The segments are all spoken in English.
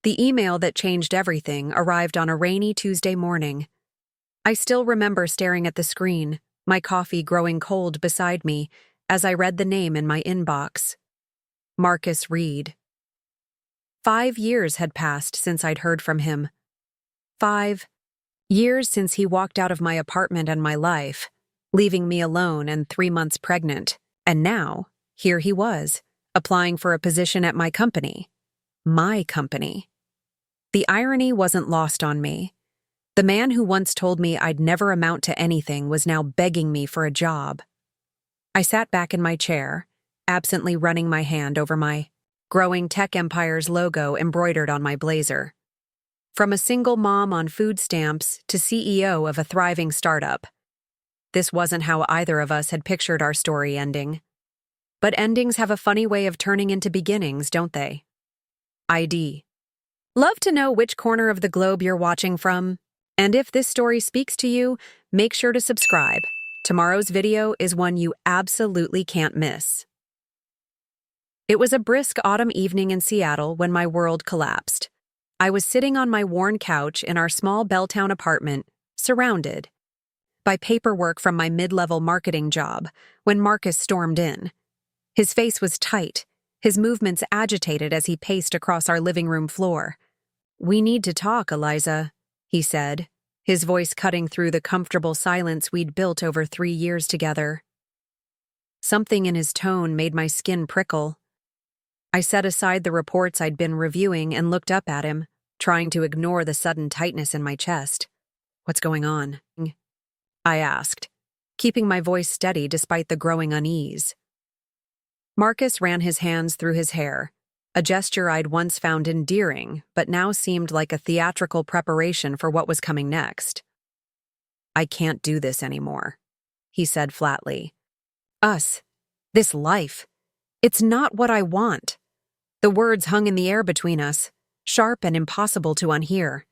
The email that changed everything arrived on a rainy Tuesday morning. I still remember staring at the screen, my coffee growing cold beside me, as I read the name in my inbox. Marcus Reed. 5 years had passed since I'd heard from him. 5 years since he walked out of my apartment and my life, leaving me alone and 3 months pregnant. And now, here he was, applying for a position at my company. My company. The irony wasn't lost on me. The man who once told me I'd never amount to anything was now begging me for a job. I sat back in my chair, absently running my hand over my growing tech empire's logo embroidered on my blazer. From a single mom on food stamps to CEO of a thriving startup. This wasn't how either of us had pictured our story ending. But endings have a funny way of turning into beginnings, don't they? ID. Love to know which corner of the globe you're watching from. And if this story speaks to you, make sure to subscribe. Tomorrow's video is one you absolutely can't miss. It was a brisk autumn evening in Seattle when my world collapsed. I was sitting on my worn couch in our small Belltown apartment, surrounded by paperwork from my mid-level marketing job, when Marcus stormed in. His face was tight, his movements agitated as he paced across our living room floor. "We need to talk, Eliza," he said, his voice cutting through the comfortable silence we'd built over 3 years together. Something in his tone made my skin prickle. I set aside the reports I'd been reviewing and looked up at him, trying to ignore the sudden tightness in my chest. "What's going on?" I asked, keeping my voice steady despite the growing unease. Marcus ran his hands through his hair, a gesture I'd once found endearing, but now seemed like a theatrical preparation for what was coming next. "I can't do this anymore," he said flatly. "Us. This life. It's not what I want." The words hung in the air between us, sharp and impossible to unhear.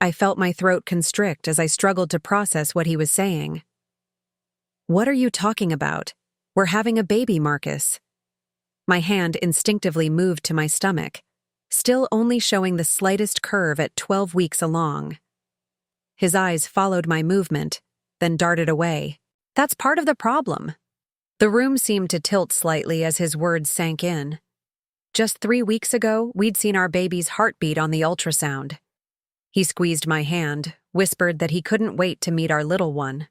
I felt my throat constrict as I struggled to process what he was saying. "What are you talking about? We're having a baby, Marcus." My hand instinctively moved to my stomach, still only showing the slightest curve at 12 weeks along. His eyes followed my movement, then darted away. "That's part of the problem." The room seemed to tilt slightly as his words sank in. Just 3 weeks ago, we'd seen our baby's heartbeat on the ultrasound. He squeezed my hand, whispered that he couldn't wait to meet our little one.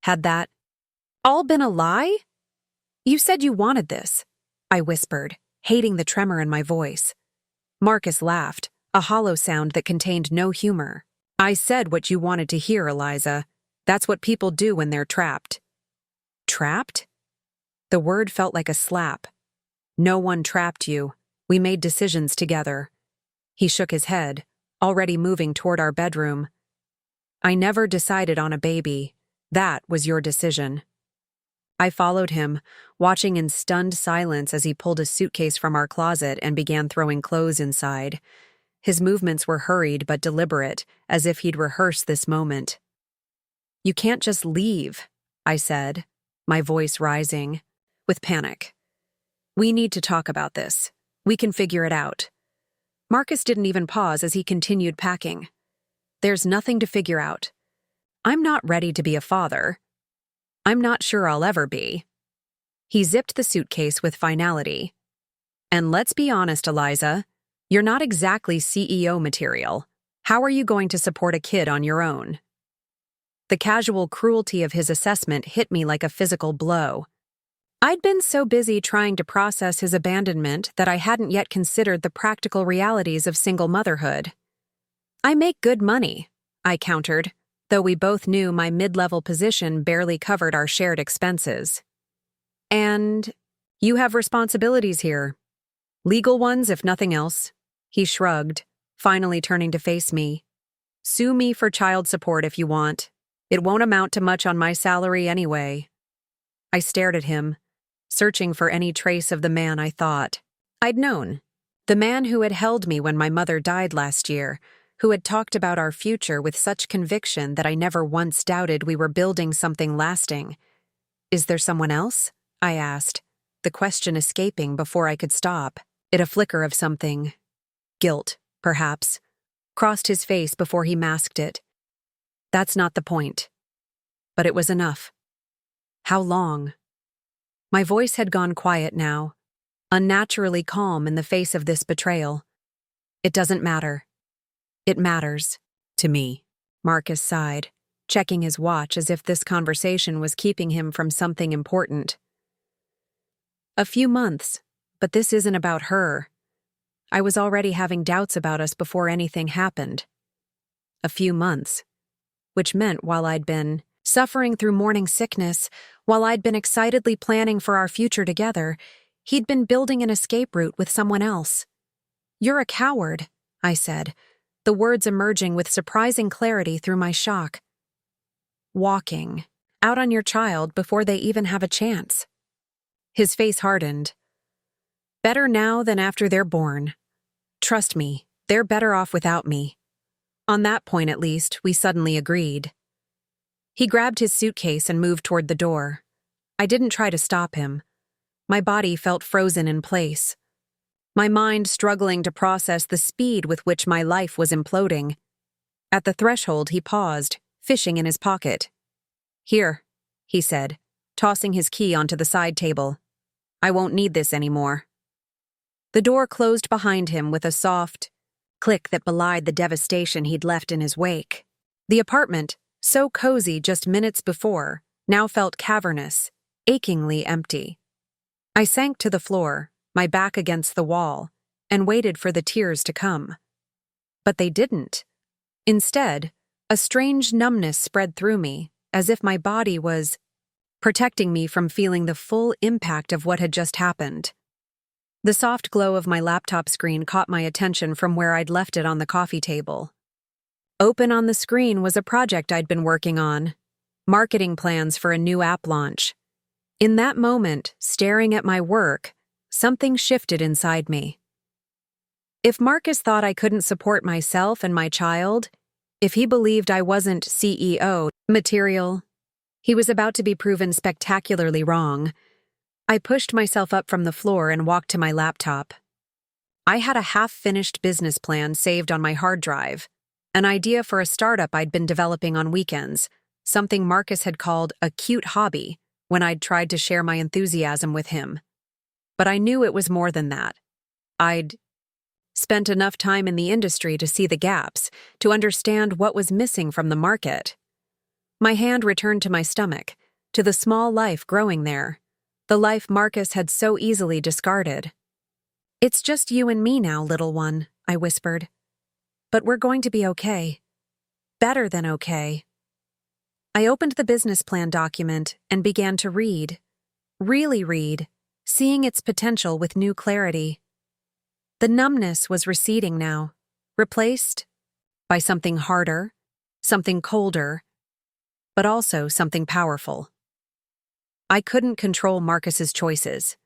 "Had that all been a lie? You said you wanted this," I whispered, hating the tremor in my voice. Marcus laughed, a hollow sound that contained no humor. "I said what you wanted to hear, Eliza. That's what people do when they're trapped." "Trapped?" The word felt like a slap. "No one trapped you. We made decisions together." He shook his head, already moving toward our bedroom. "I never decided on a baby. That was your decision." I followed him, watching in stunned silence as he pulled a suitcase from our closet and began throwing clothes inside. His movements were hurried but deliberate, as if he'd rehearsed this moment. "You can't just leave," I said, my voice rising, with panic. "We need to talk about this. We can figure it out." Marcus didn't even pause as he continued packing. "There's nothing to figure out. I'm not ready to be a father. I'm not sure I'll ever be." He zipped the suitcase with finality. "And let's be honest, Eliza, you're not exactly CEO material. How are you going to support a kid on your own?" The casual cruelty of his assessment hit me like a physical blow. I'd been so busy trying to process his abandonment that I hadn't yet considered the practical realities of single motherhood. "I make good money," I countered, though we both knew my mid-level position barely covered our shared expenses. "And you have responsibilities here. Legal ones, if nothing else." He shrugged, finally turning to face me. "Sue me for child support if you want. It won't amount to much on my salary anyway." I stared at him, searching for any trace of the man I thought I'd known. The man who had held me when my mother died last year, who had talked about our future with such conviction that I never once doubted we were building something lasting. "Is there someone else?" I asked, the question escaping before I could stop. A flicker of something Guilt, perhaps, crossed his face before he masked it. That's not the point. But it was enough. How long? My voice had gone quiet now, unnaturally calm in the face of this betrayal. It doesn't matter. It matters. To me. Marcus sighed, checking his watch as if this conversation was keeping him from something important. A few months, but this isn't about her. I was already having doubts about us before anything happened. A few months. Which meant while I'd been suffering through morning sickness, while I'd been excitedly planning for our future together, he'd been building an escape route with someone else. "You're a coward," I said, the words emerging with surprising clarity through my shock. "Walking out on your child before they even have a chance." His face hardened. "Better now than after they're born. Trust me, they're better off without me." On that point, at least, we suddenly agreed. He grabbed his suitcase and moved toward the door. I didn't try to stop him. My body felt frozen in place. My mind struggling to process the speed with which my life was imploding. At the threshold, he paused, fishing in his pocket. "Here," he said, tossing his key onto the side table. "I won't need this anymore." The door closed behind him with a soft click that belied the devastation he'd left in his wake. The apartment, so cozy just minutes before, now felt cavernous, achingly empty. I sank to the floor, my back against the wall, and waited for the tears to come. But they didn't. Instead, a strange numbness spread through me, as if my body was protecting me from feeling the full impact of what had just happened. The soft glow of my laptop screen caught my attention from where I'd left it on the coffee table. Open on the screen was a project I'd been working on, marketing plans for a new app launch. In that moment, staring at my work, something shifted inside me. If Marcus thought I couldn't support myself and my child, if he believed I wasn't CEO material, he was about to be proven spectacularly wrong. I pushed myself up from the floor and walked to my laptop. I had a half-finished business plan saved on my hard drive, an idea for a startup I'd been developing on weekends, something Marcus had called a cute hobby when I'd tried to share my enthusiasm with him. But I knew it was more than that. I'd spent enough time in the industry to see the gaps, to understand what was missing from the market. My hand returned to my stomach, to the small life growing there, the life Marcus had so easily discarded. "It's just you and me now, little one," I whispered. "But we're going to be okay. Better than okay." I opened the business plan document and began to read. Really read, seeing its potential with new clarity. The numbness was receding now, replaced by something harder, something colder, but also something powerful. I couldn't control Marcus's choices.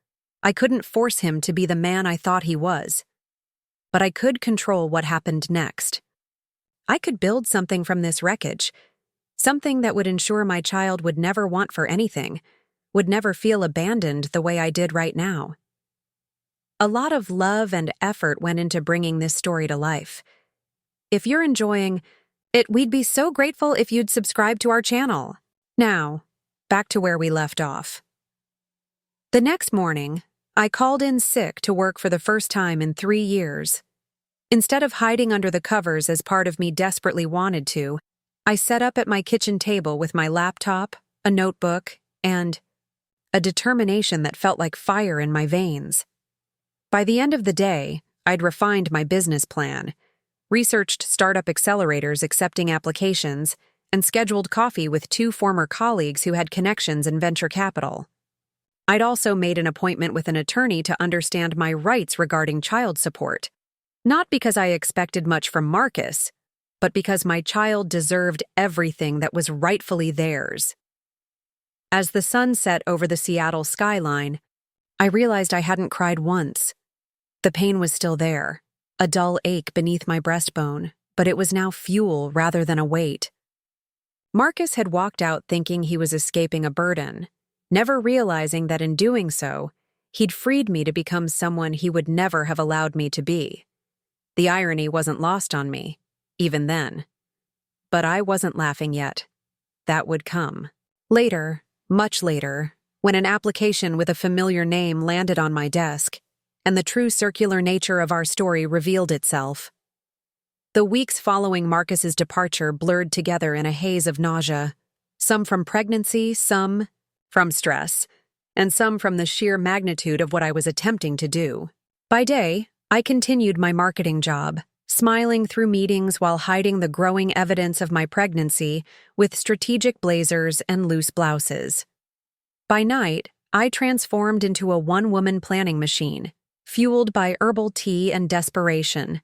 I couldn't force him to be the man I thought he was. But I could control what happened next. I could build something from this wreckage, something that would ensure my child would never want for anything, would never feel abandoned the way I did right now. A lot of love and effort went into bringing this story to life. If you're enjoying it, we'd be so grateful if you'd subscribe to our channel. Now, back to where we left off. The next morning, I called in sick to work for the first time in 3 years. Instead of hiding under the covers as part of me desperately wanted to, I sat up at my kitchen table with my laptop, a notebook, and a determination that felt like fire in my veins. By the end of the day, I'd refined my business plan, researched startup accelerators accepting applications, and scheduled coffee with 2 former colleagues who had connections in venture capital. I'd also made an appointment with an attorney to understand my rights regarding child support, not because I expected much from Marcus, but because my child deserved everything that was rightfully theirs. As the sun set over the Seattle skyline, I realized I hadn't cried once. The pain was still there, a dull ache beneath my breastbone, but it was now fuel rather than a weight. Marcus had walked out thinking he was escaping a burden, never realizing that in doing so, he'd freed me to become someone he would never have allowed me to be. The irony wasn't lost on me, even then. But I wasn't laughing yet. That would come. Later, much later, when an application with a familiar name landed on my desk, and the true circular nature of our story revealed itself. The weeks following Marcus's departure blurred together in a haze of nausea, some from pregnancy, some from stress, and some from the sheer magnitude of what I was attempting to do. By day, I continued my marketing job, smiling through meetings while hiding the growing evidence of my pregnancy with strategic blazers and loose blouses. By night, I transformed into a one-woman planning machine, fueled by herbal tea and desperation.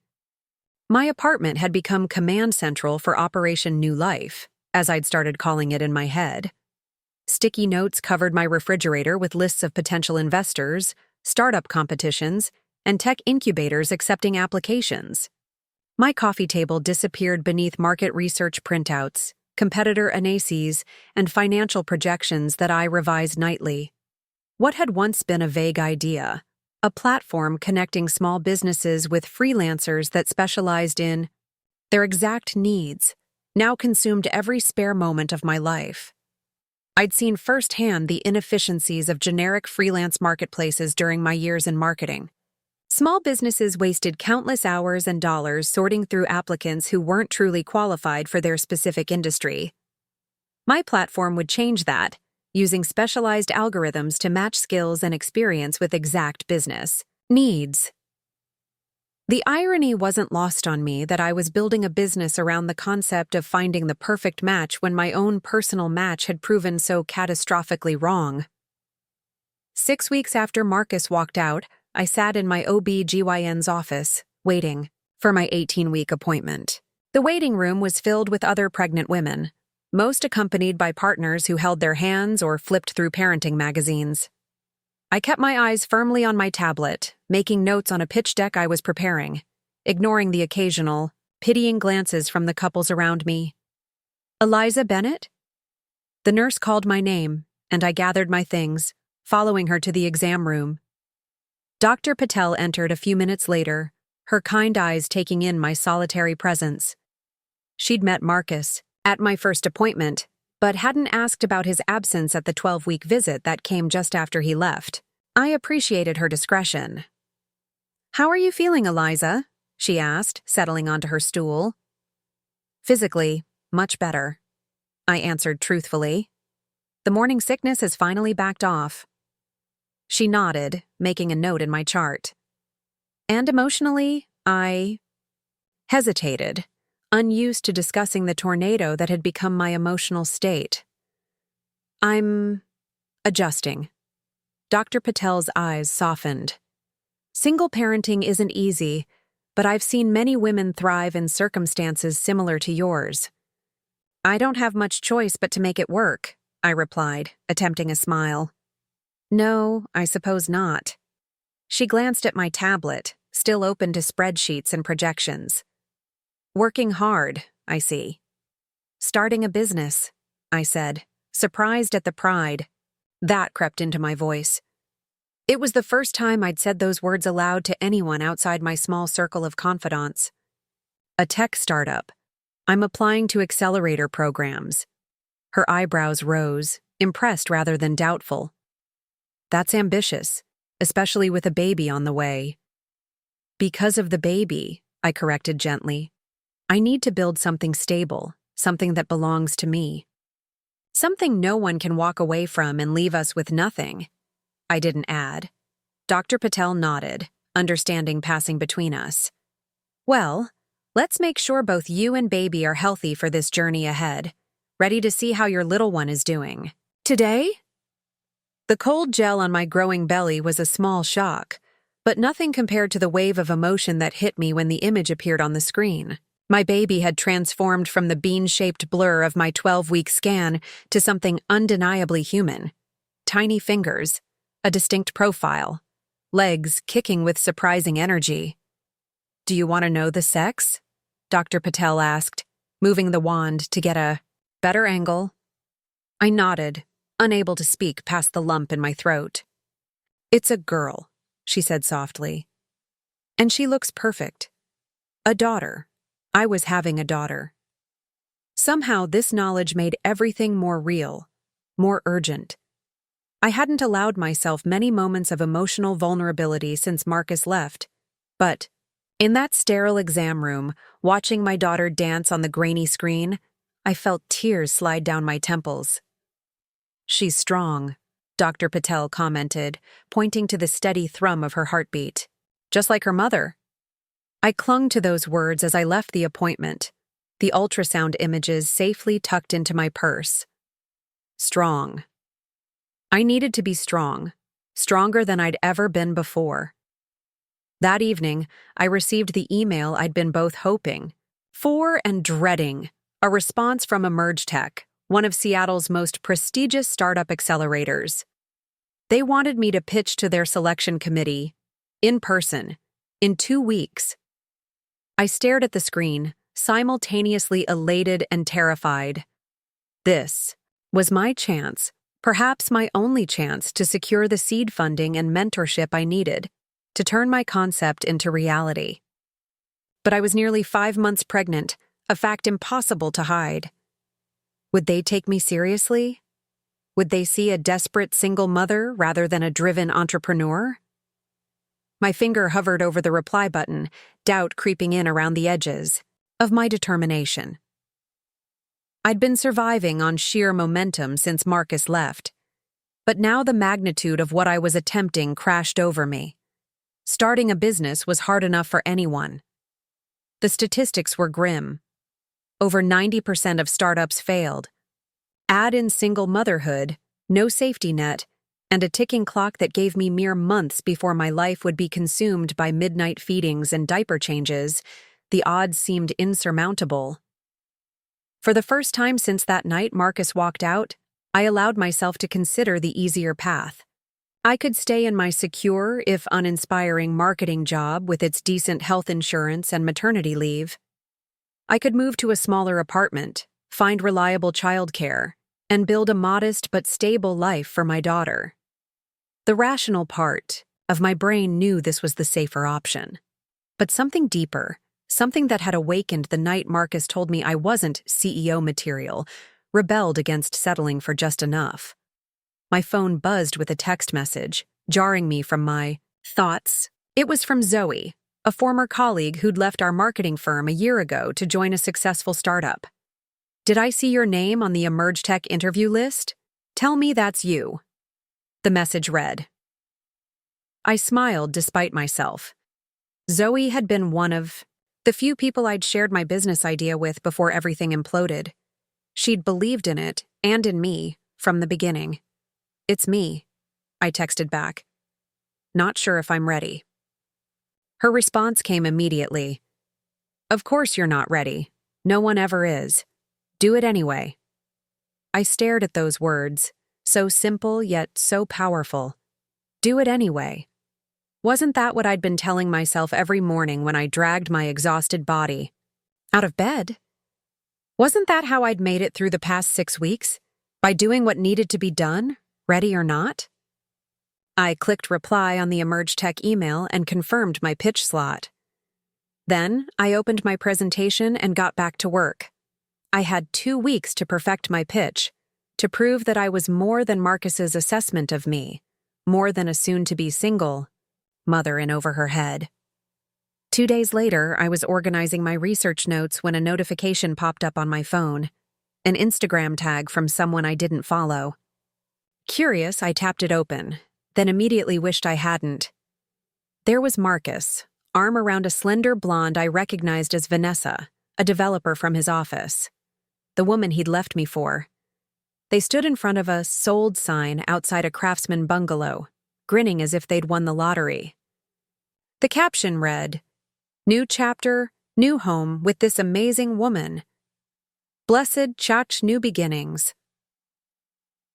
My apartment had become command central for Operation New Life, as I'd started calling it in my head. Sticky notes covered my refrigerator with lists of potential investors, startup competitions, and tech incubators accepting applications. My coffee table disappeared beneath market research printouts, competitor analyses, and financial projections that I revised nightly. What had once been a vague idea, a platform connecting small businesses with freelancers that specialized in their exact needs, now consumed every spare moment of my life. I'd seen firsthand the inefficiencies of generic freelance marketplaces during my years in marketing. Small businesses wasted countless hours and dollars sorting through applicants who weren't truly qualified for their specific industry. My platform would change that, using specialized algorithms to match skills and experience with exact business needs. The irony wasn't lost on me that I was building a business around the concept of finding the perfect match when my own personal match had proven so catastrophically wrong. 6 weeks after Marcus walked out, I sat in my OB/GYN's office, waiting for my 18-week appointment. The waiting room was filled with other pregnant women, most accompanied by partners who held their hands or flipped through parenting magazines. I kept my eyes firmly on my tablet, making notes on a pitch deck I was preparing, ignoring the occasional, pitying glances from the couples around me. "Eliza Bennett?" The nurse called my name, and I gathered my things, following her to the exam room. Dr. Patel entered a few minutes later, her kind eyes taking in my solitary presence. She'd met Marcus at my first appointment, but hadn't asked about his absence at the 12-week visit that came just after he left. I appreciated her discretion. "How are you feeling, Eliza?" she asked, settling onto her stool. "Physically, much better," I answered truthfully. "The morning sickness has finally backed off." She nodded, making a note in my chart. "And emotionally, I hesitated, unused to discussing the tornado that had become my emotional state. "I'm adjusting." Dr. Patel's eyes softened. "Single parenting isn't easy, but I've seen many women thrive in circumstances similar to yours." "I don't have much choice but to make it work," I replied, attempting a smile. "No, I suppose not." She glanced at my tablet, still open to spreadsheets and projections. "Working hard, I see." "Starting a business," I said, surprised at the pride. That crept into my voice. It was the first time I'd said those words aloud to anyone outside my small circle of confidants. "A tech startup. I'm applying to accelerator programs." Her eyebrows rose, impressed rather than doubtful. "That's ambitious, especially with a baby on the way." "Because of the baby," I corrected gently. "I need to build something stable, something that belongs to me. Something no one can walk away from and leave us with nothing." I didn't add. Dr. Patel nodded, understanding passing between us. "Well, let's make sure both you and baby are healthy for this journey ahead. Ready to see how your little one is doing. Today?" The cold gel on my growing belly was a small shock, but nothing compared to the wave of emotion that hit me when the image appeared on the screen. My baby had transformed from the bean-shaped blur of my 12-week scan to something undeniably human. Tiny fingers, a distinct profile, legs kicking with surprising energy. "Do you want to know the sex?" Dr. Patel asked, moving the wand to get a better angle. I nodded, unable to speak past the lump in my throat. "It's a girl," she said softly. "And she looks perfect." A daughter. I was having a daughter. Somehow, this knowledge made everything more real, more urgent. I hadn't allowed myself many moments of emotional vulnerability since Marcus left, but in that sterile exam room, watching my daughter dance on the grainy screen, I felt tears slide down my temples. "She's strong," Dr. Patel commented, pointing to the steady thrum of her heartbeat. "Just like her mother." I clung to those words as I left the appointment, the ultrasound images safely tucked into my purse. Strong. I needed to be strong, stronger than I'd ever been before. That evening, I received the email I'd been both hoping for and dreading, a response from EmergeTech, one of Seattle's most prestigious startup accelerators. They wanted me to pitch to their selection committee, in person, in 2 weeks. I stared at the screen, simultaneously elated and terrified. This was my chance, perhaps my only chance, to secure the seed funding and mentorship I needed to turn my concept into reality. But I was nearly 5 months pregnant, a fact impossible to hide. Would they take me seriously? Would they see a desperate single mother rather than a driven entrepreneur? My finger hovered over the reply button, doubt creeping in around the edges of my determination. I'd been surviving on sheer momentum since Marcus left, but now the magnitude of what I was attempting crashed over me. Starting a business was hard enough for anyone. The statistics were grim. Over 90% of startups failed. Add in single motherhood, no safety net, and a ticking clock that gave me mere months before my life would be consumed by midnight feedings and diaper changes, the odds seemed insurmountable. For the first time since that night Marcus walked out, I allowed myself to consider the easier path. I could stay in my secure, if uninspiring, marketing job with its decent health insurance and maternity leave. I could move to a smaller apartment, find reliable childcare, and build a modest but stable life for my daughter. The rational part of my brain knew this was the safer option. But something deeper, something that had awakened the night Marcus told me I wasn't CEO material, rebelled against settling for just enough. My phone buzzed with a text message, jarring me from my thoughts. It was from Zoe, a former colleague who'd left our marketing firm a year ago to join a successful startup. "Did I see your name on the EmergeTech interview list? Tell me that's you." The message read. I smiled despite myself. Zoe had been one of the few people I'd shared my business idea with before everything imploded. She'd believed in it, and in me, from the beginning. "It's me," I texted back. "Not sure if I'm ready." Her response came immediately. "Of course you're not ready. No one ever is. Do it anyway." I stared at those words, so simple yet so powerful. Do it anyway. Wasn't that what I'd been telling myself every morning when I dragged my exhausted body out of bed? Wasn't that how I'd made it through the past 6 weeks? By doing what needed to be done, ready or not? I clicked reply on the EmergeTech email and confirmed my pitch slot. Then I opened my presentation and got back to work. I had 2 weeks to perfect my pitch, to prove that I was more than Marcus's assessment of me, more than a soon-to-be single mother in over her head. 2 days later, I was organizing my research notes when a notification popped up on my phone, an Instagram tag from someone I didn't follow. Curious, I tapped it open, then immediately wished I hadn't. There was Marcus, arm around a slender blonde I recognized as Vanessa, a developer from his office. The woman he'd left me for. They stood in front of a sold sign outside a craftsman bungalow, grinning as if they'd won the lottery. The caption read, "New chapter, new home with this amazing woman. Blessed Chach new beginnings."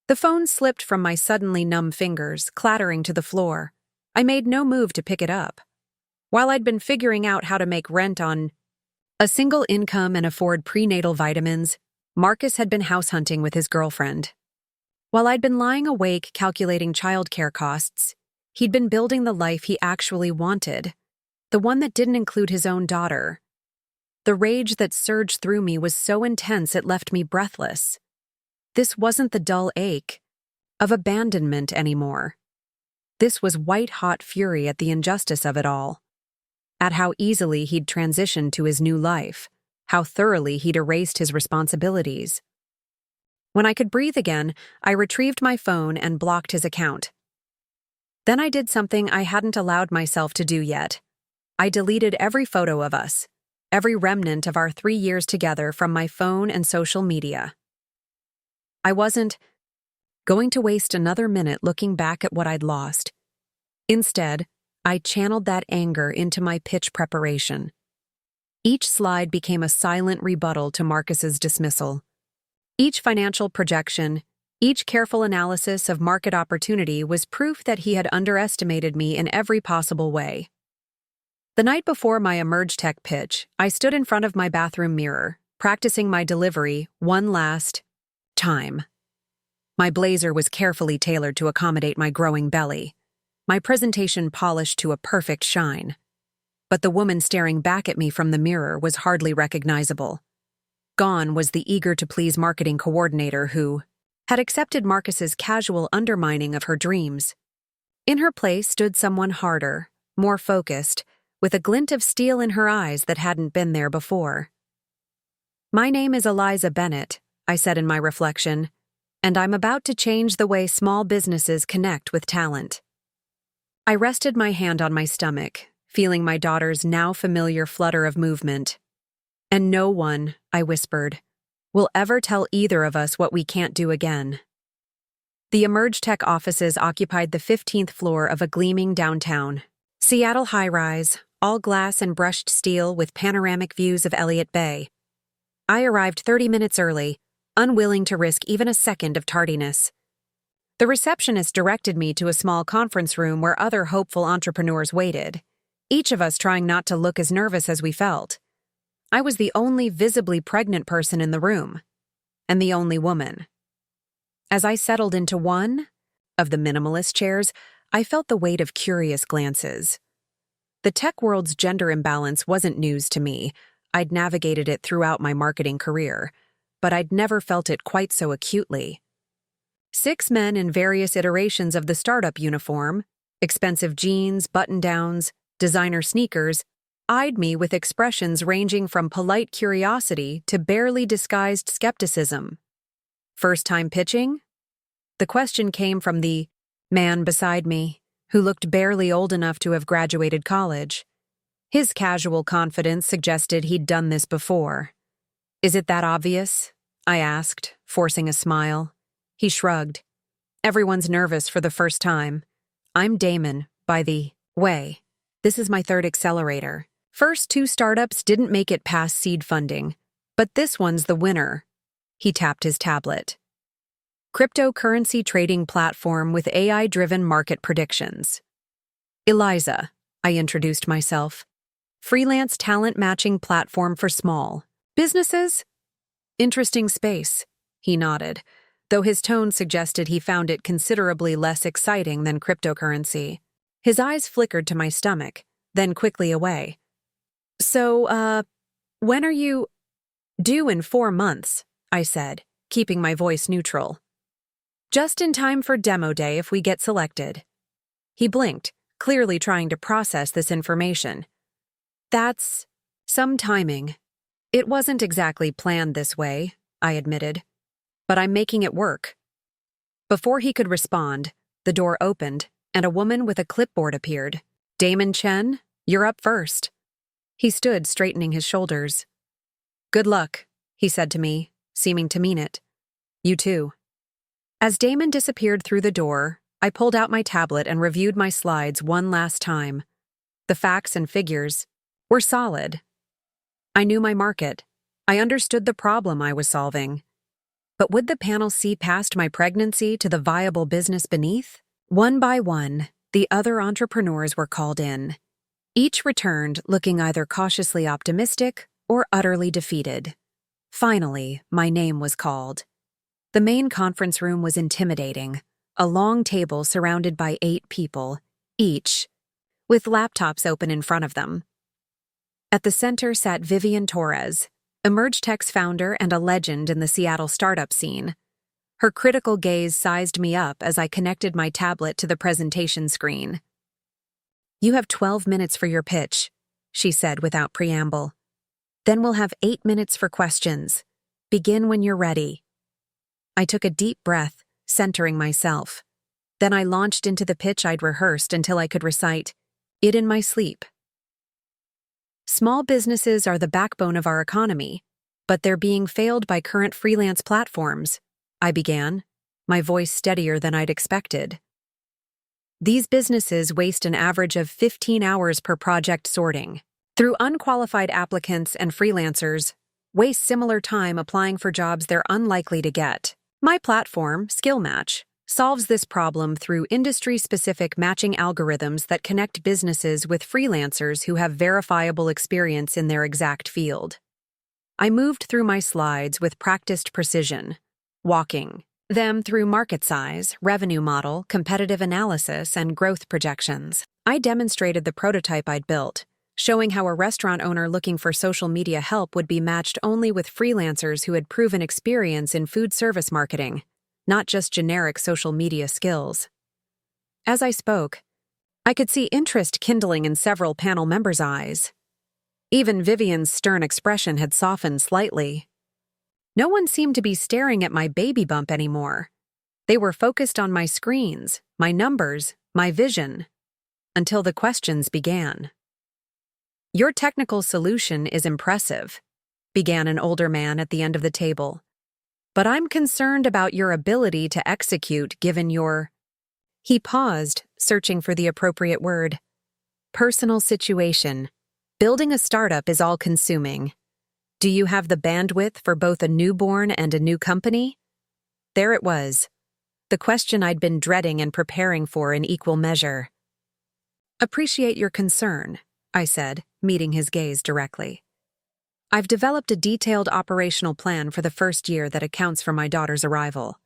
The phone slipped from my suddenly numb fingers, clattering to the floor. I made no move to pick it up. While I'd been figuring out how to make rent on a single income and afford prenatal vitamins, Marcus had been house hunting with his girlfriend. While I'd been lying awake calculating childcare costs, he'd been building the life he actually wanted, the one that didn't include his own daughter, The rage that surged through me was so intense it left me breathless. This wasn't the dull ache of abandonment anymore. This was white-hot fury at the injustice of it all, at how easily he'd transitioned to his new life, how thoroughly he'd erased his responsibilities. When I could breathe again, I retrieved my phone and blocked his account. Then I did something I hadn't allowed myself to do yet. I deleted every photo of us, every remnant of our 3 years together from my phone and social media. I wasn't going to waste another minute looking back at what I'd lost. Instead, I channeled that anger into my pitch preparation. Each slide became a silent rebuttal to Marcus's dismissal. Each financial projection, each careful analysis of market opportunity was proof that he had underestimated me in every possible way. The night before my Emerge Tech pitch, I stood in front of my bathroom mirror, practicing my delivery one last time. My blazer was carefully tailored to accommodate my growing belly, my presentation polished to a perfect shine. But the woman staring back at me from the mirror was hardly recognizable. Gone was the eager-to-please marketing coordinator who had accepted Marcus's casual undermining of her dreams. In her place stood someone harder, more focused, with a glint of steel in her eyes that hadn't been there before. "My name is Eliza Bennett," I said in my reflection, "and I'm about to change the way small businesses connect with talent." I rested my hand on my stomach, feeling my daughter's now familiar flutter of movement. "And no one," I whispered, "will ever tell either of us what we can't do again." The Emerge Tech offices occupied the 15th floor of a gleaming downtown Seattle high-rise, all glass and brushed steel with panoramic views of Elliott Bay. I arrived 30 minutes early, unwilling to risk even a second of tardiness. The receptionist directed me to a small conference room where other hopeful entrepreneurs waited, each of us trying not to look as nervous as we felt. I was the only visibly pregnant person in the room, and the only woman. As I settled into one of the minimalist chairs, I felt the weight of curious glances. The tech world's gender imbalance wasn't news to me. I'd navigated it throughout my marketing career, but I'd never felt it quite so acutely. 6 men in various iterations of the startup uniform, expensive jeans, button-downs, designer sneakers, eyed me with expressions ranging from polite curiosity to barely disguised skepticism. "First time pitching?" The question came from the man beside me, who looked barely old enough to have graduated college. His casual confidence suggested he'd done this before. "Is it that obvious?" I asked, forcing a smile. He shrugged. "Everyone's nervous for the first time. I'm Damon, by the way. This is my 3rd accelerator. First 2 startups didn't make it past seed funding, but this one's the winner." He tapped his tablet. "Cryptocurrency trading platform with AI-driven market predictions." "Eliza," I introduced myself. "Freelance talent matching platform for small businesses." "Interesting space," he nodded, though his tone suggested he found it considerably less exciting than cryptocurrency. His eyes flickered to my stomach, then quickly away. "So, when are you—" "Due in 4 months, I said, keeping my voice neutral. "Just in time for demo day if we get selected." He blinked, clearly trying to process this information. "That's some timing. It wasn't exactly planned this way," I admitted. "But I'm making it work." Before he could respond, the door opened and a woman with a clipboard appeared. "Damon Chen, you're up first." He stood straightening his shoulders. "Good luck," he said to me, seeming to mean it. "You too." As Damon disappeared through the door, I pulled out my tablet and reviewed my slides one last time. The facts and figures were solid. I knew my market. I understood the problem I was solving. But would the panel see past my pregnancy to the viable business beneath? One by one, the other entrepreneurs were called in. Each returned looking either cautiously optimistic or utterly defeated. Finally, my name was called. The main conference room was intimidating, a long table surrounded by 8 people, each with laptops open in front of them. At the center sat Vivian Torres, EmergeTech's founder and a legend in the Seattle startup scene. Her critical gaze sized me up as I connected my tablet to the presentation screen. "You have 12 minutes for your pitch," she said without preamble. "Then we'll have 8 minutes for questions. Begin when you're ready." I took a deep breath, centering myself. Then I launched into the pitch I'd rehearsed until I could recite it in my sleep. "Small businesses are the backbone of our economy, but they're being failed by current freelance platforms," I began, my voice steadier than I'd expected. "These businesses waste an average of 15 hours per project sorting through unqualified applicants and freelancers, waste similar time applying for jobs they're unlikely to get. My platform, Skill Match, solves this problem through industry-specific matching algorithms that connect businesses with freelancers who have verifiable experience in their exact field." I moved through my slides with practiced precision, walking them through market size, revenue model, competitive analysis, and growth projections. I demonstrated the prototype I'd built, showing how a restaurant owner looking for social media help would be matched only with freelancers who had proven experience in food service marketing, not just generic social media skills. As I spoke, I could see interest kindling in several panel members' eyes. Even Vivian's stern expression had softened slightly. No one seemed to be staring at my baby bump anymore. They were focused on my screens, my numbers, my vision, until the questions began. "Your technical solution is impressive," began an older man at the end of the table. "But I'm concerned about your ability to execute given your—" He paused, searching for the appropriate word. "Personal situation. Building a startup is all-consuming. Do you have the bandwidth for both a newborn and a new company?" There it was, the question I'd been dreading and preparing for in equal measure. "Appreciate your concern," I said, meeting his gaze directly. "I've developed a detailed operational plan for the first year that accounts for my daughter's arrival.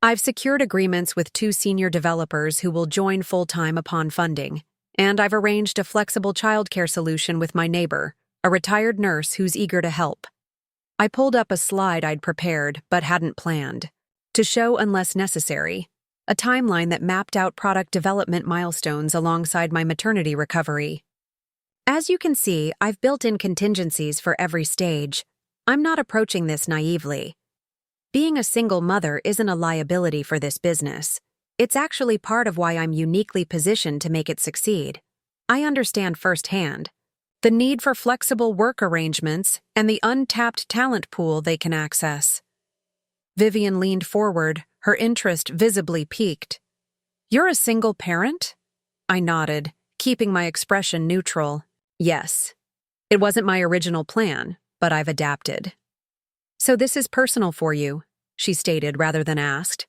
I've secured agreements with 2 senior developers who will join full-time upon funding, and I've arranged a flexible childcare solution with my neighbor, a retired nurse who's eager to help." I pulled up a slide I'd prepared but hadn't planned, to show unless necessary, a timeline that mapped out product development milestones alongside my maternity recovery. "As you can see, I've built in contingencies for every stage. I'm not approaching this naively. Being a single mother isn't a liability for this business. It's actually part of why I'm uniquely positioned to make it succeed. I understand firsthand the need for flexible work arrangements and the untapped talent pool they can access." Vivian leaned forward, her interest visibly piqued. "You're a single parent?" I nodded, keeping my expression neutral. "Yes. It wasn't my original plan, but I've adapted." "So this is personal for you," she stated rather than asked.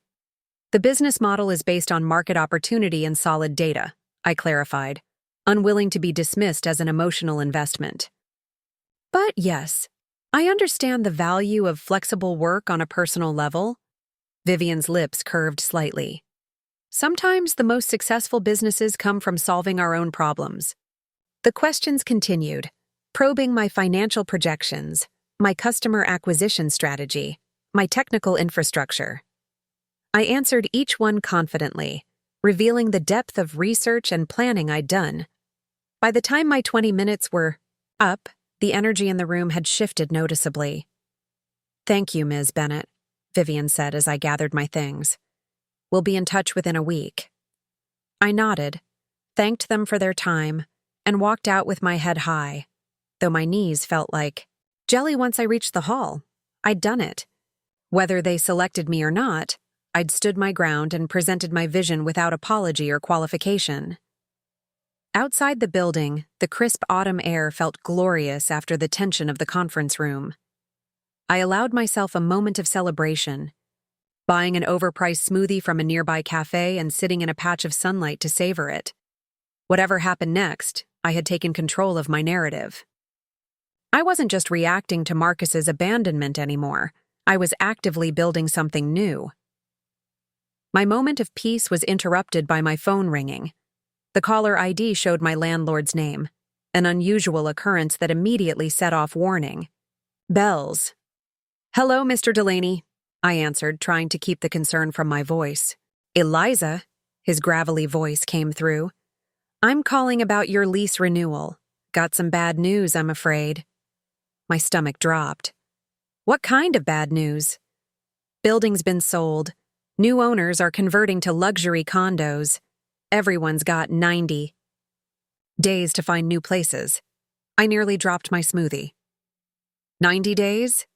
"The business model is based on market opportunity and solid data," I clarified, unwilling to be dismissed as an emotional investment. "But yes, I understand the value of flexible work on a personal level." Vivian's lips curved slightly. "Sometimes the most successful businesses come from solving our own problems." The questions continued, probing my financial projections, my customer acquisition strategy, my technical infrastructure. I answered each one confidently, revealing the depth of research and planning I'd done. By the time my 20 minutes were up, the energy in the room had shifted noticeably. "Thank you, Ms. Bennett," Vivian said as I gathered my things. "We'll be in touch within a week." I nodded, thanked them for their time, and walked out with my head high, though my knees felt like jelly once I reached the hall. I'd done it. Whether they selected me or not, I'd stood my ground and presented my vision without apology or qualification. Outside the building, the crisp autumn air felt glorious after the tension of the conference room. I allowed myself a moment of celebration, buying an overpriced smoothie from a nearby cafe and sitting in a patch of sunlight to savor it. Whatever happened next, I had taken control of my narrative. I wasn't just reacting to Marcus's abandonment anymore. I was actively building something new. My moment of peace was interrupted by my phone ringing. The caller ID showed my landlord's name, an unusual occurrence that immediately set off warning bells. "Hello, Mr. Delaney," I answered, trying to keep the concern from my voice. "Eliza," his gravelly voice came through. "I'm calling about your lease renewal. Got some bad news, I'm afraid." My stomach dropped. "What kind of bad news?" "Building's been sold. New owners are converting to luxury condos. Everyone's got 90 days to find new places." I nearly dropped my smoothie. 90 days?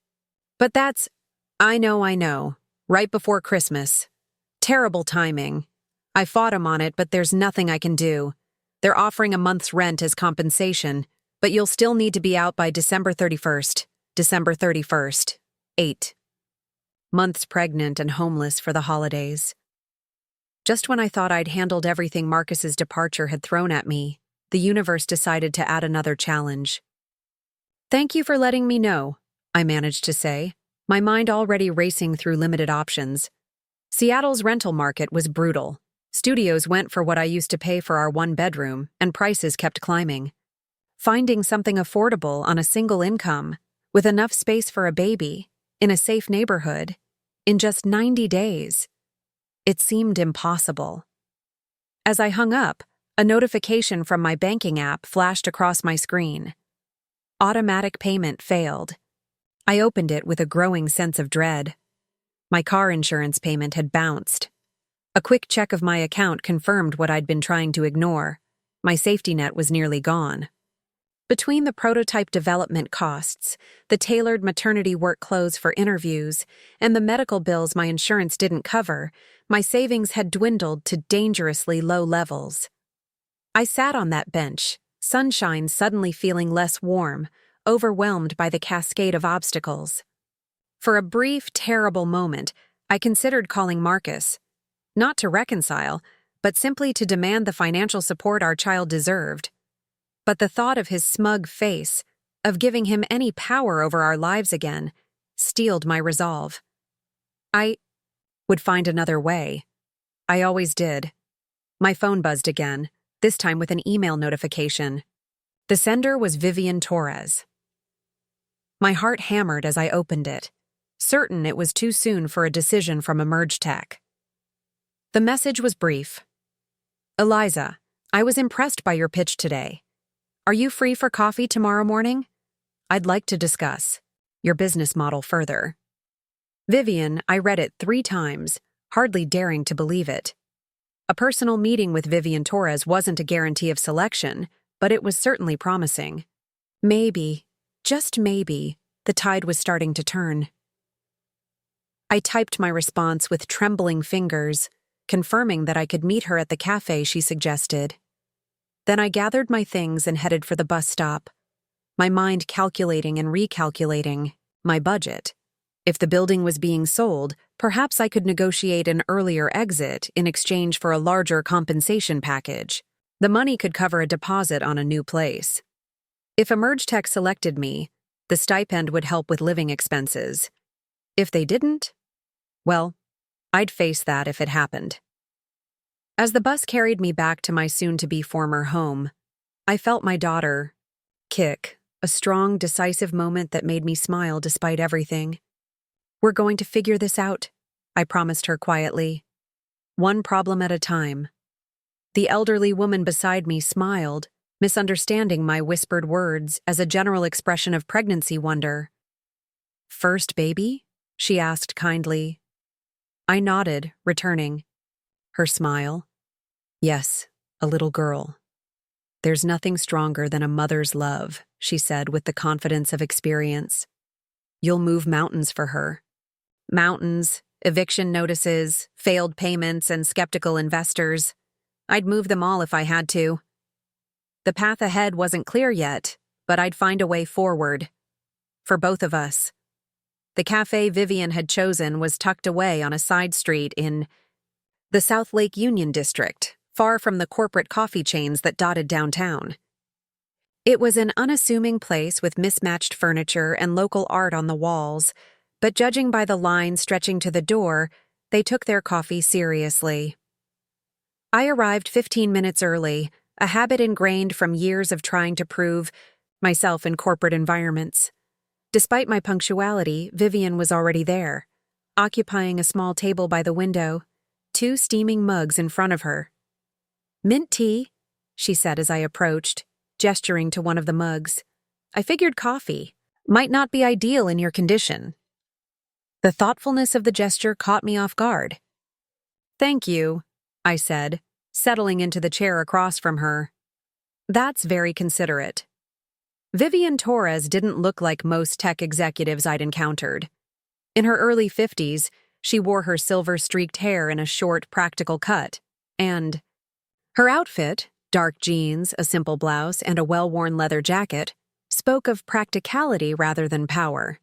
But that's, I know, right before Christmas. Terrible timing. I fought him on it, but there's nothing I can do. They're offering a month's rent as compensation, but you'll still need to be out by December 31st. December 31st. 8 months pregnant and homeless for the holidays. Just when I thought I'd handled everything Marcus's departure had thrown at me, the universe decided to add another challenge. "Thank you for letting me know," I managed to say, my mind already racing through limited options. Seattle's rental market was brutal. Studios went for what I used to pay for our one-bedroom, and prices kept climbing. Finding something affordable on a single income, with enough space for a baby, in a safe neighborhood, in just 90 days. It seemed impossible. As I hung up, a notification from my banking app flashed across my screen. Automatic payment failed. I opened it with a growing sense of dread. My car insurance payment had bounced. A quick check of my account confirmed what I'd been trying to ignore. My safety net was nearly gone. Between the prototype development costs, the tailored maternity work clothes for interviews, and the medical bills my insurance didn't cover, my savings had dwindled to dangerously low levels. I sat on that bench, sunshine suddenly feeling less warm, overwhelmed by the cascade of obstacles. For a brief, terrible moment, I considered calling Marcus, not to reconcile, but simply to demand the financial support our child deserved. But the thought of his smug face, of giving him any power over our lives again, steeled my resolve. I would find another way. I always did. My phone buzzed again, this time with an email notification. The sender was Vivian Torres. My heart hammered as I opened it, certain it was too soon for a decision from Emerge Tech. The message was brief. "Eliza, I was impressed by your pitch today. Are you free for coffee tomorrow morning? I'd like to discuss your business model further." Vivian, I read it 3 times, hardly daring to believe it. A personal meeting with Vivian Torres wasn't a guarantee of selection, but it was certainly promising. Maybe, just maybe, the tide was starting to turn. I typed my response with trembling fingers, confirming that I could meet her at the cafe she suggested. Then I gathered my things and headed for the bus stop, my mind calculating and recalculating my budget. If the building was being sold, perhaps I could negotiate an earlier exit in exchange for a larger compensation package. The money could cover a deposit on a new place. If Emerge Tech selected me, the stipend would help with living expenses. If they didn't, well, I'd face that if it happened. As the bus carried me back to my soon-to-be former home, I felt my daughter kick, a strong, decisive moment that made me smile despite everything. "We're going to figure this out," I promised her quietly. "One problem at a time." The elderly woman beside me smiled, misunderstanding my whispered words as a general expression of pregnancy wonder. "First baby?" she asked kindly. I nodded, returning her smile. "Yes, a little girl. There's nothing stronger than a mother's love," she said with the confidence of experience. "You'll move mountains for her." Mountains, eviction notices, failed payments, and skeptical investors. I'd move them all if I had to. The path ahead wasn't clear yet, but I'd find a way forward. For both of us. The cafe Vivian had chosen was tucked away on a side street in the South Lake Union district, far from the corporate coffee chains that dotted downtown. It was an unassuming place with mismatched furniture and local art on the walls, but judging by the line stretching to the door, they took their coffee seriously. I arrived 15 minutes early, a habit ingrained from years of trying to prove myself in corporate environments. Despite my punctuality, Vivian was already there, occupying a small table by the window, 2 steaming mugs in front of her. "Mint tea," she said as I approached, gesturing to one of the mugs. "I figured coffee might not be ideal in your condition." The thoughtfulness of the gesture caught me off guard. "Thank you," I said, settling into the chair across from her. "That's very considerate." Vivian Torres didn't look like most tech executives I'd encountered. In her early 50s, she wore her silver-streaked hair in a short, practical cut, and her outfit, dark jeans, a simple blouse, and a well-worn leather jacket, spoke of practicality rather than power.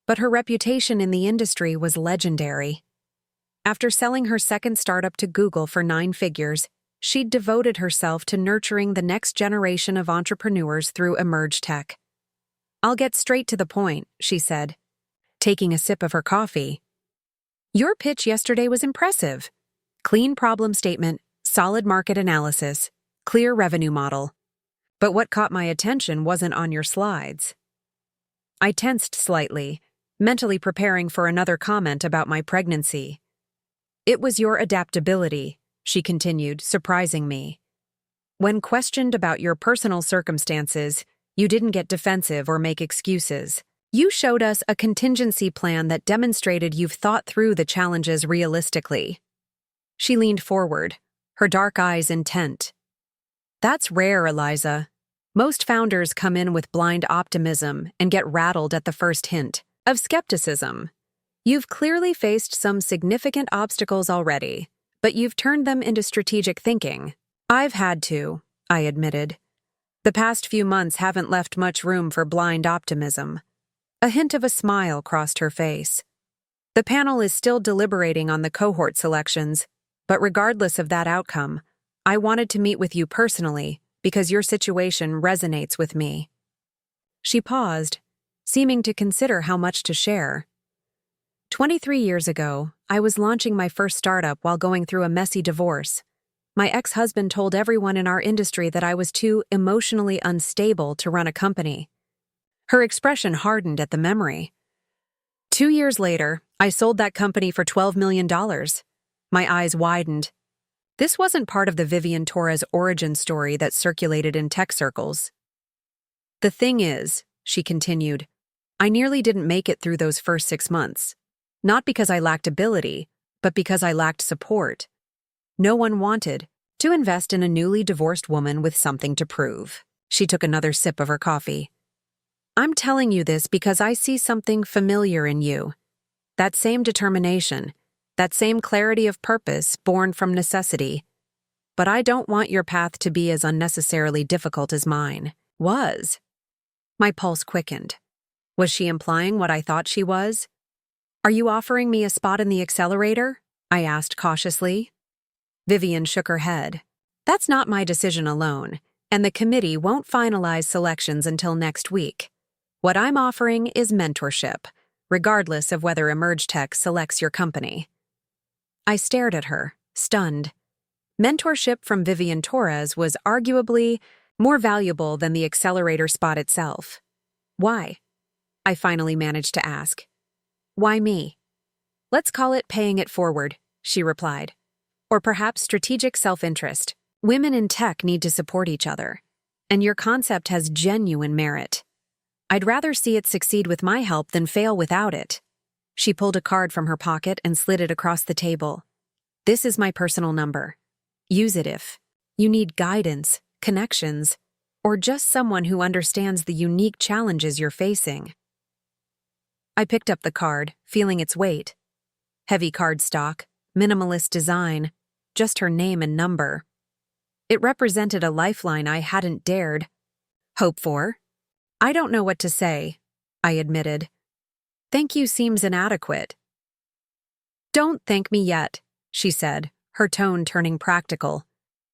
But her reputation in the industry was legendary. After selling her second startup to Google for 9 figures, she'd devoted herself to nurturing the next generation of entrepreneurs through Emerge Tech. "I'll get straight to the point," she said, taking a sip of her coffee. "Your pitch yesterday was impressive. Clean problem statement, solid market analysis, clear revenue model. But what caught my attention wasn't on your slides." I tensed slightly, mentally preparing for another comment about my pregnancy. "It was your adaptability," she continued, surprising me. "When questioned about your personal circumstances, you didn't get defensive or make excuses. You showed us a contingency plan that demonstrated you've thought through the challenges realistically." She leaned forward, her dark eyes intent. "That's rare, Eliza. Most founders come in with blind optimism and get rattled at the first hint of skepticism. You've clearly faced some significant obstacles already, but you've turned them into strategic thinking." "I've had to," I admitted. "The past few months haven't left much room for blind optimism." A hint of a smile crossed her face. "The panel is still deliberating on the cohort selections, but regardless of that outcome, I wanted to meet with you personally because your situation resonates with me." She paused, seeming to consider how much to share. 23 years ago, I was launching my first startup while going through a messy divorce. My ex-husband told everyone in our industry that I was too emotionally unstable to run a company. Her expression hardened at the memory. 2 years later, I sold that company for $12 million. My eyes widened. This wasn't part of the Vivian Torres origin story that circulated in tech circles. "The thing is," she continued, "I nearly didn't make it through those first 6 months. Not because I lacked ability, but because I lacked support. No one wanted to invest in a newly divorced woman with something to prove." She took another sip of her coffee. "I'm telling you this because I see something familiar in you. That same determination, that same clarity of purpose born from necessity. But I don't want your path to be as unnecessarily difficult as mine was." My pulse quickened. Was she implying what I thought she was? "Are you offering me a spot in the accelerator?" I asked cautiously. Vivian shook her head. "That's not my decision alone, and the committee won't finalize selections until next week. What I'm offering is mentorship, regardless of whether Emerge Tech selects your company." I stared at her, stunned. Mentorship from Vivian Torres was arguably more valuable than the accelerator spot itself. "Why?" I finally managed to ask. "Why me?" "Let's call it paying it forward," she replied. "Or perhaps strategic self-interest. Women in tech need to support each other, and your concept has genuine merit. I'd rather see it succeed with my help than fail without it." She pulled a card from her pocket and slid it across the table. "This is my personal number. Use it if you need guidance, connections, or just someone who understands the unique challenges you're facing." I picked up the card, feeling its weight. Heavy cardstock, minimalist design, just her name and number. It represented a lifeline I hadn't dared hope for. "I don't know what to say," I admitted. "Thank you seems inadequate." "Don't thank me yet," she said, her tone turning practical.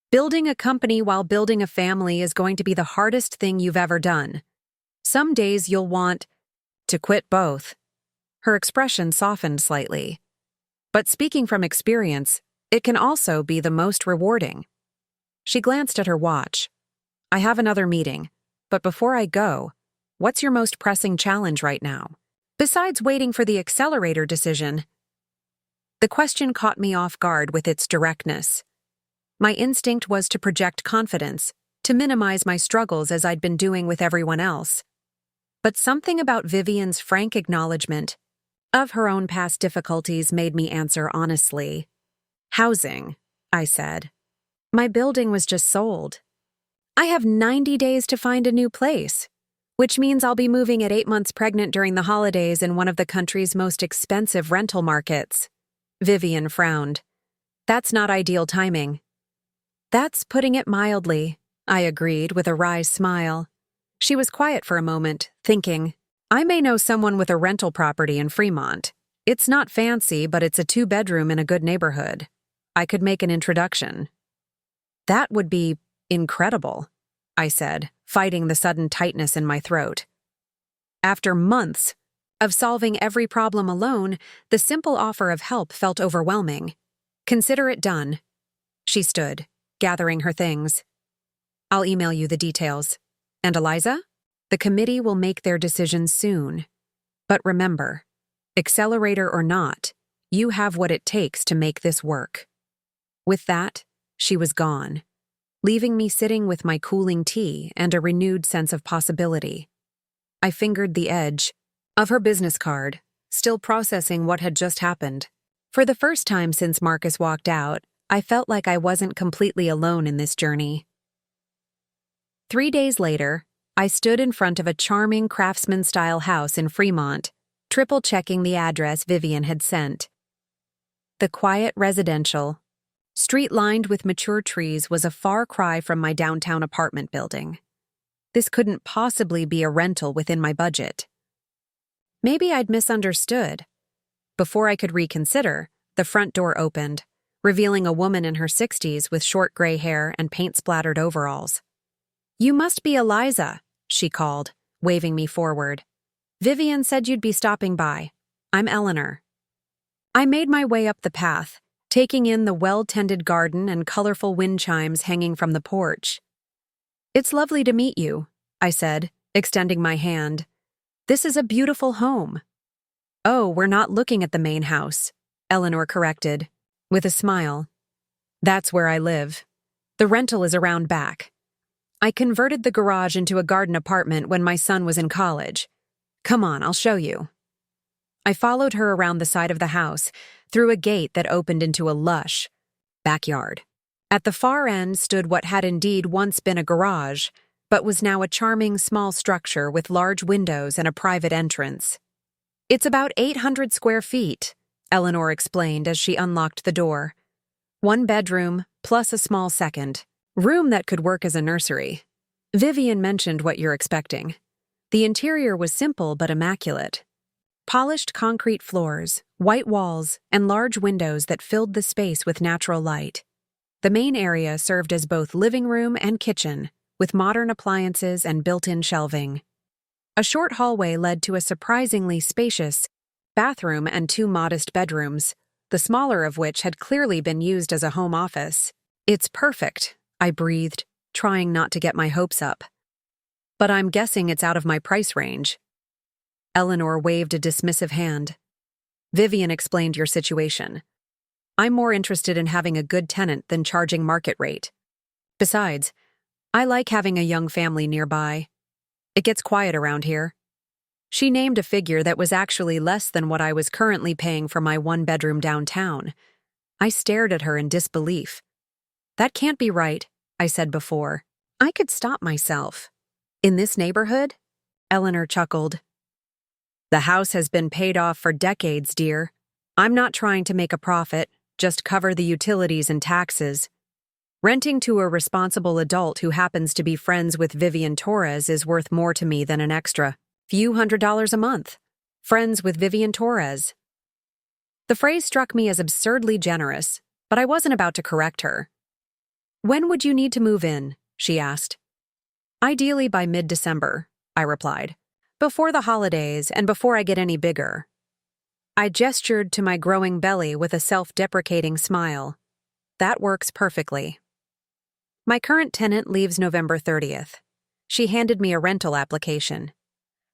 "Building a company while building a family is going to be the hardest thing you've ever done. Some days you'll want to quit both." Her expression softened slightly. "But speaking from experience, it can also be the most rewarding." She glanced at her watch. I have another meeting, but before I go, what's your most pressing challenge right now? Besides waiting for the accelerator decision. The question caught me off guard with its directness. My instinct was to project confidence, to minimize my struggles as I'd been doing with everyone else. But something about Vivian's frank acknowledgement of her own past difficulties made me answer honestly. Housing, I said. My building was just sold. I have 90 days to find a new place, which means I'll be moving at 8 months pregnant during the holidays in one of the country's most expensive rental markets. Vivian frowned. That's not ideal timing. That's putting it mildly, I agreed with a wry smile. She was quiet for a moment, thinking, I may know someone with a rental property in Fremont. It's not fancy, but it's a 2-bedroom in a good neighborhood. I could make an introduction. That would be incredible, I said, fighting the sudden tightness in my throat. After months of solving every problem alone, the simple offer of help felt overwhelming. Consider it done. She stood, gathering her things. I'll email you the details. And Eliza? The committee will make their decision soon. But remember, accelerator or not, you have what it takes to make this work. With that, she was gone, leaving me sitting with my cooling tea and a renewed sense of possibility. I fingered the edge of her business card, still processing what had just happened. For the first time since Marcus walked out, I felt like I wasn't completely alone in this journey. 3 days later, I stood in front of a charming craftsman-style house in Fremont, triple-checking the address Vivian had sent. The quiet residential, street lined with mature trees, was a far cry from my downtown apartment building. This couldn't possibly be a rental within my budget. Maybe I'd misunderstood. Before I could reconsider, the front door opened, revealing a woman in her 60s with short gray hair and paint-splattered overalls. You must be Eliza, she called, waving me forward. Vivian said you'd be stopping by. I'm Eleanor. I made my way up the path, taking in the well-tended garden and colorful wind chimes hanging from the porch. It's lovely to meet you, I said, extending my hand. This is a beautiful home. Oh, we're not looking at the main house, Eleanor corrected, with a smile. That's where I live. The rental is around back. I converted the garage into a garden apartment when my son was in college. Come on, I'll show you. I followed her around the side of the house, through a gate that opened into a lush backyard. At the far end stood what had indeed once been a garage, but was now a charming small structure with large windows and a private entrance. It's about 800 square feet, Eleanor explained as she unlocked the door. 1 bedroom, plus a small second. Room that could work as a nursery. Vivian mentioned what you're expecting. The interior was simple but immaculate. Polished concrete floors, white walls, and large windows that filled the space with natural light. The main area served as both living room and kitchen, with modern appliances and built-in shelving. A short hallway led to a surprisingly spacious bathroom and 2 modest bedrooms, the smaller of which had clearly been used as a home office. It's perfect, I breathed, trying not to get my hopes up. But I'm guessing it's out of my price range. Eleanor waved a dismissive hand. Vivian explained your situation. I'm more interested in having a good tenant than charging market rate. Besides, I like having a young family nearby. It gets quiet around here. She named a figure that was actually less than what I was currently paying for my 1-bedroom downtown. I stared at her in disbelief. That can't be right, I said before. I could stop myself. In this neighborhood? Eleanor chuckled. The house has been paid off for decades, dear. I'm not trying to make a profit, just cover the utilities and taxes. Renting to a responsible adult who happens to be friends with Vivian Torres is worth more to me than an extra few $100s a month. Friends with Vivian Torres. The phrase struck me as absurdly generous, but I wasn't about to correct her. When would you need to move in? She asked. Ideally by mid-December, I replied. Before the holidays and before I get any bigger. I gestured to my growing belly with a self-deprecating smile. That works perfectly. My current tenant leaves November 30th. She handed me a rental application.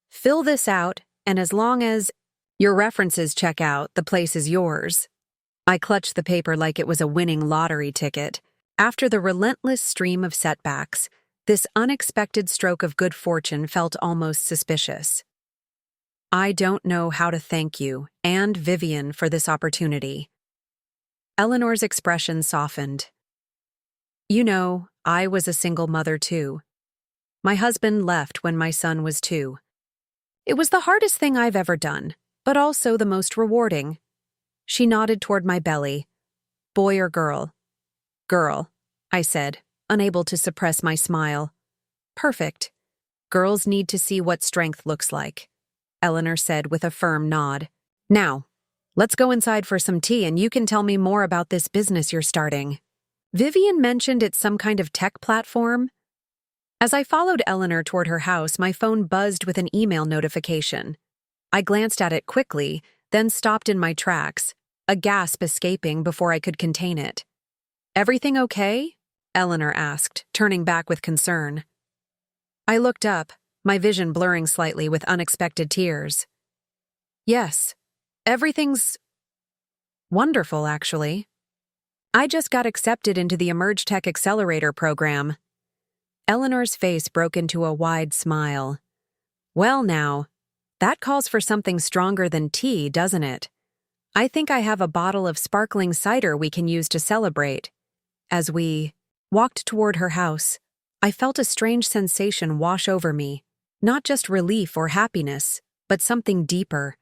Fill this out, and as long as your references check out, the place is yours. I clutched the paper like it was a winning lottery ticket. After the relentless stream of setbacks, this unexpected stroke of good fortune felt almost suspicious. I don't know how to thank you and Vivian for this opportunity. Eleanor's expression softened. You know, I was a single mother too. My husband left when my son was 2. It was the hardest thing I've ever done, but also the most rewarding. She nodded toward my belly. Boy or girl? Girl, I said, unable to suppress my smile. Perfect. Girls need to see what strength looks like, Eleanor said with a firm nod. Now, let's go inside for some tea and you can tell me more about this business you're starting. Vivian mentioned it's some kind of tech platform. As I followed Eleanor toward her house, my phone buzzed with an email notification. I glanced at it quickly, then stopped in my tracks, a gasp escaping before I could contain it. Everything okay? Eleanor asked, turning back with concern. I looked up, my vision blurring slightly with unexpected tears. Yes, everything's wonderful, actually. I just got accepted into the Emerge Tech Accelerator program. Eleanor's face broke into a wide smile. Well now, that calls for something stronger than tea, doesn't it? I think I have a bottle of sparkling cider we can use to celebrate. As we walked toward her house, I felt a strange sensation wash over me, not just relief or happiness, but something deeper.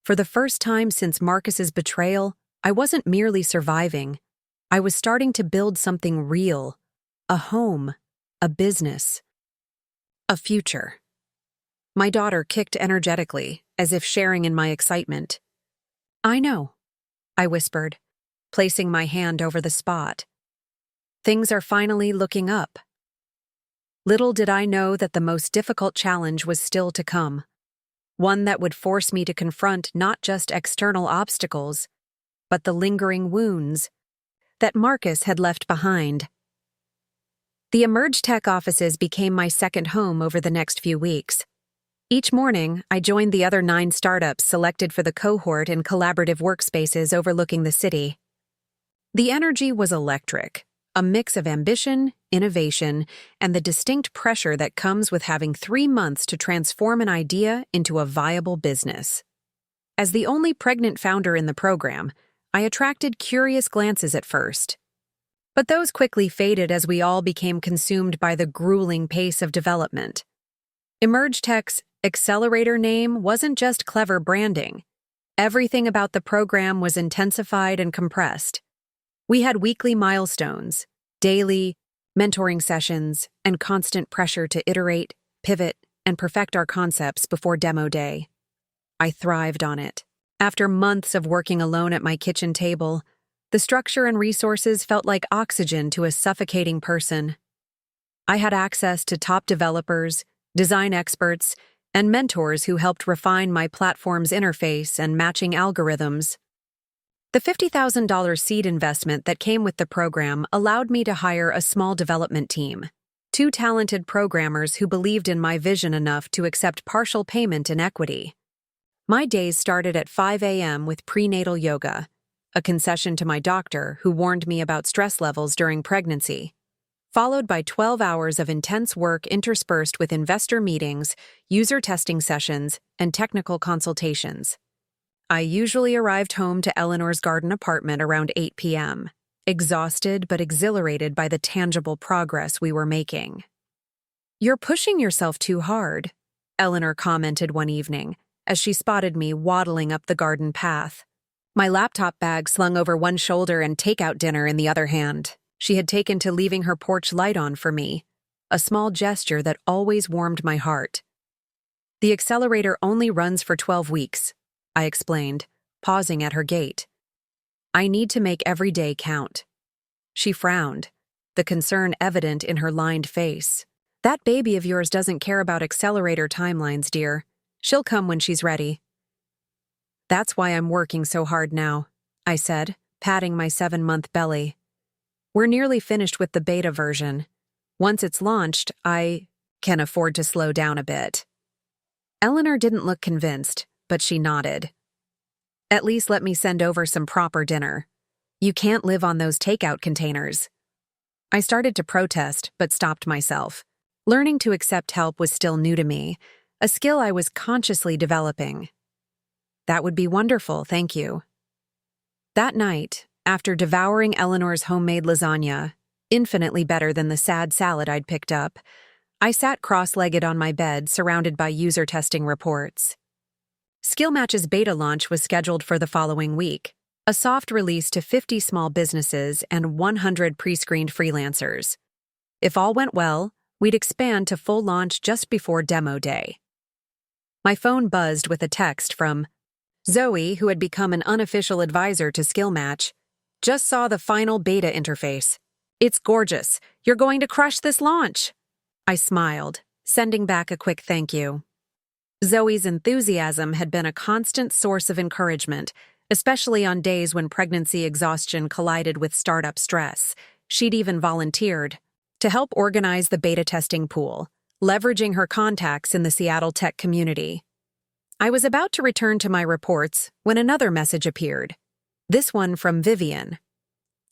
For the first time since Marcus's betrayal, I wasn't merely surviving. I was starting to build something real, a home, a business, a future. My daughter kicked energetically, as if sharing in my excitement. I know, I whispered, placing my hand over the spot. Things are finally looking up. Little did I know that the most difficult challenge was still to come, one that would force me to confront not just external obstacles, but the lingering wounds that Marcus had left behind. The Emerge Tech offices became my second home over the next few weeks. Each morning, I joined the other 9 startups selected for the cohort in collaborative workspaces overlooking the city. The energy was electric, a mix of ambition, innovation, and the distinct pressure that comes with having 3 months to transform an idea into a viable business. As the only pregnant founder in the program, I attracted curious glances at first. But those quickly faded as we all became consumed by the grueling pace of development. Emerge Tech's accelerator name wasn't just clever branding. Everything about the program was intensified and compressed. We had weekly milestones, daily mentoring sessions, and constant pressure to iterate, pivot, and perfect our concepts before demo day. I thrived on it. After months of working alone at my kitchen table, the structure and resources felt like oxygen to a suffocating person. I had access to top developers, design experts, and mentors who helped refine my platform's interface and matching algorithms. The $50,000 seed investment that came with the program allowed me to hire a small development team, 2 talented programmers who believed in my vision enough to accept partial payment in equity. My days started at 5 a.m. with prenatal yoga, a concession to my doctor who warned me about stress levels during pregnancy, followed by 12 hours of intense work interspersed with investor meetings, user testing sessions, and technical consultations. I usually arrived home to Eleanor's garden apartment around 8 p.m., exhausted but exhilarated by the tangible progress we were making. "You're pushing yourself too hard," Eleanor commented one evening, as she spotted me waddling up the garden path. My laptop bag slung over one shoulder and takeout dinner in the other hand. She had taken to leaving her porch light on for me, a small gesture that always warmed my heart. "The accelerator only runs for 12 weeks, I explained, pausing at her gate. "I need to make every day count." She frowned, the concern evident in her lined face. "That baby of yours doesn't care about accelerator timelines, dear. She'll come when she's ready." "That's why I'm working so hard now," I said, patting my 7-month belly. We're nearly finished with the beta version. Once it's launched, I can afford to slow down a bit. Eleanor didn't look convinced, but she nodded. At least let me send over some proper dinner. You can't live on those takeout containers. I started to protest, but stopped myself. Learning to accept help was still new to me, a skill I was consciously developing. That would be wonderful, thank you. That night, after devouring Eleanor's homemade lasagna, infinitely better than the sad salad I'd picked up, I sat cross-legged on my bed, surrounded by user testing reports. Skill Match's beta launch was scheduled for the following week, a soft release to 50 small businesses and 100 pre-screened freelancers. If all went well, we'd expand to full launch just before demo day. My phone buzzed with a text from Zoe, who had become an unofficial advisor to Skill Match. Just saw the final beta interface. It's gorgeous. You're going to crush this launch. I smiled, sending back a quick thank you. Zoe's enthusiasm had been a constant source of encouragement, especially on days when pregnancy exhaustion collided with startup stress. She'd even volunteered to help organize the beta testing pool, leveraging her contacts in the Seattle tech community. I was about to return to my reports when another message appeared, this one from Vivian.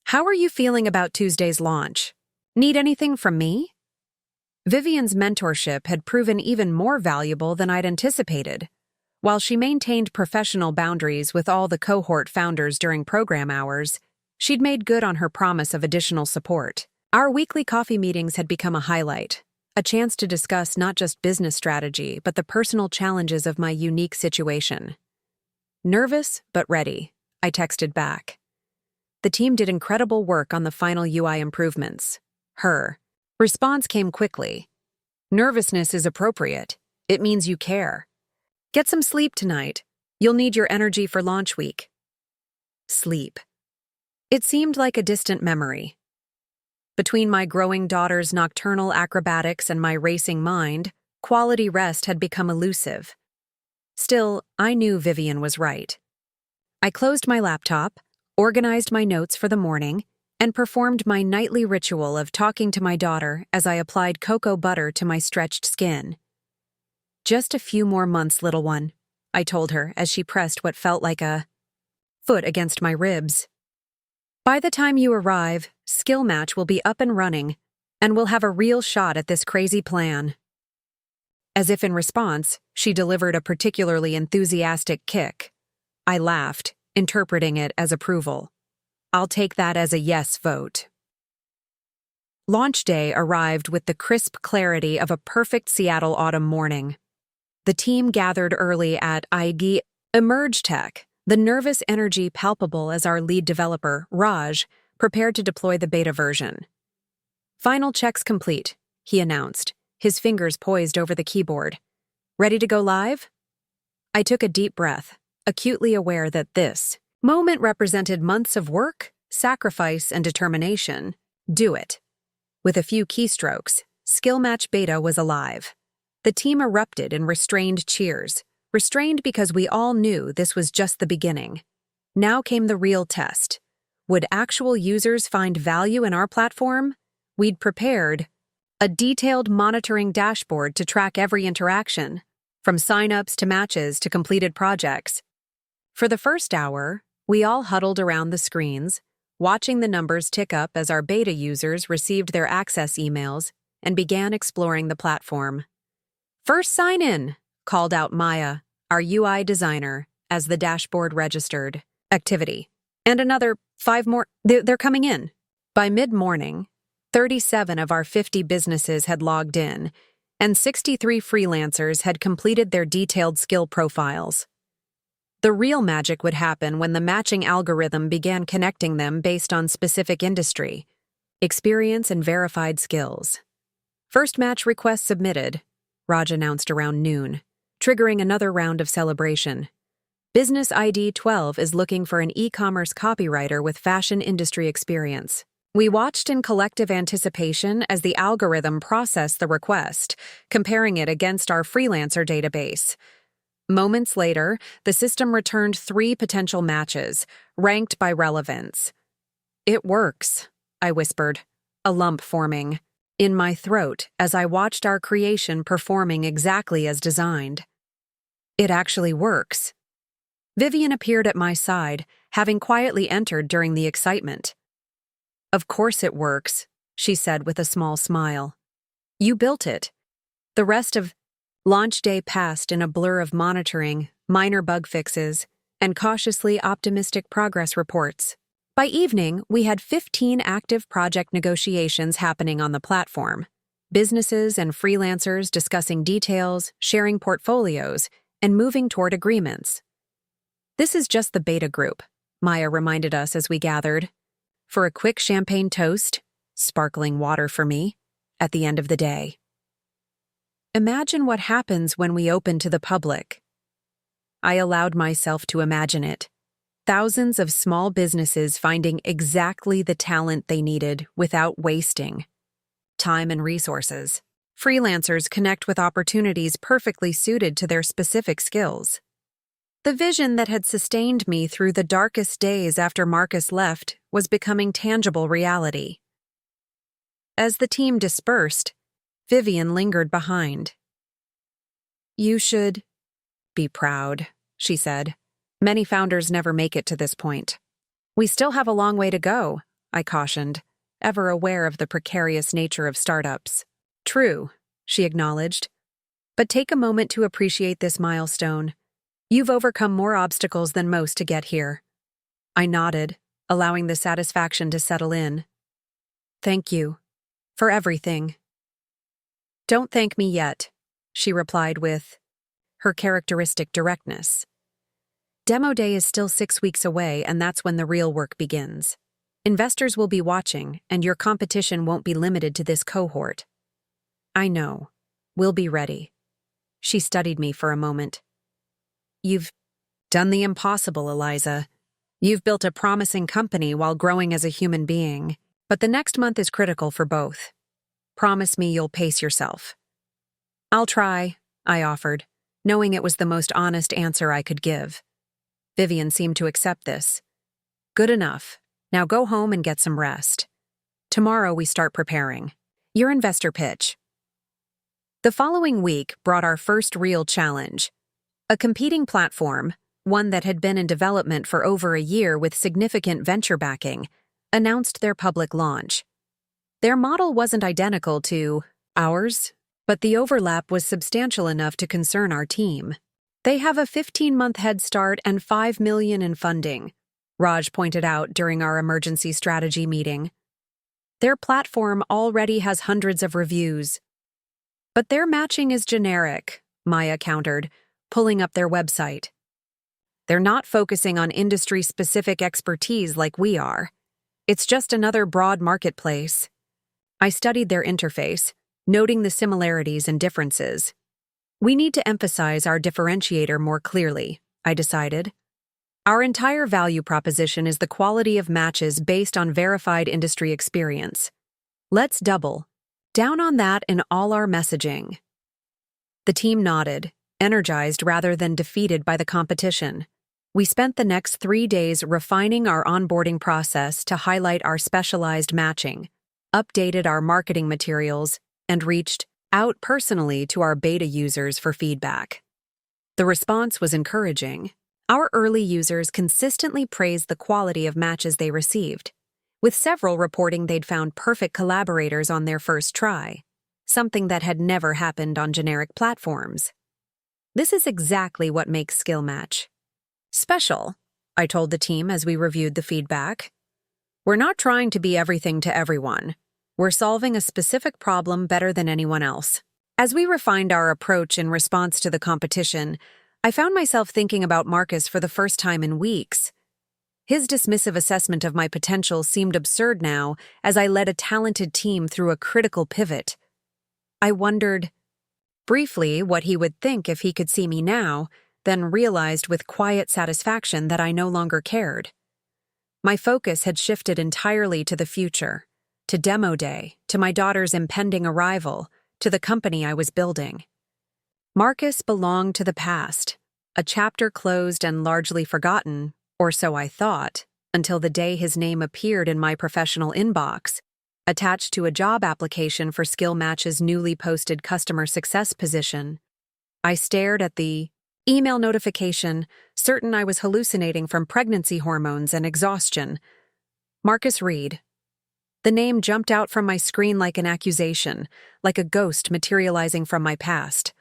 How are you feeling about Tuesday's launch? Need anything from me? Vivian's mentorship had proven even more valuable than I'd anticipated. While she maintained professional boundaries with all the cohort founders during program hours, she'd made good on her promise of additional support. Our weekly coffee meetings had become a highlight, a chance to discuss not just business strategy, but the personal challenges of my unique situation. Nervous, but ready, I texted back. The team did incredible work on the final UI improvements. Her response came quickly. Nervousness is appropriate. It means you care. Get some sleep tonight. You'll need your energy for launch week. Sleep. It seemed like a distant memory. Between my growing daughter's nocturnal acrobatics and my racing mind, quality rest had become elusive. Still, I knew Vivian was right. I closed my laptop, organized my notes for the morning, and performed my nightly ritual of talking to my daughter as I applied cocoa butter to my stretched skin. Just a few more months, little one, I told her as she pressed what felt like a foot against my ribs. By the time you arrive, Skill Match will be up and running, and we'll have a real shot at this crazy plan. As if in response, she delivered a particularly enthusiastic kick. I laughed, interpreting it as approval. I'll take that as a yes vote. Launch day arrived with the crisp clarity of a perfect Seattle autumn morning. The team gathered early at IG Emerge Tech, the nervous energy palpable as our lead developer, Raj, prepared to deploy the beta version. Final checks complete, he announced, his fingers poised over the keyboard. Ready to go live? I took a deep breath, acutely aware that this moment represented months of work, sacrifice, and determination. Do it. With a few keystrokes, Skill Match Beta was alive. The team erupted in restrained cheers, restrained because we all knew this was just the beginning. Now came the real test. Would actual users find value in our platform? We'd prepared a detailed monitoring dashboard to track every interaction, from signups to matches to completed projects. For the first hour, we all huddled around the screens, watching the numbers tick up as our beta users received their access emails and began exploring the platform. First sign-in, called out Maya, our UI designer, as the dashboard registered. Activity. And another 5 more. They're coming in. By mid-morning, 37 of our 50 businesses had logged in, and 63 freelancers had completed their detailed skill profiles. The real magic would happen when the matching algorithm began connecting them based on specific industry, experience, and verified skills. First match request submitted, Raj announced around noon, triggering another round of celebration. Business ID 12 is looking for an e-commerce copywriter with fashion industry experience. We watched in collective anticipation as the algorithm processed the request, comparing it against our freelancer database. Moments later, the system returned 3 potential matches, ranked by relevance. It works, I whispered, a lump forming in my throat as I watched our creation performing exactly as designed. It actually works. Vivian appeared at my side, having quietly entered during the excitement. Of course it works, she said with a small smile. You built it. The rest of launch day passed in a blur of monitoring, minor bug fixes, and cautiously optimistic progress reports. By evening, we had 15 active project negotiations happening on the platform. Businesses and freelancers discussing details, sharing portfolios, and moving toward agreements. This is just the beta group, Maya reminded us as we gathered. For a quick champagne toast, sparkling water for me, at the end of the day. Imagine what happens when we open to the public. I allowed myself to imagine it. Thousands of small businesses finding exactly the talent they needed without wasting time and resources. Freelancers connect with opportunities perfectly suited to their specific skills. The vision that had sustained me through the darkest days after Marcus left was becoming tangible reality. As the team dispersed, Vivian lingered behind. You should be proud, she said. Many founders never make it to this point. We still have a long way to go, I cautioned, ever aware of the precarious nature of startups. True, she acknowledged. But take a moment to appreciate this milestone. You've overcome more obstacles than most to get here. I nodded, allowing the satisfaction to settle in. Thank you. For everything. Don't thank me yet, she replied with her characteristic directness. Demo day is still 6 weeks away, and that's when the real work begins. Investors will be watching, and your competition won't be limited to this cohort. I know. We'll be ready. She studied me for a moment. You've done the impossible, Eliza. You've built a promising company while growing as a human being, but the next month is critical for both. Promise me you'll pace yourself. I'll try, I offered, knowing it was the most honest answer I could give. Vivian seemed to accept this. Good enough. Now go home and get some rest. Tomorrow we start preparing. Your investor pitch. The following week brought our first real challenge. A competing platform, one that had been in development for over a year with significant venture backing, announced their public launch. Their model wasn't identical to ours, but the overlap was substantial enough to concern our team. They have a 15-month head start and $5 million in funding, Raj pointed out during our emergency strategy meeting. Their platform already has hundreds of reviews. But their matching is generic, Maya countered, pulling up their website. They're not focusing on industry-specific expertise like we are. It's just another broad marketplace. I studied their interface, noting the similarities and differences. We need to emphasize our differentiator more clearly, I decided. Our entire value proposition is the quality of matches based on verified industry experience. Let's double down on that in all our messaging. The team nodded, energized rather than defeated by the competition. We spent the next 3 days refining our onboarding process to highlight our specialized matching, updated our marketing materials, and reached out personally to our beta users for feedback. The response was encouraging. Our early users consistently praised the quality of matches they received, with several reporting they'd found perfect collaborators on their first try, something that had never happened on generic platforms. This is exactly what makes Skill Match special, I told the team as we reviewed the feedback. We're not trying to be everything to everyone. We're solving a specific problem better than anyone else. As we refined our approach in response to the competition, I found myself thinking about Marcus for the first time in weeks. His dismissive assessment of my potential seemed absurd now as I led a talented team through a critical pivot. I wondered briefly what he would think if he could see me now, then realized with quiet satisfaction that I no longer cared. My focus had shifted entirely to the future. To demo day, to my daughter's impending arrival, to the company I was building. Marcus belonged to the past, a chapter closed and largely forgotten, or so I thought, until the day his name appeared in my professional inbox, attached to a job application for Skill Match's newly posted customer success position. I stared at the email notification, certain I was hallucinating from pregnancy hormones and exhaustion. Marcus Reed. The name jumped out from my screen like an accusation, like a ghost materializing from my past.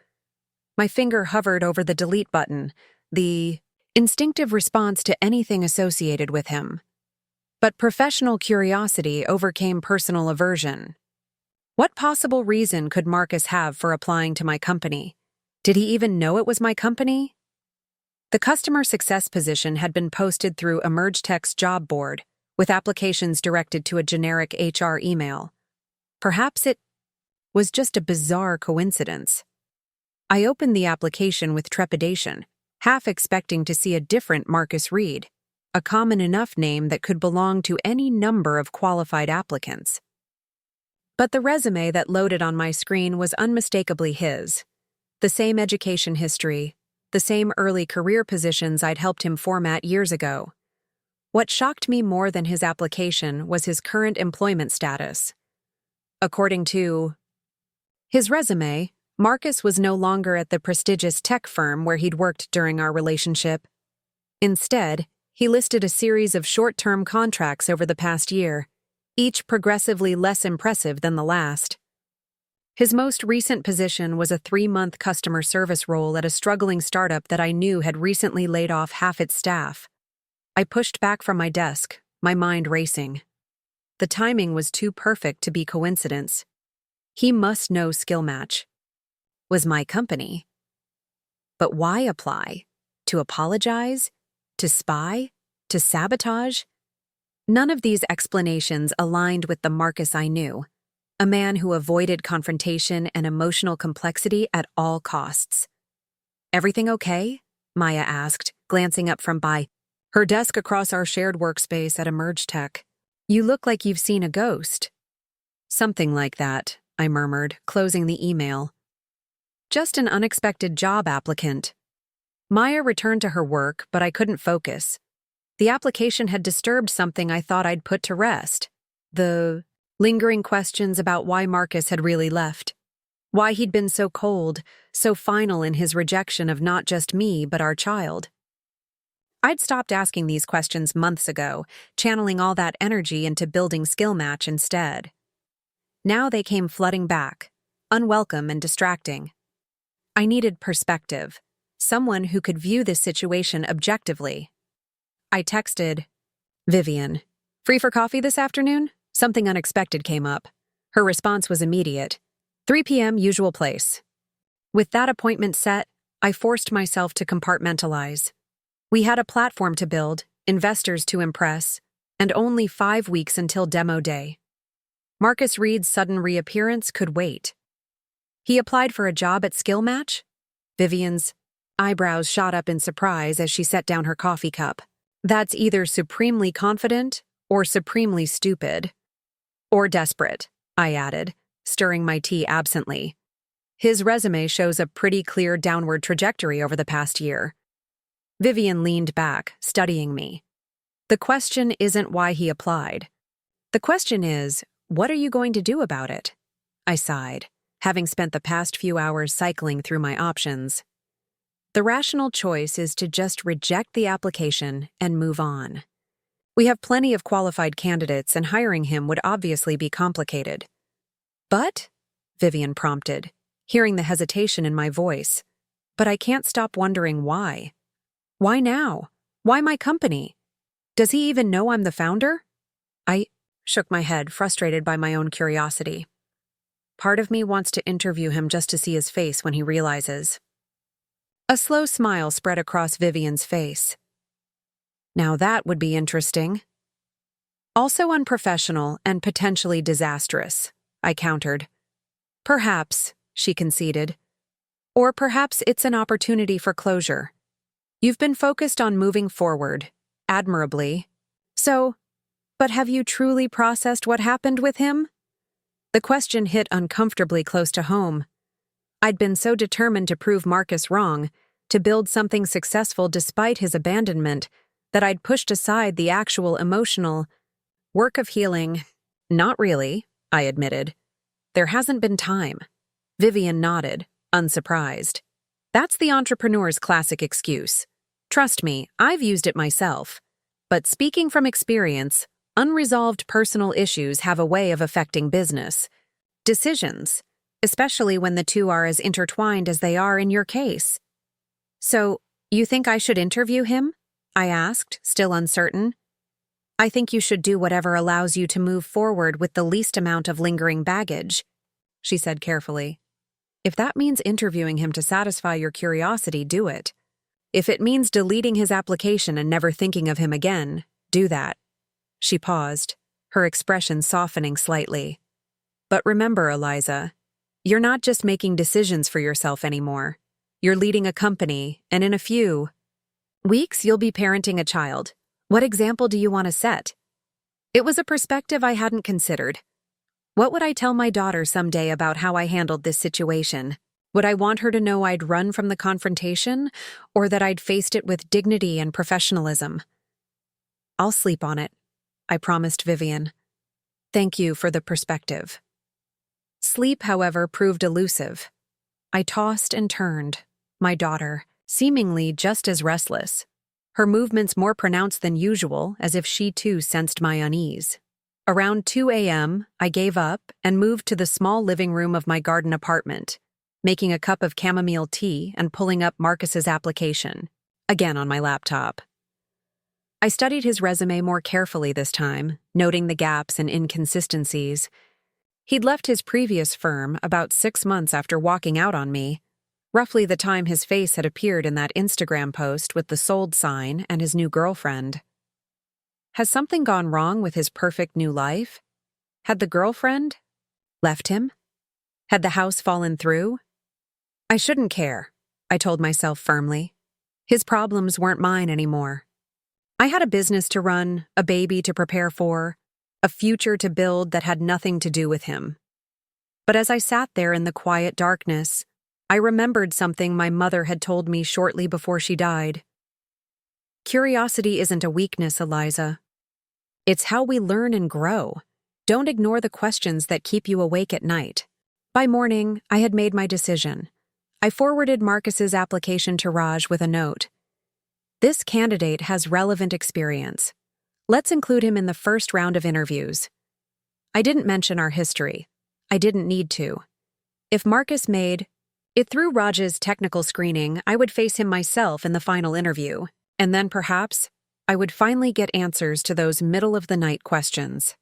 My finger hovered over the delete button, the instinctive response to anything associated with him. But professional curiosity overcame personal aversion. What possible reason could Marcus have for applying to my company? Did he even know it was my company? The customer success position had been posted through EmergeTech's job board, with applications directed to a generic HR email. Perhaps it was just a bizarre coincidence. I opened the application with trepidation, half expecting to see a different Marcus Reed, a common enough name that could belong to any number of qualified applicants. But the resume that loaded on my screen was unmistakably his. The same education history, the same early career positions I'd helped him format years ago. What shocked me more than his application was his current employment status. According to his resume, Marcus was no longer at the prestigious tech firm where he'd worked during our relationship. Instead, he listed a series of short-term contracts over the past year, each progressively less impressive than the last. His most recent position was a 3-month customer service role at a struggling startup that I knew had recently laid off half its staff. I pushed back from my desk, my mind racing. The timing was too perfect to be coincidence. He must know Skill Match. Was my company. But why apply? To apologize? To spy? To sabotage? None of these explanations aligned with the Marcus I knew. A man who avoided confrontation and emotional complexity at all costs. "Everything okay?" Maya asked, glancing up from by her desk across our shared workspace at EmergeTech. "You look like you've seen a ghost." "Something like that," I murmured, closing the email. "Just an unexpected job applicant." Maya returned to her work, but I couldn't focus. The application had disturbed something I thought I'd put to rest. The lingering questions about why Marcus had really left. Why he'd been so cold, so final in his rejection of not just me, but our child. I'd stopped asking these questions months ago, channeling all that energy into building Skill Match instead. Now they came flooding back, unwelcome and distracting. I needed perspective, someone who could view this situation objectively. I texted, "Vivian, free for coffee this afternoon?" Something unexpected came up. Her response was immediate. 3 p.m. usual place. With that appointment set, I forced myself to compartmentalize. We had a platform to build, investors to impress, and only 5 weeks until demo day. Marcus Reed's sudden reappearance could wait. He applied for a job at Skill Match? Vivian's eyebrows shot up in surprise as she set down her coffee cup. That's either supremely confident or supremely stupid. Or desperate, I added, stirring my tea absently. His resume shows a pretty clear downward trajectory over the past year. Vivian leaned back, studying me. The question isn't why he applied. The question is, what are you going to do about it? I sighed, having spent the past few hours cycling through my options. The rational choice is to just reject the application and move on. We have plenty of qualified candidates, and hiring him would obviously be complicated. "But?" Vivian prompted, hearing the hesitation in my voice. "But I can't stop wondering why. Why now? Why my company? Does he even know I'm the founder?" I shook my head, frustrated by my own curiosity. Part of me wants to interview him just to see his face when he realizes. A slow smile spread across Vivian's face. Now that would be interesting. Also unprofessional and potentially disastrous, I countered. Perhaps, she conceded. Or perhaps it's an opportunity for closure. You've been focused on moving forward, admirably. But have you truly processed what happened with him? The question hit uncomfortably close to home. I'd been so determined to prove Marcus wrong, to build something successful despite his abandonment, that I'd pushed aside the actual emotional work of healing. Not really, I admitted. There hasn't been time. Vivian nodded, unsurprised. That's the entrepreneur's classic excuse. Trust me, I've used it myself. But speaking from experience, unresolved personal issues have a way of affecting business decisions, especially when the two are as intertwined as they are in your case. So, you think I should interview him? I asked, still uncertain. I think you should do whatever allows you to move forward with the least amount of lingering baggage, she said carefully. If that means interviewing him to satisfy your curiosity, do it. If it means deleting his application and never thinking of him again, do that. She paused, her expression softening slightly. But remember, Eliza, you're not just making decisions for yourself anymore. You're leading a company, and in a few weeks you'll be parenting a child. What example do you want to set? It was a perspective I hadn't considered. What would I tell my daughter someday about how I handled this situation? Would I want her to know I'd run from the confrontation, or that I'd faced it with dignity and professionalism? I'll sleep on it, I promised Vivian. Thank you for the perspective. Sleep, however, proved elusive. I tossed and turned, my daughter, seemingly just as restless, her movements more pronounced than usual, as if she too sensed my unease. Around 2 a.m., I gave up and moved to the small living room of my garden apartment, making a cup of chamomile tea and pulling up Marcus's application, again on my laptop. I studied his resume more carefully this time, noting the gaps and inconsistencies. He'd left his previous firm about 6 months after walking out on me, roughly the time his face had appeared in that Instagram post with the sold sign and his new girlfriend. Has something gone wrong with his perfect new life? Had the girlfriend left him? Had the house fallen through? I shouldn't care, I told myself firmly. His problems weren't mine anymore. I had a business to run, a baby to prepare for, a future to build that had nothing to do with him. But as I sat there in the quiet darkness, I remembered something my mother had told me shortly before she died. Curiosity isn't a weakness, Eliza. It's how we learn and grow. Don't ignore the questions that keep you awake at night. By morning, I had made my decision. I forwarded Marcus's application to Raj with a note. This candidate has relevant experience. Let's include him in the first round of interviews. I didn't mention our history. I didn't need to. If Marcus made it through Raj's technical screening, I would face him myself in the final interview, and then perhaps I would finally get answers to those middle-of-the-night questions.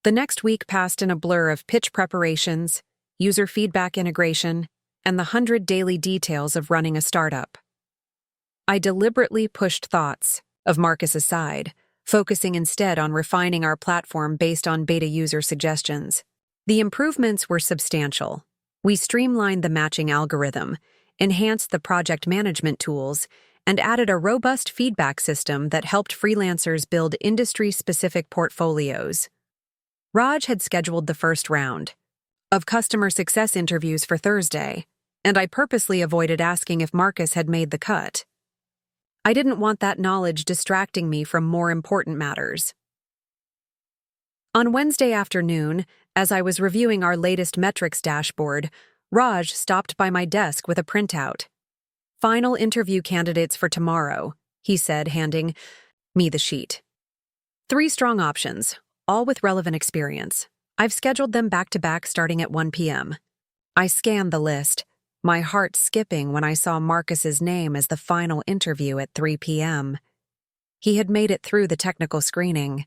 The next week passed in a blur of pitch preparations, user feedback integration, and the 100 daily details of running a startup. I deliberately pushed thoughts of Marcus aside, focusing instead on refining our platform based on beta user suggestions. The improvements were substantial. We streamlined the matching algorithm, enhanced the project management tools, and added a robust feedback system that helped freelancers build industry-specific portfolios. Raj had scheduled the first round of customer success interviews for Thursday, and I purposely avoided asking if Marcus had made the cut. I didn't want that knowledge distracting me from more important matters. On Wednesday afternoon, as I was reviewing our latest metrics dashboard, Raj stopped by my desk with a printout. Final interview candidates for tomorrow, he said, handing me the sheet. 3 strong options, all with relevant experience. I've scheduled them back-to-back starting at 1 p.m. I scanned the list, my heart skipping when I saw Marcus's name as the final interview at 3 p.m. He had made it through the technical screening.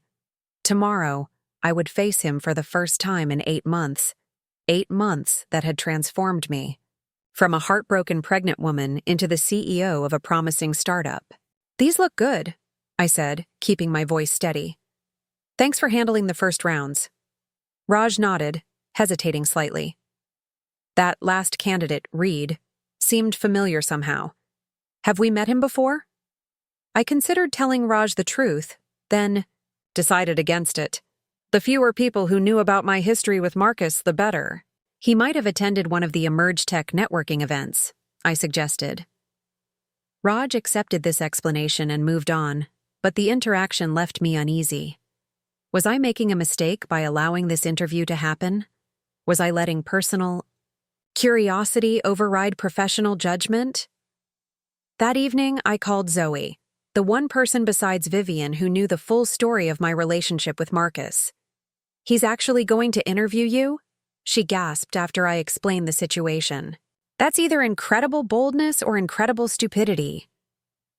Tomorrow, I would face him for the first time in 8 months. 8 months that had transformed me. From a heartbroken pregnant woman into the CEO of a promising startup. These look good, I said, keeping my voice steady. Thanks for handling the first rounds. Raj nodded, hesitating slightly. That last candidate, Reed, seemed familiar somehow. Have we met him before? I considered telling Raj the truth, then decided against it. The fewer people who knew about my history with Marcus, the better. He might have attended one of the Emerge Tech networking events, I suggested. Raj accepted this explanation and moved on, but the interaction left me uneasy. Was I making a mistake by allowing this interview to happen? Was I letting personal curiosity override professional judgment? That evening, I called Zoe, the one person besides Vivian who knew the full story of my relationship with Marcus. "He's actually going to interview you?" she gasped after I explained the situation. "That's either incredible boldness or incredible stupidity."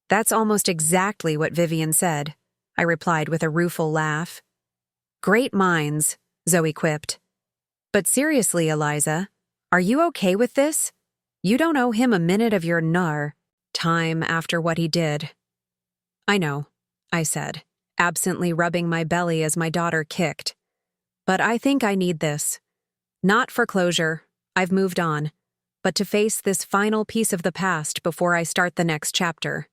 "That's almost exactly what Vivian said," I replied with a rueful laugh. "Great minds," Zoe quipped. "But seriously, Eliza, are you okay with this? You don't owe him a minute of your time after what he did." "I know," I said, absently rubbing my belly as my daughter kicked. "But I think I need this. Not for closure, I've moved on, but to face this final piece of the past before I start the next chapter."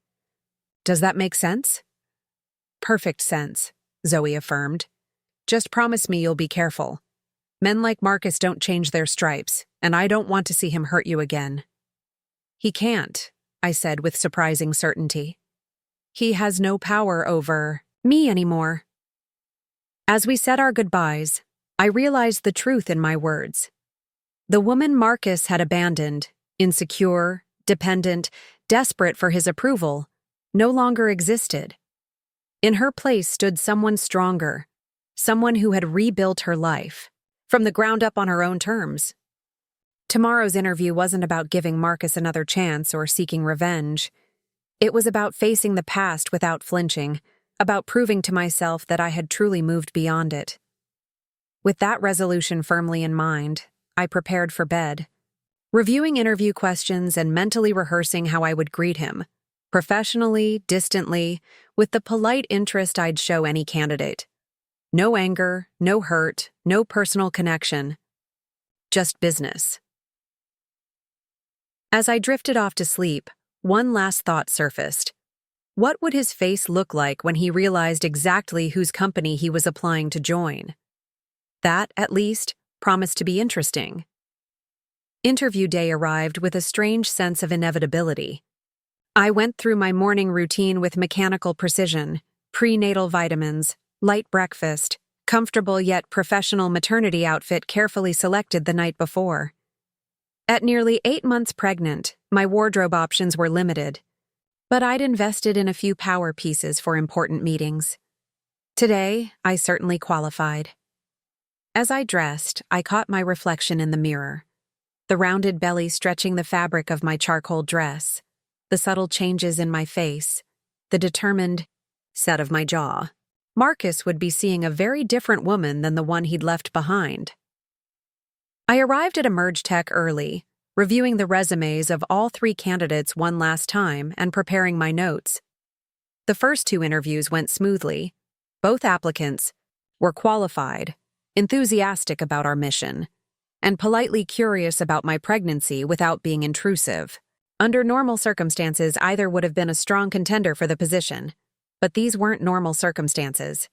"Does that make sense?" "Perfect sense," Zoe affirmed. "Just promise me you'll be careful. Men like Marcus don't change their stripes, and I don't want to see him hurt you again." "He can't," I said with surprising certainty. "He has no power over me anymore." As we said our goodbyes, I realized the truth in my words. The woman Marcus had abandoned, insecure, dependent, desperate for his approval, no longer existed. In her place stood someone stronger, someone who had rebuilt her life, from the ground up on her own terms. Tomorrow's interview wasn't about giving Marcus another chance or seeking revenge. It was about facing the past without flinching, about proving to myself that I had truly moved beyond it. With that resolution firmly in mind, I prepared for bed, reviewing interview questions and mentally rehearsing how I would greet him, professionally, distantly, with the polite interest I'd show any candidate. No anger, no hurt, no personal connection. Just business. As I drifted off to sleep, one last thought surfaced. What would his face look like when he realized exactly whose company he was applying to join? That, at least, promised to be interesting. Interview day arrived with a strange sense of inevitability. I went through my morning routine with mechanical precision: prenatal vitamins, light breakfast, comfortable yet professional maternity outfit carefully selected the night before. At nearly 8 months pregnant, my wardrobe options were limited, but I'd invested in a few power pieces for important meetings. Today, I certainly qualified. As I dressed, I caught my reflection in the mirror, the rounded belly stretching the fabric of my charcoal dress, the subtle changes in my face, the determined set of my jaw. Marcus would be seeing a very different woman than the one he'd left behind. I arrived at Emerge Tech early, reviewing the resumes of all 3 candidates one last time and preparing my notes. The first 2 interviews went smoothly. Both applicants were qualified, enthusiastic about our mission, and politely curious about my pregnancy without being intrusive. Under normal circumstances, either would have been a strong contender for the position, but these weren't normal circumstances.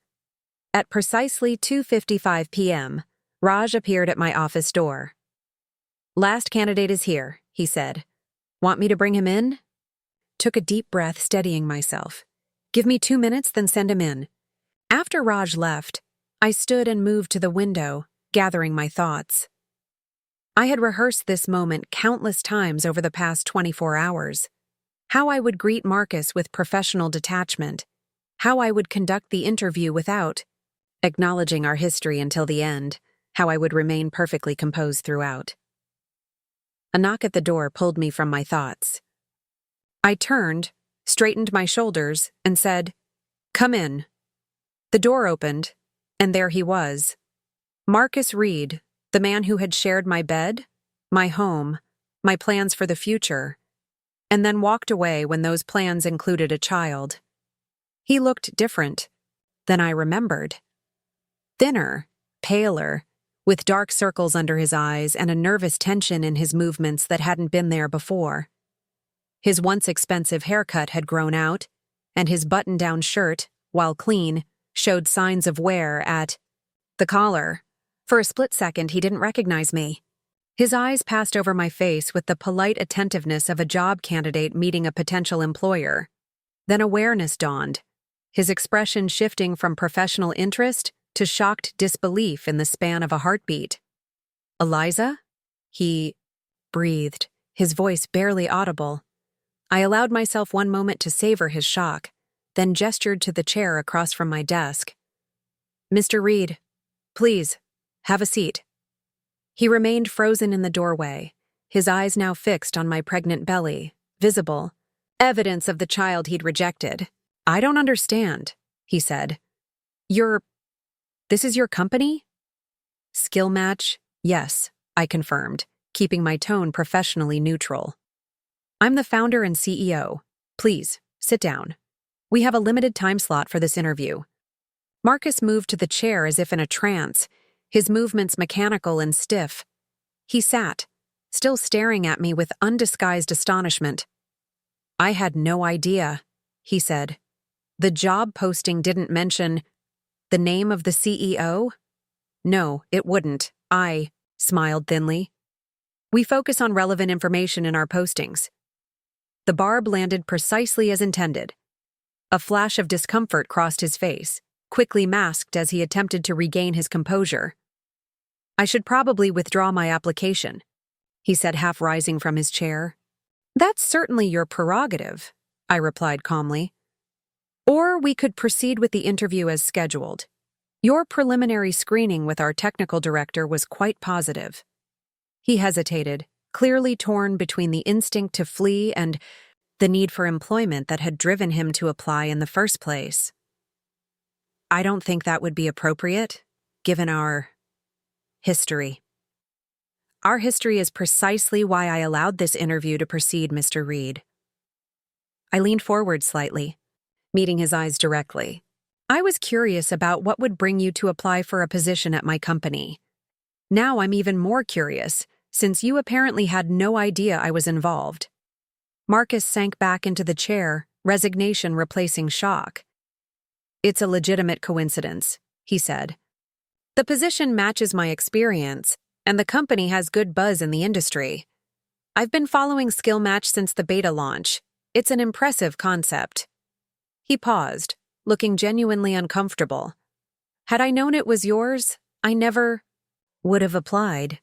At precisely 2:55 p.m., Raj appeared at my office door. "Last candidate is here," he said. "Want me to bring him in?" Took a deep breath, steadying myself. "Give me 2 minutes, then send him in." After Raj left, I stood and moved to the window, gathering my thoughts. I had rehearsed this moment countless times over the past 24 hours. How I would greet Marcus with professional detachment. How I would conduct the interview without acknowledging our history until the end. How I would remain perfectly composed throughout. A knock at the door pulled me from my thoughts. I turned, straightened my shoulders, and said, "Come in." The door opened, and there he was. Marcus Reed, the man who had shared my bed, my home, my plans for the future, and then walked away when those plans included a child. He looked different than I remembered. Thinner, paler, with dark circles under his eyes and a nervous tension in his movements that hadn't been there before. His once expensive haircut had grown out, and his button-down shirt, while clean, showed signs of wear at the collar. For a split second, he didn't recognize me. His eyes passed over my face with the polite attentiveness of a job candidate meeting a potential employer. Then awareness dawned, his expression shifting from professional interest to shocked disbelief in the span of a heartbeat. "Eliza?" He breathed, his voice barely audible. I allowed myself one moment to savor his shock, then gestured to the chair across from my desk. "Mr. Reed, please, have a seat." He remained frozen in the doorway, his eyes now fixed on my pregnant belly, visible evidence of the child he'd rejected. "I don't understand," he said. This is your company?" "Skill match, yes," I confirmed, keeping my tone professionally neutral. "I'm the founder and CEO. Please, sit down. We have a limited time slot for this interview." Marcus moved to the chair as if in a trance, his movements mechanical and stiff. He sat, still staring at me with undisguised astonishment. "I had no idea," he said. "The job posting didn't mention the name of the CEO?" "No, it wouldn't," I smiled thinly. "We focus on relevant information in our postings." The barb landed precisely as intended. A flash of discomfort crossed his face, quickly masked as he attempted to regain his composure. "I should probably withdraw my application," he said, half rising from his chair. "That's certainly your prerogative," I replied calmly. "Or we could proceed with the interview as scheduled. Your preliminary screening with our technical director was quite positive." He hesitated, clearly torn between the instinct to flee and the need for employment that had driven him to apply in the first place. "I don't think that would be appropriate, given our history." "Our history is precisely why I allowed this interview to proceed, Mr. Reed." I leaned forward slightly, meeting his eyes directly. "I was curious about what would bring you to apply for a position at my company. Now I'm even more curious, since you apparently had no idea I was involved." Marcus sank back into the chair, resignation replacing shock. "It's a legitimate coincidence," he said. "The position matches my experience, and the company has good buzz in the industry. I've been following Skill Match since the beta launch. It's an impressive concept." He paused, looking genuinely uncomfortable. "Had I known it was yours, I never would have applied."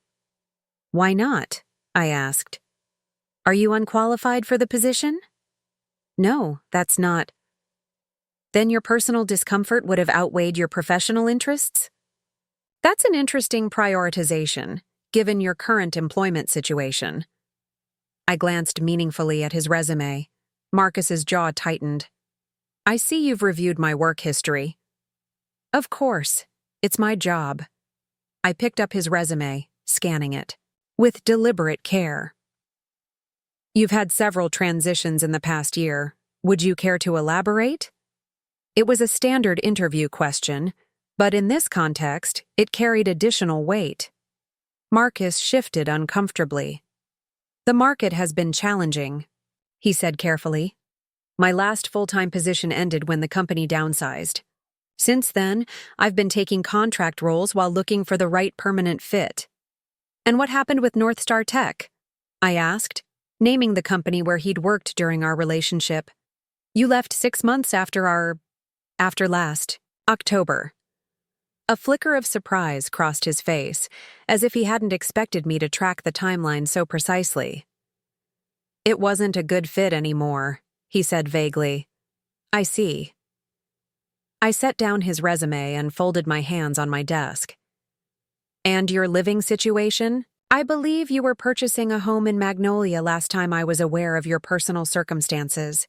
"Why not?" I asked. "Are you unqualified for the position?" "No, that's not." "Then your personal discomfort would have outweighed your professional interests?" "That's an interesting prioritization, given your current employment situation." I glanced meaningfully at his resume. Marcus's jaw tightened. "I see you've reviewed my work history." "Of course. It's my job." I picked up his resume, scanning it, with deliberate care. "You've had several transitions in the past year. Would you care to elaborate?" It was a standard interview question, but in this context, it carried additional weight. Marcus shifted uncomfortably. "The market has been challenging," he said carefully. "My last full-time position ended when the company downsized. Since then, I've been taking contract roles while looking for the right permanent fit." "And what happened with North Star Tech?" I asked, naming the company where he'd worked during our relationship. "You left 6 months after last October." A flicker of surprise crossed his face, as if he hadn't expected me to track the timeline so precisely. "It wasn't a good fit anymore," he said vaguely. "I see." I set down his resume and folded my hands on my desk. "And your living situation? I believe you were purchasing a home in Magnolia last time I was aware of your personal circumstances."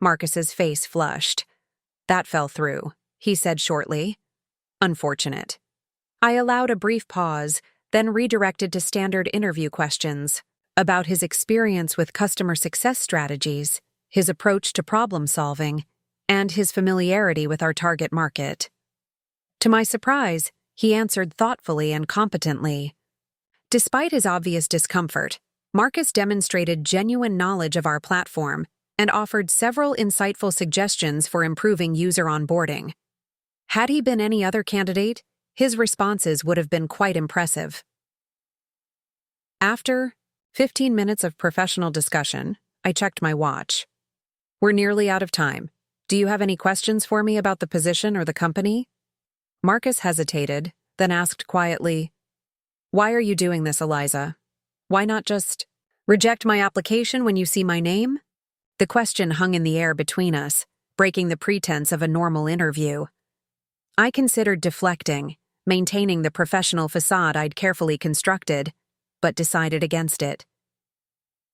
Marcus's face flushed. "That fell through," he said shortly. "Unfortunate." I allowed a brief pause, then redirected to standard interview questions about his experience with customer success strategies, his approach to problem solving, and his familiarity with our target market. To my surprise, he answered thoughtfully and competently. Despite his obvious discomfort, Marcus demonstrated genuine knowledge of our platform and offered several insightful suggestions for improving user onboarding. Had he been any other candidate, his responses would have been quite impressive. After 15 minutes of professional discussion, I checked my watch. We're nearly out of time. Do you have any questions for me about the position or the company? Marcus hesitated, then asked quietly, "Why are you doing this, Eliza? Why not just reject my application when you see my name?" The question hung in the air between us, breaking the pretense of a normal interview. I considered deflecting, maintaining the professional facade I'd carefully constructed, but decided against it.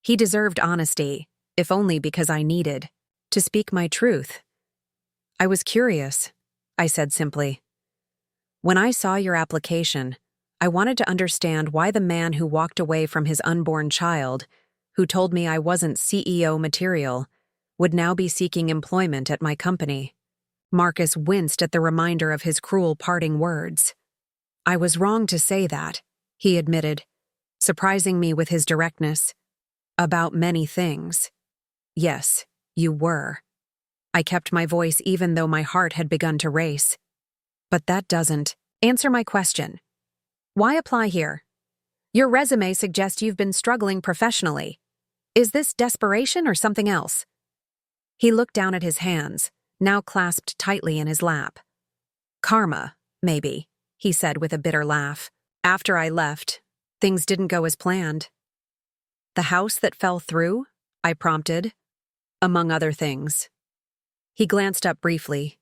He deserved honesty, if only because I needed to speak my truth. "I was curious," I said simply. "When I saw your application, I wanted to understand why the man who walked away from his unborn child, who told me I wasn't CEO material, would now be seeking employment at my company." Marcus winced at the reminder of his cruel parting words. "I was wrong to say that," he admitted, surprising me with his directness. "About many things. Yes, you were." I kept my voice even though my heart had begun to race. "But that doesn't answer my question. Why apply here? Your resume suggests you've been struggling professionally. Is this desperation or something else?" He looked down at his hands, now clasped tightly in his lap. "Karma, maybe," he said with a bitter laugh. "After I left, things didn't go as planned." "The house that fell through?" I prompted. "Among other things." He glanced up briefly.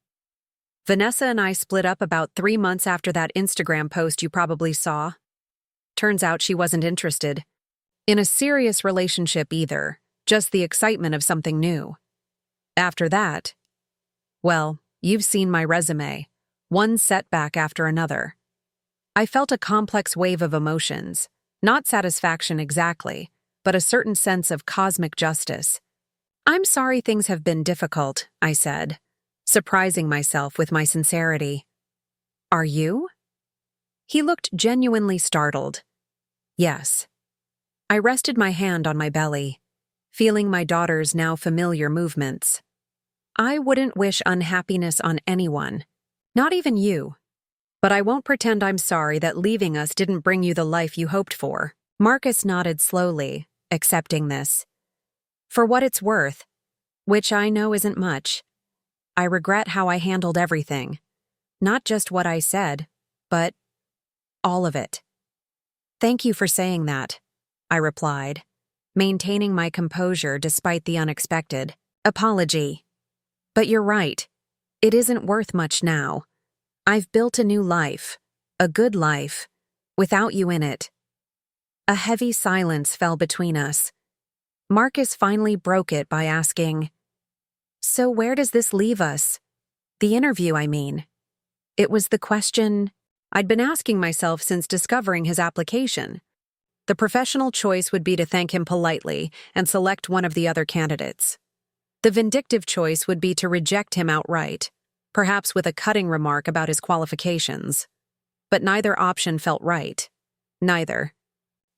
"Vanessa and I split up about 3 months after that Instagram post you probably saw. Turns out she wasn't interested in a serious relationship either, just the excitement of something new. After that, well, you've seen my resume, one setback after another." I felt a complex wave of emotions, not satisfaction exactly, but a certain sense of cosmic justice. "I'm sorry things have been difficult," I said, surprising myself with my sincerity. "Are you?" He looked genuinely startled. "Yes." I rested my hand on my belly, feeling my daughter's now familiar movements. "I wouldn't wish unhappiness on anyone, not even you. But I won't pretend I'm sorry that leaving us didn't bring you the life you hoped for." Marcus nodded slowly, accepting this. "For what it's worth, which I know isn't much, I regret how I handled everything. Not just what I said, but all of it." "Thank you for saying that," I replied, maintaining my composure despite the unexpected apology. "But you're right. It isn't worth much now. I've built a new life, a good life, without you in it." A heavy silence fell between us. Marcus finally broke it by asking, "So where does this leave us? The interview, I mean." It was the question I'd been asking myself since discovering his application. The professional choice would be to thank him politely and select one of the other candidates. The vindictive choice would be to reject him outright, perhaps with a cutting remark about his qualifications. But neither option felt right. Neither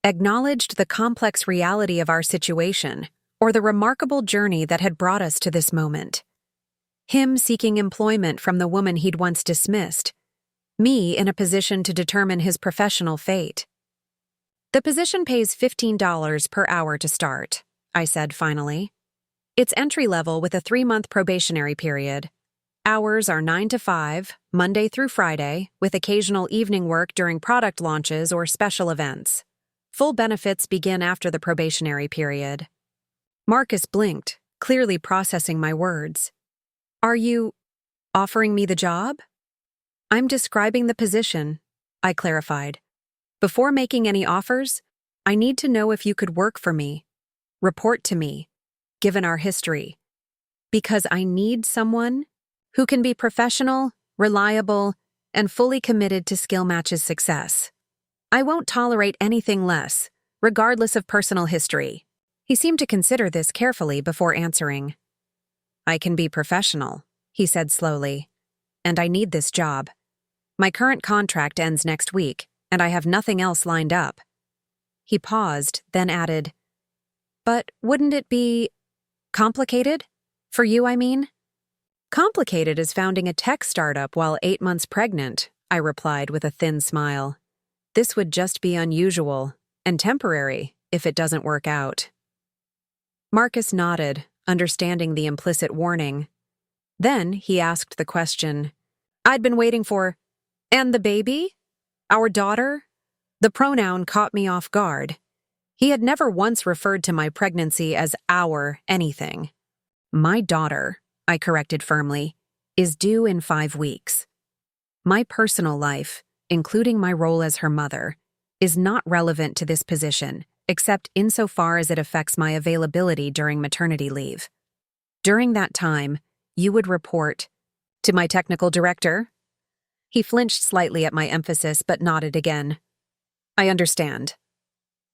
acknowledged the complex reality of our situation or the remarkable journey that had brought us to this moment. Him seeking employment from the woman he'd once dismissed. Me in a position to determine his professional fate. "The position pays $15 per hour to start," I said finally. "It's entry-level with a 3-month probationary period. Hours are 9 to 5, Monday through Friday, with occasional evening work during product launches or special events. Full benefits begin after the probationary period." Marcus blinked, clearly processing my words. "Are you offering me the job?" "I'm describing the position," I clarified. "Before making any offers, I need to know if you could work for me, report to me, given our history. Because I need someone who can be professional, reliable, and fully committed to Skill-Match's success. I won't tolerate anything less, regardless of personal history." He seemed to consider this carefully before answering. "I can be professional," he said slowly, "and I need this job. My current contract ends next week, and I have nothing else lined up." He paused, then added, "But wouldn't it be complicated? For you, I mean?" "Complicated as founding a tech startup while 8 months pregnant," I replied with a thin smile. "This would just be unusual, and temporary if it doesn't work out. Marcus nodded, understanding the implicit warning. Then he asked the question I'd been waiting for, and the baby? Our daughter? The pronoun caught me off guard. He had never once referred to my pregnancy as our anything. My daughter, I corrected firmly, is due in 5 weeks. My personal life, including my role as her mother, is not relevant to this position, except insofar as it affects my availability during maternity leave. During that time, you would report to my technical director. He flinched slightly at my emphasis but nodded again. I understand.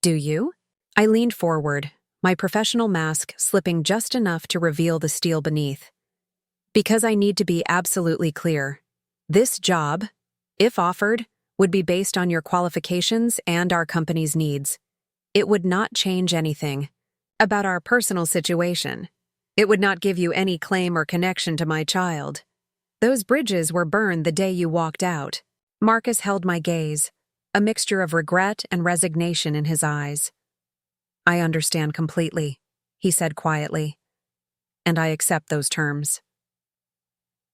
Do you? I leaned forward, my professional mask slipping just enough to reveal the steel beneath. Because I need to be absolutely clear. This job, if offered, would be based on your qualifications and our company's needs. It would not change anything about our personal situation. It would not give you any claim or connection to my child. Those bridges were burned the day you walked out. Marcus held my gaze, a mixture of regret and resignation in his eyes. I understand completely, he said quietly, and I accept those terms.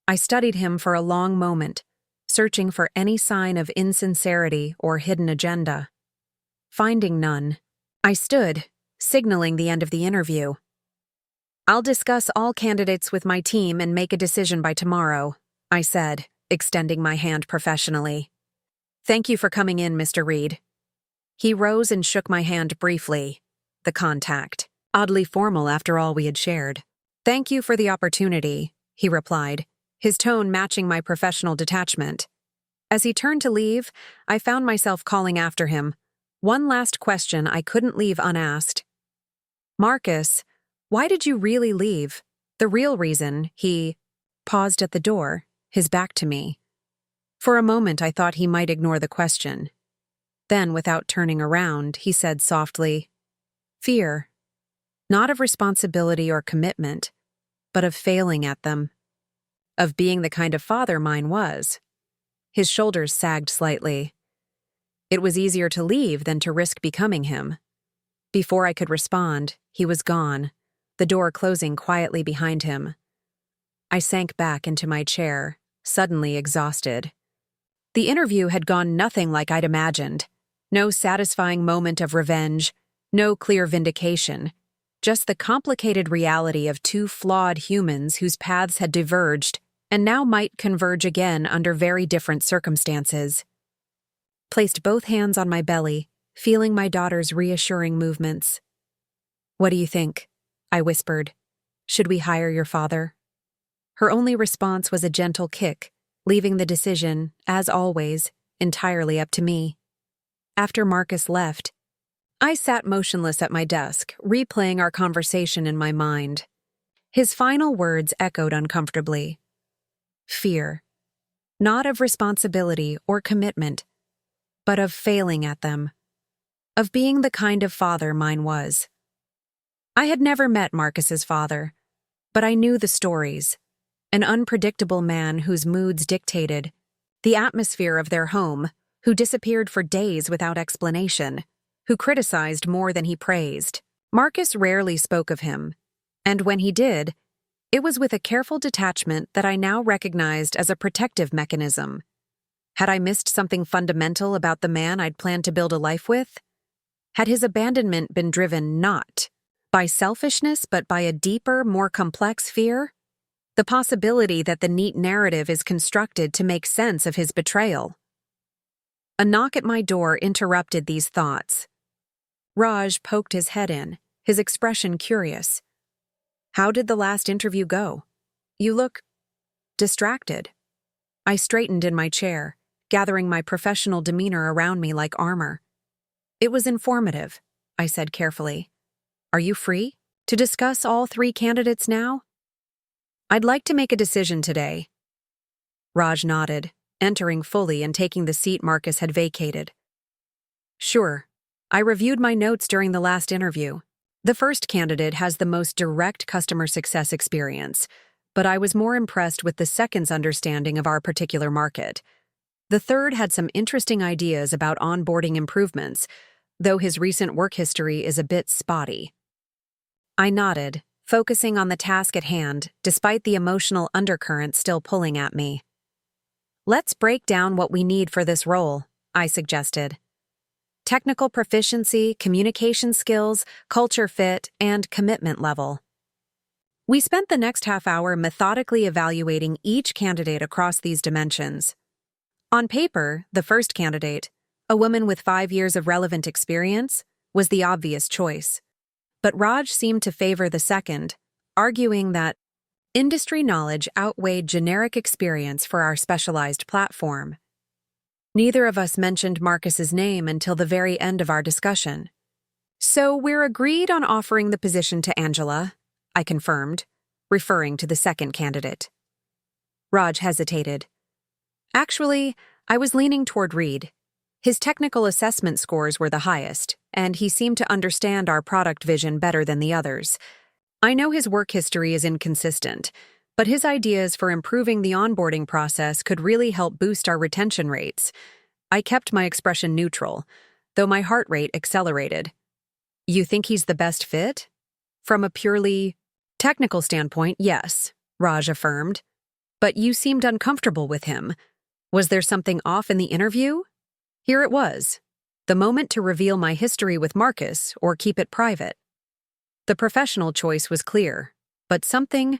I studied him for a long moment, searching for any sign of insincerity or hidden agenda. Finding none, I stood, signaling the end of the interview. I'll discuss all candidates with my team and make a decision by tomorrow, I said, extending my hand professionally. Thank you for coming in, Mr. Reed. He rose and shook my hand briefly. The contact, oddly formal after all we had shared. Thank you for the opportunity, he replied, his tone matching my professional detachment. As he turned to leave, I found myself calling after him. One last question I couldn't leave unasked. Marcus, why did you really leave? The real reason, he paused at the door, his back to me. For a moment I thought he might ignore the question. Then, without turning around, he said softly, Fear. Not of responsibility or commitment, but of failing at them. Of being the kind of father mine was. His shoulders sagged slightly. It was easier to leave than to risk becoming him. Before I could respond, he was gone, the door closing quietly behind him. I sank back into my chair, suddenly exhausted. The interview had gone nothing like I'd imagined. No satisfying moment of revenge, no clear vindication, just the complicated reality of two flawed humans whose paths had diverged and now might converge again under very different circumstances. Placed both hands on my belly, feeling my daughter's reassuring movements. What do you think? I whispered. Should we hire your father? Her only response was a gentle kick, leaving the decision, as always, entirely up to me. After Marcus left, I sat motionless at my desk, replaying our conversation in my mind. His final words echoed uncomfortably. Fear. Not of responsibility or commitment, but of failing at them. Of being the kind of father mine was. I had never met Marcus's father, but I knew the stories. An unpredictable man whose moods dictated the atmosphere of their home, who disappeared for days without explanation, who criticized more than he praised. Marcus rarely spoke of him, and when he did, it was with a careful detachment that I now recognized as a protective mechanism. Had I missed something fundamental about the man I'd planned to build a life with? Had his abandonment been driven not by selfishness but by a deeper, more complex fear? The possibility that the neat narrative is constructed to make sense of his betrayal. A knock at my door interrupted these thoughts. Raj poked his head in, his expression curious. How did the last interview go? You look distracted. I straightened in my chair, gathering my professional demeanor around me like armor. It was informative, I said carefully. Are you free to discuss all 3 candidates now? I'd like to make a decision today. Raj nodded, entering fully and taking the seat Marcus had vacated. Sure. I reviewed my notes during the last interview. The first candidate has the most direct customer success experience, but I was more impressed with the second's understanding of our particular market. The third had some interesting ideas about onboarding improvements, though his recent work history is a bit spotty. I nodded, focusing on the task at hand, despite the emotional undercurrent still pulling at me. Let's break down what we need for this role, I suggested. Technical proficiency, communication skills, culture fit, and commitment level. We spent the next half hour methodically evaluating each candidate across these dimensions. On paper, the first candidate, a woman with 5 years of relevant experience, was the obvious choice. But Raj seemed to favor the second, arguing that industry knowledge outweighed generic experience for our specialized platform. Neither of us mentioned Marcus's name until the very end of our discussion. So we're agreed on offering the position to Angela, I confirmed, referring to the second candidate. Raj hesitated. Actually, I was leaning toward Reed. His technical assessment scores were the highest, and he seemed to understand our product vision better than the others. I know his work history is inconsistent, but his ideas for improving the onboarding process could really help boost our retention rates. I kept my expression neutral, though my heart rate accelerated. You think he's the best fit? From a purely technical standpoint, yes, Raj affirmed. But you seemed uncomfortable with him. Was there something off in the interview? Here it was, the moment to reveal my history with Marcus or keep it private. The professional choice was clear, but something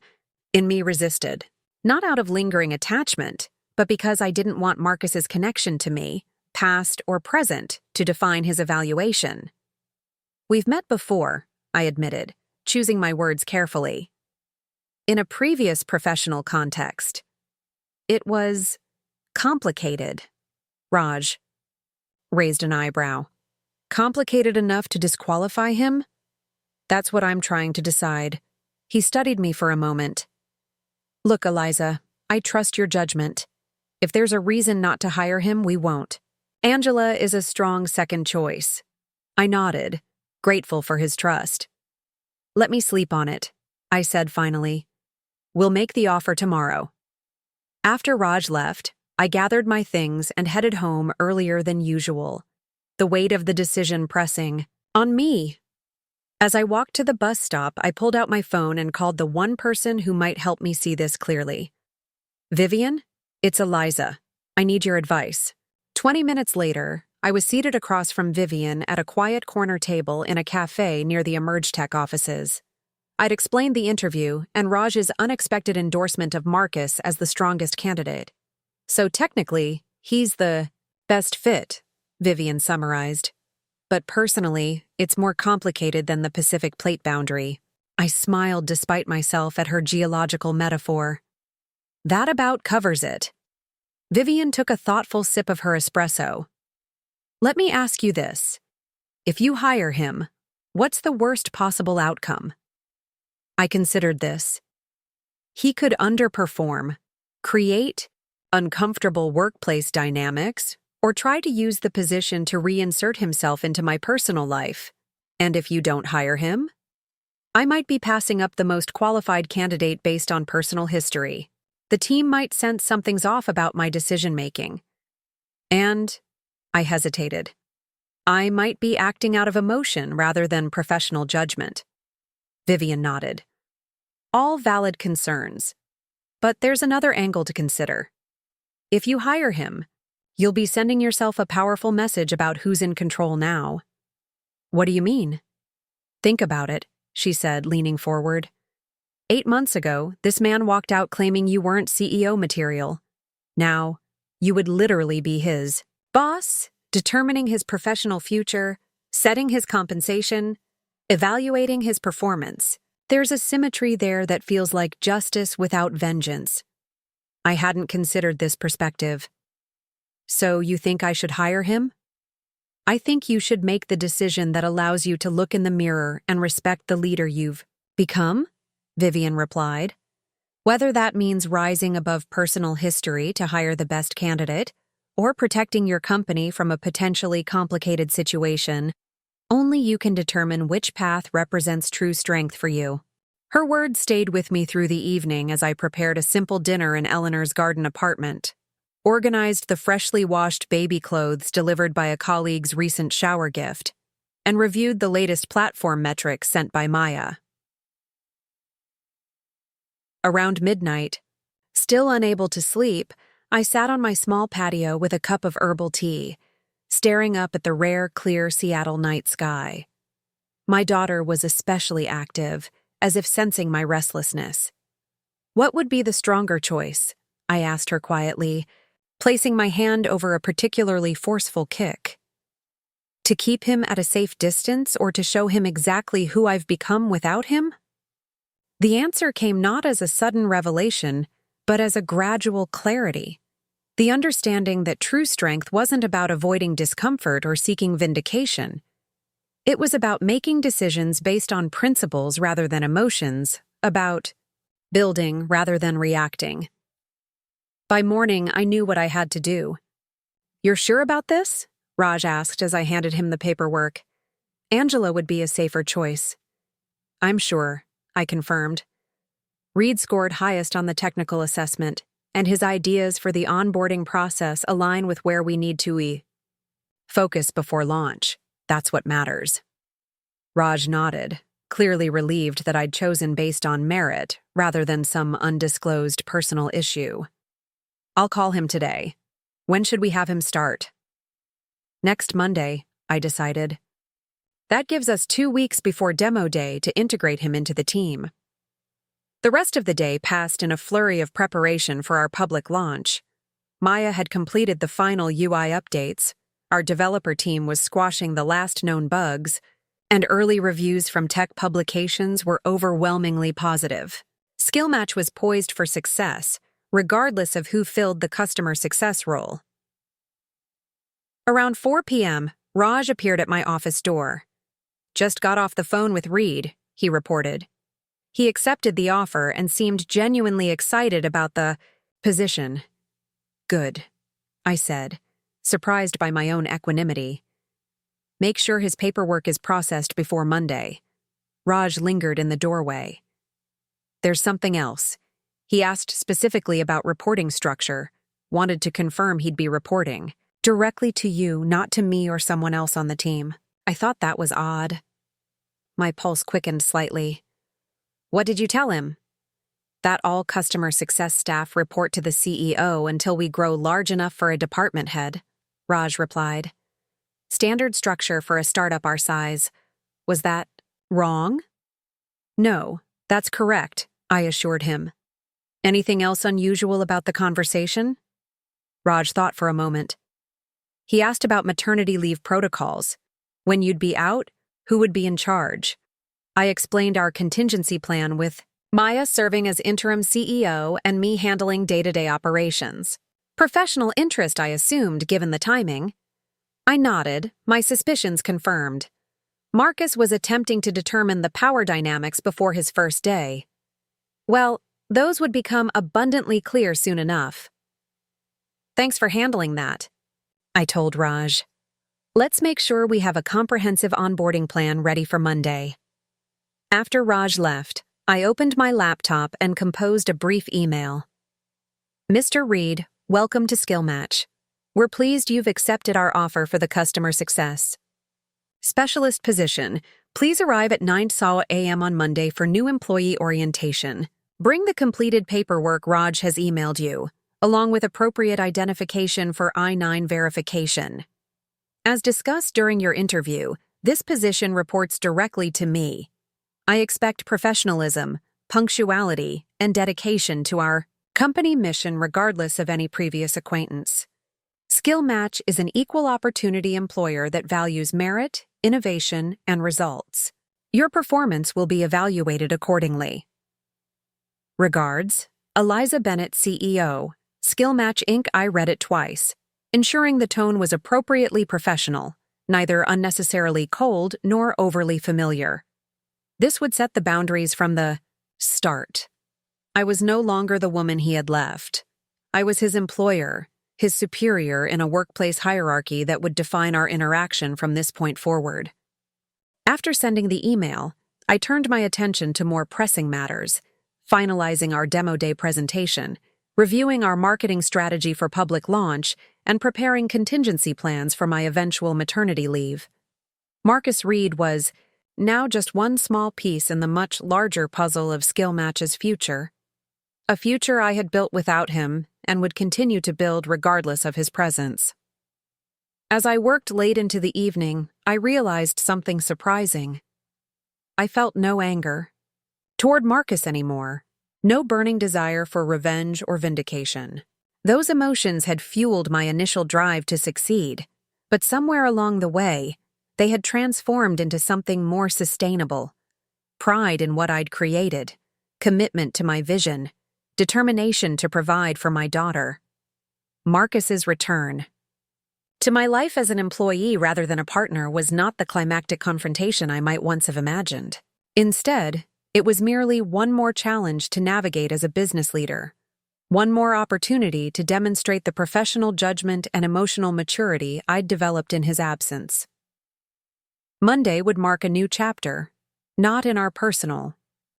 in me resisted, not out of lingering attachment, but because I didn't want Marcus's connection to me, past or present, to define his evaluation. We've met before, I admitted, choosing my words carefully. In a previous professional context. It was complicated. Raj raised an eyebrow. Complicated enough to disqualify him? That's what I'm trying to decide. He studied me for a moment. Look, Eliza, I trust your judgment. If there's a reason not to hire him, we won't. Angela is a strong second choice. I nodded, grateful for his trust. Let me sleep on it, I said finally. We'll make the offer tomorrow. After Raj left, I gathered my things and headed home earlier than usual, the weight of the decision pressing on me. As I walked to the bus stop, I pulled out my phone and called the one person who might help me see this clearly. Vivian, it's Eliza. I need your advice. 20 minutes later, I was seated across from Vivian at a quiet corner table in a cafe near the EmergeTech offices. I'd explained the interview and Raj's unexpected endorsement of Marcus as the strongest candidate. So technically, he's the best fit, Vivian summarized. But personally, it's more complicated than the Pacific Plate boundary. I smiled despite myself at her geological metaphor. That about covers it. Vivian took a thoughtful sip of her espresso. Let me ask you this. If you hire him, what's the worst possible outcome? I considered this. He could underperform, create uncomfortable workplace dynamics, or try to use the position to reinsert himself into my personal life. And if you don't hire him, I might be passing up the most qualified candidate based on personal history. The team might sense something's off about my decision-making. And I hesitated. I might be acting out of emotion rather than professional judgment. Vivian nodded. All valid concerns. But there's another angle to consider. If you hire him, you'll be sending yourself a powerful message about who's in control now. What do you mean? Think about it, she said, leaning forward. 8 months ago, this man walked out claiming you weren't CEO material. Now, you would literally be his boss, determining his professional future, setting his compensation, evaluating his performance. There's a symmetry there that feels like justice without vengeance. I hadn't considered this perspective. So you think I should hire him? I think you should make the decision that allows you to look in the mirror and respect the leader you've become, Vivian replied. Whether that means rising above personal history to hire the best candidate, or protecting your company from a potentially complicated situation, only you can determine which path represents true strength for you. Her words stayed with me through the evening as I prepared a simple dinner in Eleanor's garden apartment, organized the freshly washed baby clothes delivered by a colleague's recent shower gift, and reviewed the latest platform metrics sent by Maya. Around midnight, still unable to sleep, I sat on my small patio with a cup of herbal tea, staring up at the rare, clear Seattle night sky. My daughter was especially active, as if sensing my restlessness. "What would be the stronger choice?" I asked her quietly, placing my hand over a particularly forceful kick. "To keep him at a safe distance or to show him exactly who I've become without him?" The answer came not as a sudden revelation, but as a gradual clarity. The understanding that true strength wasn't about avoiding discomfort or seeking vindication. It was about making decisions based on principles rather than emotions, about building rather than reacting. By morning, I knew what I had to do. "You're sure about this?" Raj asked as I handed him the paperwork. "Angela would be a safer choice." "I'm sure," I confirmed. Reed scored highest on the technical assessment, and his ideas for the onboarding process align with where we need to focus before launch. That's what matters. Raj nodded, clearly relieved that I'd chosen based on merit rather than some undisclosed personal issue. "I'll call him today. When should we have him start?" "Next Monday," I decided. That gives us 2 weeks before demo day to integrate him into the team. The rest of the day passed in a flurry of preparation for our public launch. Maya had completed the final UI updates, our developer team was squashing the last known bugs, and early reviews from tech publications were overwhelmingly positive. SkillMatch was poised for success, regardless of who filled the customer success role. Around 4 p.m., Raj appeared at my office door. "Just got off the phone with Reed," he reported. He accepted the offer and seemed genuinely excited about the position. "Good," I said, surprised by my own equanimity. "Make sure his paperwork is processed before Monday." Raj lingered in the doorway. "There's something else." He asked specifically about reporting structure, wanted to confirm he'd be reporting directly to you, not to me or someone else on the team. I thought that was odd. My pulse quickened slightly. "What did you tell him?" "That all customer success staff report to the CEO until we grow large enough for a department head," Raj replied. "Standard structure for a startup our size. Was that wrong?" "No, that's correct," I assured him. "Anything else unusual about the conversation?" Raj thought for a moment. He asked about maternity leave protocols. When you'd be out, who would be in charge? I explained our contingency plan with Maya serving as interim CEO and me handling day-to-day operations. Professional interest, I assumed, given the timing. I nodded, my suspicions confirmed. Marcus was attempting to determine the power dynamics before his first day. Well, those would become abundantly clear soon enough. "Thanks for handling that," I told Raj. "Let's make sure we have a comprehensive onboarding plan ready for Monday." After Raj left, I opened my laptop and composed a brief email. "Mr. Reed, welcome to SkillMatch. We're pleased you've accepted our offer for the customer success specialist position. Please arrive at 9 a.m. on Monday for new employee orientation. Bring the completed paperwork Raj has emailed you, along with appropriate identification for I-9 verification. As discussed during your interview, this position reports directly to me. I expect professionalism, punctuality, and dedication to our company mission regardless of any previous acquaintance. SkillMatch is an equal opportunity employer that values merit, innovation, and results. Your performance will be evaluated accordingly. Regards, Eliza Bennett, CEO, SkillMatch Inc. I read it twice, ensuring the tone was appropriately professional, neither unnecessarily cold nor overly familiar. This would set the boundaries from the start. I was no longer the woman he had left. I was his employer, his superior in a workplace hierarchy that would define our interaction from this point forward. After sending the email, I turned my attention to more pressing matters, finalizing our demo day presentation, reviewing our marketing strategy for public launch, and preparing contingency plans for my eventual maternity leave. Marcus Reed was now just one small piece in the much larger puzzle of Skill Match's future. A future I had built without him and would continue to build regardless of his presence. As I worked late into the evening, I realized something surprising. I felt no anger toward Marcus anymore, no burning desire for revenge or vindication. Those emotions had fueled my initial drive to succeed, but somewhere along the way, they had transformed into something more sustainable. Pride in what I'd created, commitment to my vision, determination to provide for my daughter. Marcus's return to my life as an employee rather than a partner was not the climactic confrontation I might once have imagined. Instead, it was merely one more challenge to navigate as a business leader, one more opportunity to demonstrate the professional judgment and emotional maturity I'd developed in his absence. Monday would mark a new chapter, not in our personal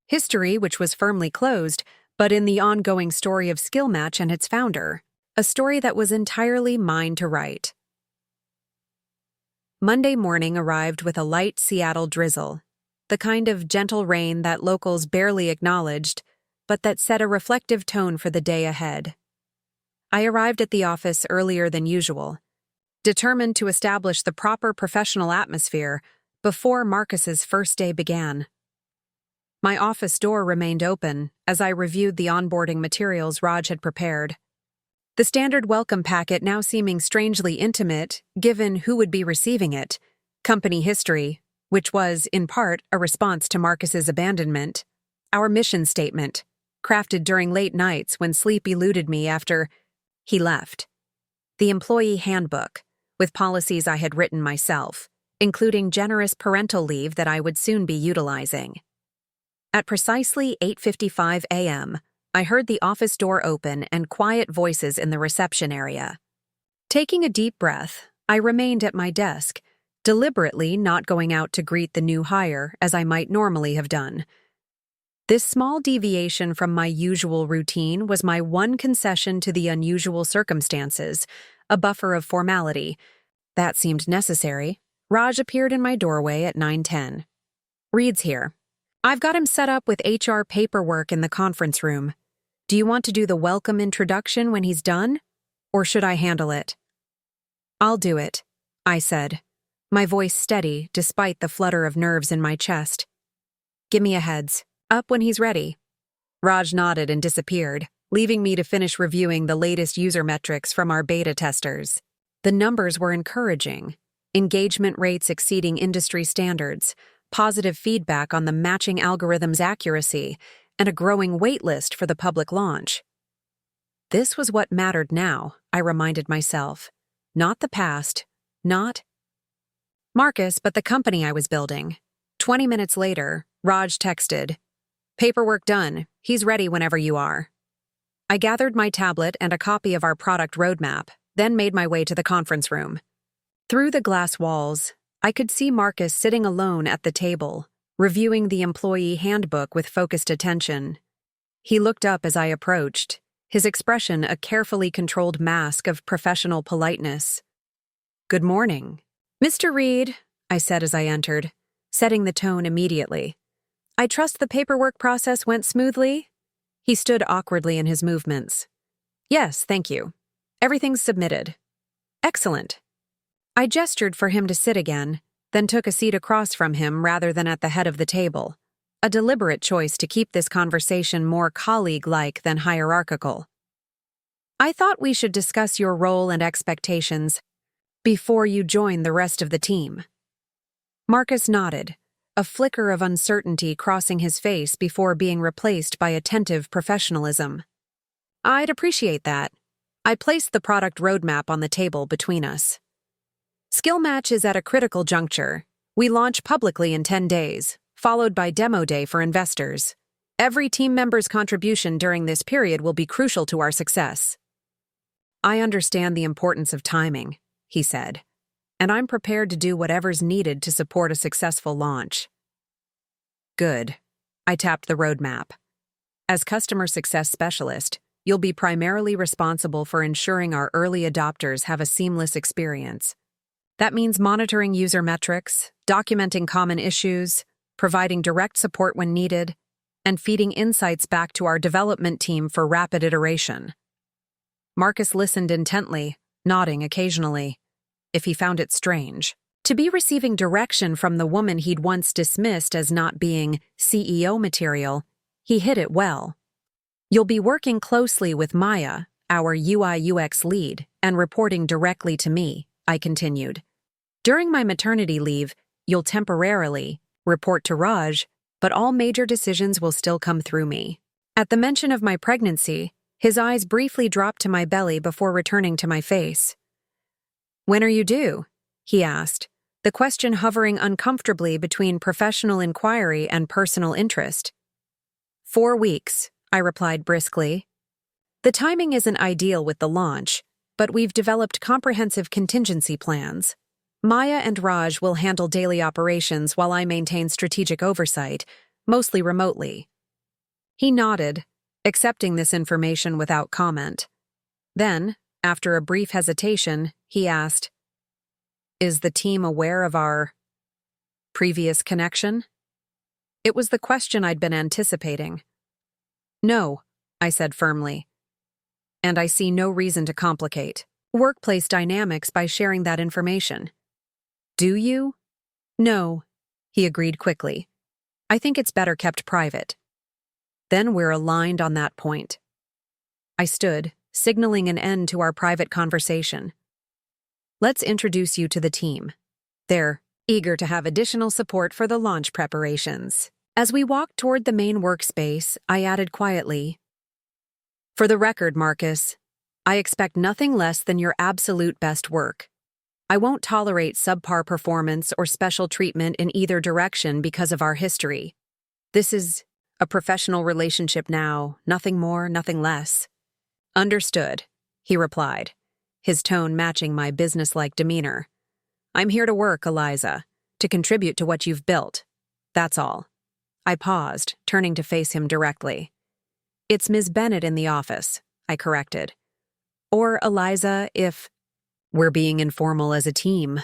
history, which was firmly closed, but in the ongoing story of Skill Match and its founder, a story that was entirely mine to write. Monday morning arrived with a light Seattle drizzle, the kind of gentle rain that locals barely acknowledged, but that set a reflective tone for the day ahead. I arrived at the office earlier than usual, determined to establish the proper professional atmosphere before Marcus's first day began. My office door remained open as I reviewed the onboarding materials Raj had prepared. The standard welcome packet now seeming strangely intimate, given who would be receiving it, company history, which was, in part, a response to Marcus's abandonment, our mission statement, crafted during late nights when sleep eluded me after he left, the employee handbook, with policies I had written myself, including generous parental leave that I would soon be utilizing. At precisely 8:55 a.m., I heard the office door open and quiet voices in the reception area. Taking a deep breath, I remained at my desk, deliberately not going out to greet the new hire as I might normally have done. This small deviation from my usual routine was my one concession to the unusual circumstances, a buffer of formality. That seemed necessary. Raj appeared in my doorway at 9:10. "Reed's here. I've got him set up with HR paperwork in the conference room. Do you want to do the welcome introduction when he's done? Or should I handle it?" "I'll do it," I said, my voice steady despite the flutter of nerves in my chest. "Give me a heads up when he's ready." Raj nodded and disappeared, leaving me to finish reviewing the latest user metrics from our beta testers. The numbers were encouraging. Engagement rates exceeding industry standards, positive feedback on the matching algorithm's accuracy, and a growing waitlist for the public launch. This was what mattered now, I reminded myself. Not the past, not Marcus, but the company I was building. 20 minutes later, Raj texted, "Paperwork done. He's ready whenever you are." I gathered my tablet and a copy of our product roadmap, then made my way to the conference room. Through the glass walls, I could see Marcus sitting alone at the table, reviewing the employee handbook with focused attention. He looked up as I approached, his expression a carefully controlled mask of professional politeness. "Good morning, Mr. Reed," I said as I entered, setting the tone immediately. "I trust the paperwork process went smoothly?" He stood awkwardly in his movements. "Yes, thank you. Everything's submitted." "Excellent." I gestured for him to sit again, then took a seat across from him rather than at the head of the table, a deliberate choice to keep this conversation more colleague-like than hierarchical. "I thought we should discuss your role and expectations before you join the rest of the team." Marcus nodded, a flicker of uncertainty crossing his face before being replaced by attentive professionalism. "I'd appreciate that." I placed the product roadmap on the table between us. "Skill Match is at a critical juncture. We launch publicly in 10 days, followed by demo day for investors. Every team member's contribution during this period will be crucial to our success." "I understand the importance of timing," he said, "and I'm prepared to do whatever's needed to support a successful launch." "Good." I tapped the roadmap. "As customer success specialist, you'll be primarily responsible for ensuring our early adopters have a seamless experience. That means monitoring user metrics, documenting common issues, providing direct support when needed, and feeding insights back to our development team for rapid iteration. Marcus listened intently, nodding occasionally, if he found it strange. To be receiving direction from the woman he'd once dismissed as not being CEO material, he hit it well. You'll be working closely with Maya, our UI/UX lead, and reporting directly to me, I continued. During my maternity leave, you'll temporarily report to Raj, but all major decisions will still come through me. At the mention of my pregnancy, his eyes briefly dropped to my belly before returning to my face. "When are you due?" he asked, the question hovering uncomfortably between professional inquiry and personal interest. 4 weeks, I replied briskly. The timing isn't ideal with the launch, but we've developed comprehensive contingency plans. Maya and Raj will handle daily operations while I maintain strategic oversight, mostly remotely. He nodded, accepting this information without comment. Then, after a brief hesitation, he asked, "Is the team aware of our previous connection?" It was the question I'd been anticipating. "No," I said firmly. "And I see no reason to complicate workplace dynamics by sharing that information." "Do you?" "No," he agreed quickly. "I think it's better kept private." "Then we're aligned on that point." I stood, signaling an end to our private conversation. "Let's introduce you to the team. They're eager to have additional support for the launch preparations." As we walked toward the main workspace, I added quietly, "For the record, Marcus, I expect nothing less than your absolute best work. I won't tolerate subpar performance or special treatment in either direction because of our history. This is a professional relationship now, nothing more, nothing less." "Understood," he replied, his tone matching my businesslike demeanor. "I'm here to work, Eliza, to contribute to what you've built. That's all." I paused, turning to face him directly. "It's Ms. Bennett in the office," I corrected. "Or Eliza if we're being informal as a team,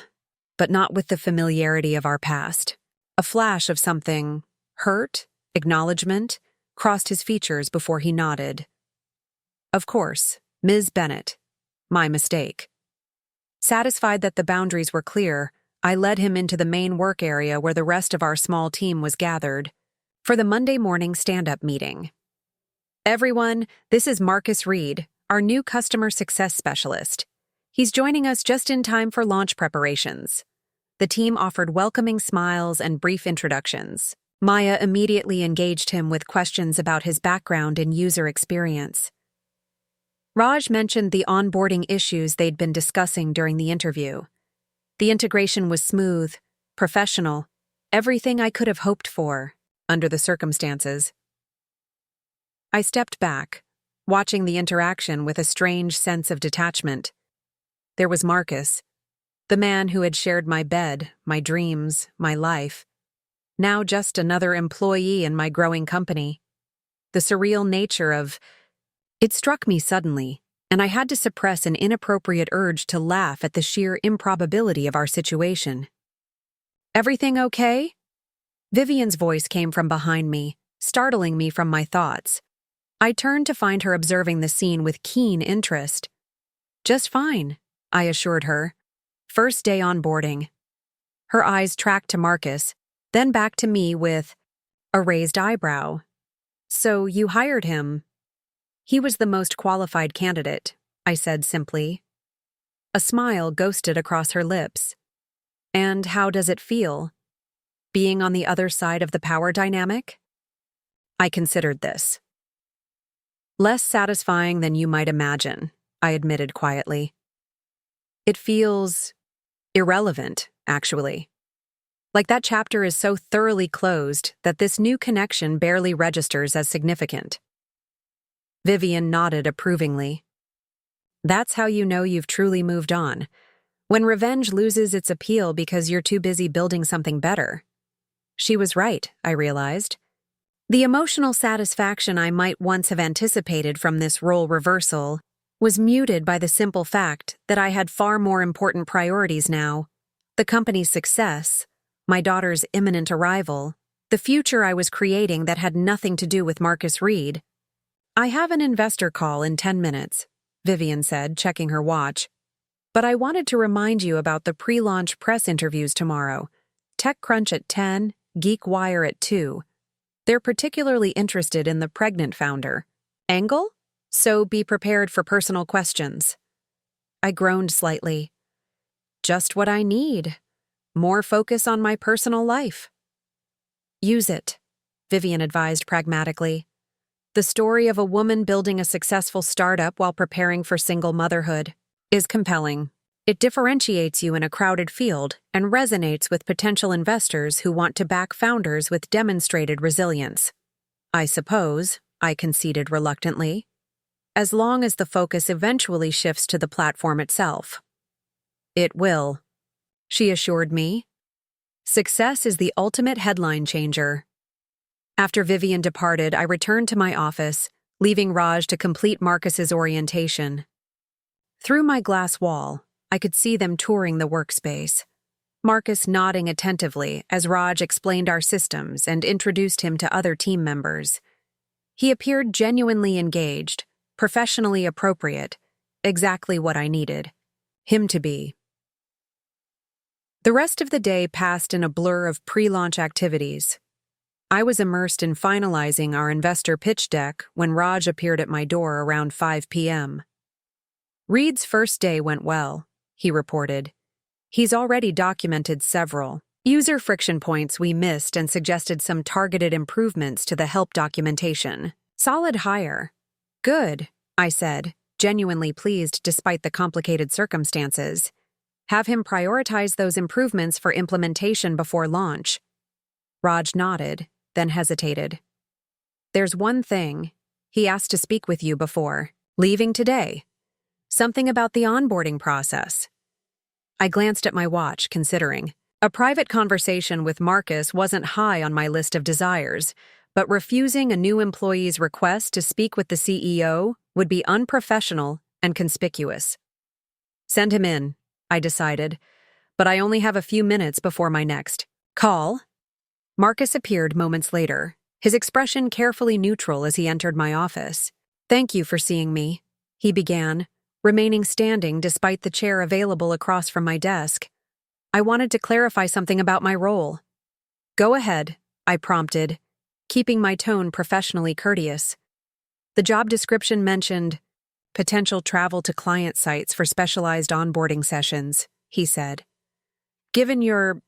but not with the familiarity of our past." A flash of something, hurt, acknowledgement, crossed his features before he nodded. "Of course, Ms. Bennett. My mistake." Satisfied that the boundaries were clear, I led him into the main work area where the rest of our small team was gathered for the Monday morning stand-up meeting. "Everyone, this is Marcus Reed, our new customer success specialist. He's joining us just in time for launch preparations." The team offered welcoming smiles and brief introductions. Maya immediately engaged him with questions about his background and user experience. Raj mentioned the onboarding issues they'd been discussing during the interview. The integration was smooth, professional, everything I could have hoped for, under the circumstances. I stepped back, watching the interaction with a strange sense of detachment. There was Marcus, the man who had shared my bed, my dreams, my life. Now just another employee in my growing company. The surreal nature of it struck me suddenly, and I had to suppress an inappropriate urge to laugh at the sheer improbability of our situation. "Everything okay?" Vivian's voice came from behind me, startling me from my thoughts. I turned to find her observing the scene with keen interest. "Just fine," I assured her. "First day onboarding." Her eyes tracked to Marcus, then back to me with a raised eyebrow. "So you hired him?" "He was the most qualified candidate," I said simply. A smile ghosted across her lips. "And how does it feel? Being on the other side of the power dynamic?" I considered this. "Less satisfying than you might imagine," I admitted quietly. "It feels irrelevant, actually. Like that chapter is so thoroughly closed that this new connection barely registers as significant." Vivian nodded approvingly. "That's how you know you've truly moved on. When revenge loses its appeal because you're too busy building something better." She was right, I realized. The emotional satisfaction I might once have anticipated from this role reversal was muted by the simple fact that I had far more important priorities now, The company's success, my daughter's imminent arrival, the future I was creating that had nothing to do with Marcus Reed. "I have an investor call in 10 minutes, Vivian said, checking her watch. "But I wanted to remind you about the pre-launch press interviews tomorrow. TechCrunch at 10, GeekWire at 2. They're particularly interested in the pregnant founder. Angle? So be prepared for personal questions." I groaned slightly. Just what I need. More focus on my personal life. "Use it," Vivian advised pragmatically. "The story of a woman building a successful startup while preparing for single motherhood is compelling. It differentiates you in a crowded field and resonates with potential investors who want to back founders with demonstrated resilience." "I suppose," I conceded reluctantly, "as long as the focus eventually shifts to the platform itself." "It will," she assured me. Success is the ultimate headline changer. After Vivian departed, I returned to my office, leaving Raj to complete Marcus's orientation. Through my glass wall, I could see them touring the workspace. Marcus nodding attentively as Raj explained our systems and introduced him to other team members. He appeared genuinely engaged, professionally appropriate, exactly what I needed him to be. The rest of the day passed in a blur of pre-launch activities. I was immersed in finalizing our investor pitch deck when Raj appeared at my door around 5 p.m. "Reed's first day went well," he reported. "He's already documented several user friction points we missed and suggested some targeted improvements to the help documentation. Solid hire." "Good," I said, genuinely pleased despite the complicated circumstances. "Have him prioritize those improvements for implementation before launch." Raj nodded, then hesitated. "There's one thing. He asked to speak with you before leaving today. Something about the onboarding process." I glanced at my watch, considering. A private conversation with Marcus wasn't high on my list of desires, but refusing a new employee's request to speak with the CEO would be unprofessional and conspicuous. "Send him in," I decided, "but I only have a few minutes before my next call." Marcus appeared moments later, his expression carefully neutral as he entered my office. "Thank you for seeing me," he began, remaining standing despite the chair available across from my desk. "I wanted to clarify something about my role." "Go ahead," I prompted, keeping my tone professionally courteous. "The job description mentioned potential travel to client sites for specialized onboarding sessions," he said. Given your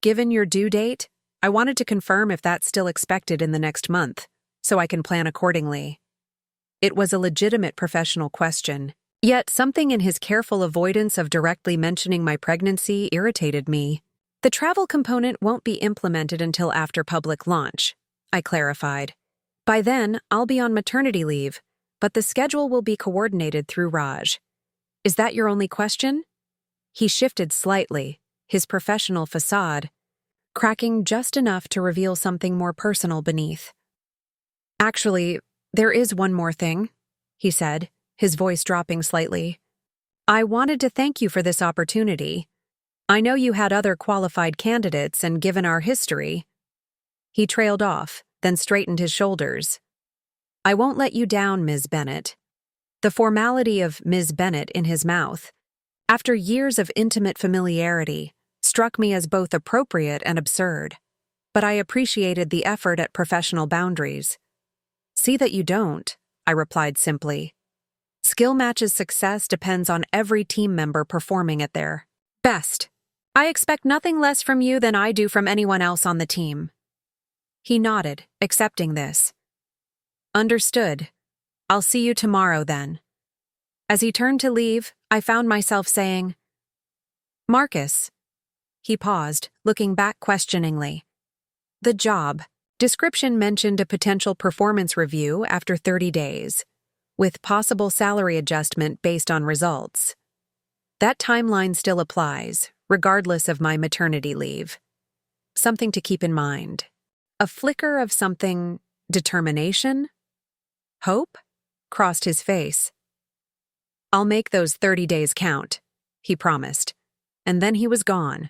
due date, I wanted to confirm if that's still expected in the next month, so I can plan accordingly." It was a legitimate professional question, yet something in his careful avoidance of directly mentioning my pregnancy irritated me. "The travel component won't be implemented until after public launch," I clarified. "By then, I'll be on maternity leave, but the schedule will be coordinated through Raj." "Is that your only question?" He shifted slightly, his professional facade cracking just enough to reveal something more personal beneath. "Actually, there is one more thing," he said, his voice dropping slightly. "I wanted to thank you for this opportunity. I know you had other qualified candidates, and given our history—" He trailed off, then straightened his shoulders. "I won't let you down, Ms. Bennett." The formality of Ms. Bennett in his mouth, after years of intimate familiarity, struck me as both appropriate and absurd, but I appreciated the effort at professional boundaries. "See that you don't," I replied simply. "Skill Match's success depends on every team member performing at their best. I expect nothing less from you than I do from anyone else on the team." He nodded, accepting this. "Understood. I'll see you tomorrow then." As he turned to leave, I found myself saying, "Marcus." He paused, looking back questioningly. "The job description mentioned a potential performance review after 30 days, with possible salary adjustment based on results. That timeline still applies, regardless of my maternity leave. Something to keep in mind. A flicker of something, determination? Hope? Crossed his face. "I'll make those 30 days count," he promised. and then he was gone,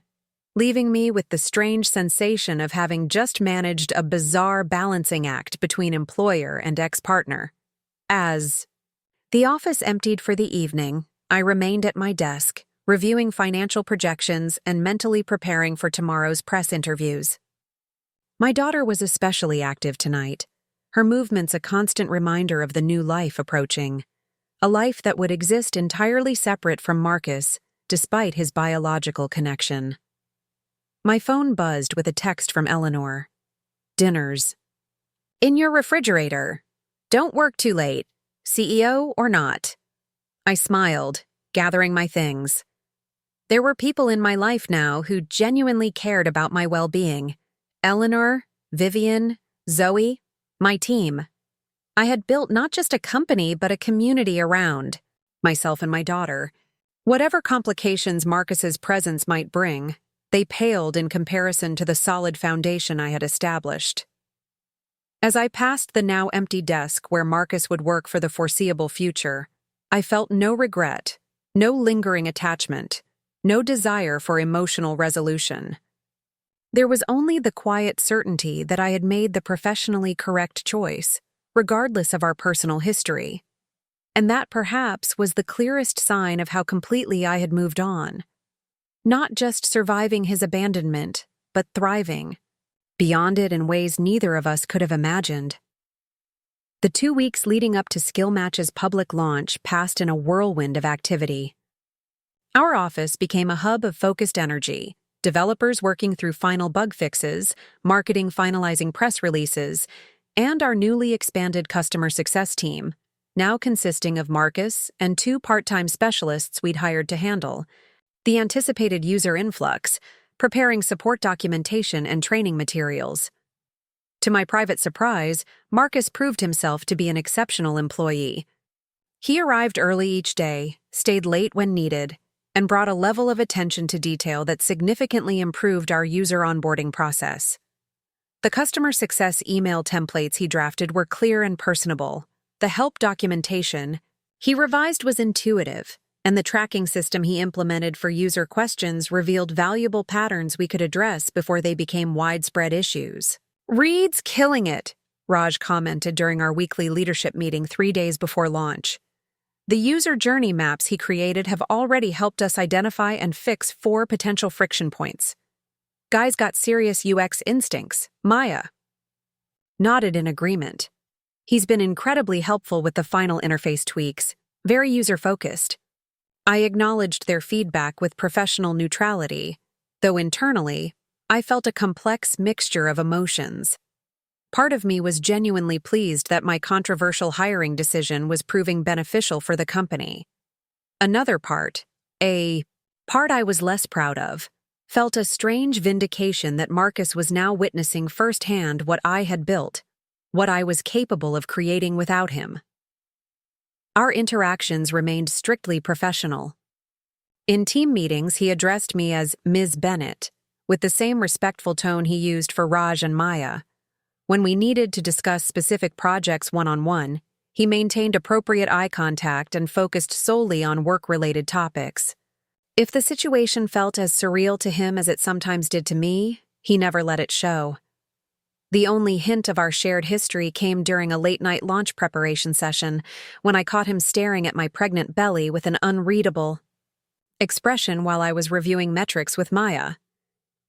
leaving me with the strange sensation of having just managed a bizarre balancing act between employer and ex-partner. As the office emptied for the evening, I remained at my desk, reviewing financial projections and mentally preparing for tomorrow's press interviews. My daughter was especially active tonight, her movements a constant reminder of the new life approaching, a life that would exist entirely separate from Marcus, despite his biological connection. My phone buzzed with a text from Eleanor. Dinners. In your refrigerator. Don't work too late, CEO or not. I smiled, gathering my things. There were people in my life now who genuinely cared about my well-being. Eleanor, Vivian, Zoe, my team. I had built not just a company but a community around myself and my daughter. Whatever complications Marcus's presence might bring, they paled in comparison to the solid foundation I had established. As I passed the now empty desk where Marcus would work for the foreseeable future, I felt no regret, no lingering attachment, no desire for emotional resolution. There was only the quiet certainty that I had made the professionally correct choice, regardless of our personal history. And that perhaps was the clearest sign of how completely I had moved on. Not just surviving his abandonment, but thriving, beyond it in ways neither of us could have imagined. The 2 weeks leading up to SkillMatch's public launch passed in a whirlwind of activity. Our office became a hub of focused energy, developers working through final bug fixes, marketing finalizing press releases, and our newly expanded customer success team, now consisting of Marcus and 2 part-time specialists we'd hired to handle the anticipated user influx, preparing support documentation and training materials. To my private surprise, Marcus proved himself to be an exceptional employee. He arrived early each day, stayed late when needed, and brought a level of attention to detail that significantly improved our user onboarding process. The customer success email templates he drafted were clear and personable. The help documentation he revised was intuitive, and the tracking system he implemented for user questions revealed valuable patterns we could address before they became widespread issues. "Reed's killing it," Raj commented during our weekly leadership meeting 3 days before launch. The user journey maps he created have already helped us identify and fix 4 potential friction points. Guy's got serious UX instincts, Maya nodded in agreement. He's been incredibly helpful with the final interface tweaks, very user-focused. I acknowledged their feedback with professional neutrality, though internally, I felt a complex mixture of emotions. Part of me was genuinely pleased that my controversial hiring decision was proving beneficial for the company. Another part, a part I was less proud of, felt a strange vindication that Marcus was now witnessing firsthand what I had built, what I was capable of creating without him. Our interactions remained strictly professional. In team meetings, he addressed me as Ms. Bennett, with the same respectful tone he used for Raj and Maya. When we needed to discuss specific projects one-on-one, he maintained appropriate eye contact and focused solely on work-related topics. If the situation felt as surreal to him as it sometimes did to me, he never let it show. The only hint of our shared history came during a late-night launch preparation session, when I caught him staring at my pregnant belly with an unreadable expression while I was reviewing metrics with Maya.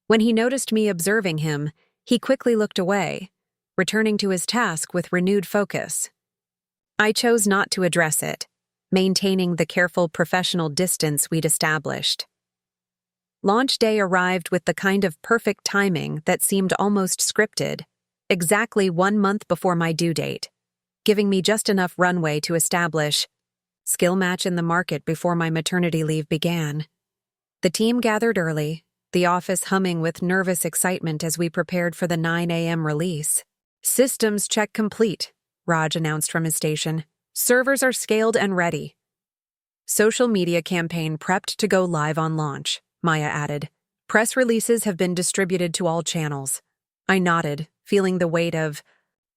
When he noticed me observing him, he quickly looked away, returning to his task with renewed focus. I chose not to address it, maintaining the careful professional distance we'd established. Launch day arrived with the kind of perfect timing that seemed almost scripted, exactly 1 month before my due date, giving me just enough runway to establish SkillMatch in the market before my maternity leave began. The team gathered early, the office humming with nervous excitement as we prepared for the 9 a.m. release. "Systems check complete," Raj announced from his station. "Servers are scaled and ready." "Social media campaign prepped to go live on launch," Maya added. "Press releases have been distributed to all channels." I nodded, feeling the weight of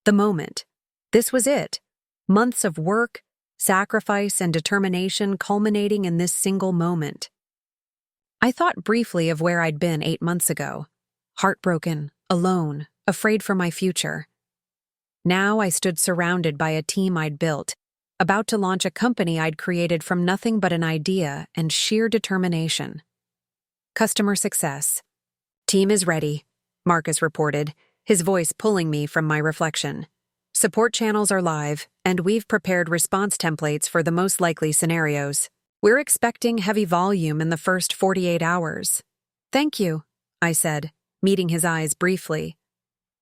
the moment. This was it. Months of work, sacrifice, and determination culminating in this single moment. I thought briefly of where I'd been 8 months ago. Heartbroken, alone, afraid for my future. Now I stood surrounded by a team I'd built, about to launch a company I'd created from nothing but an idea and sheer determination. Customer success. Team is ready, Marcus reported, his voice pulling me from my reflection. Support channels are live, and we've prepared response templates for the most likely scenarios. We're expecting heavy volume in the first 48 hours. Thank you, I said, meeting his eyes briefly.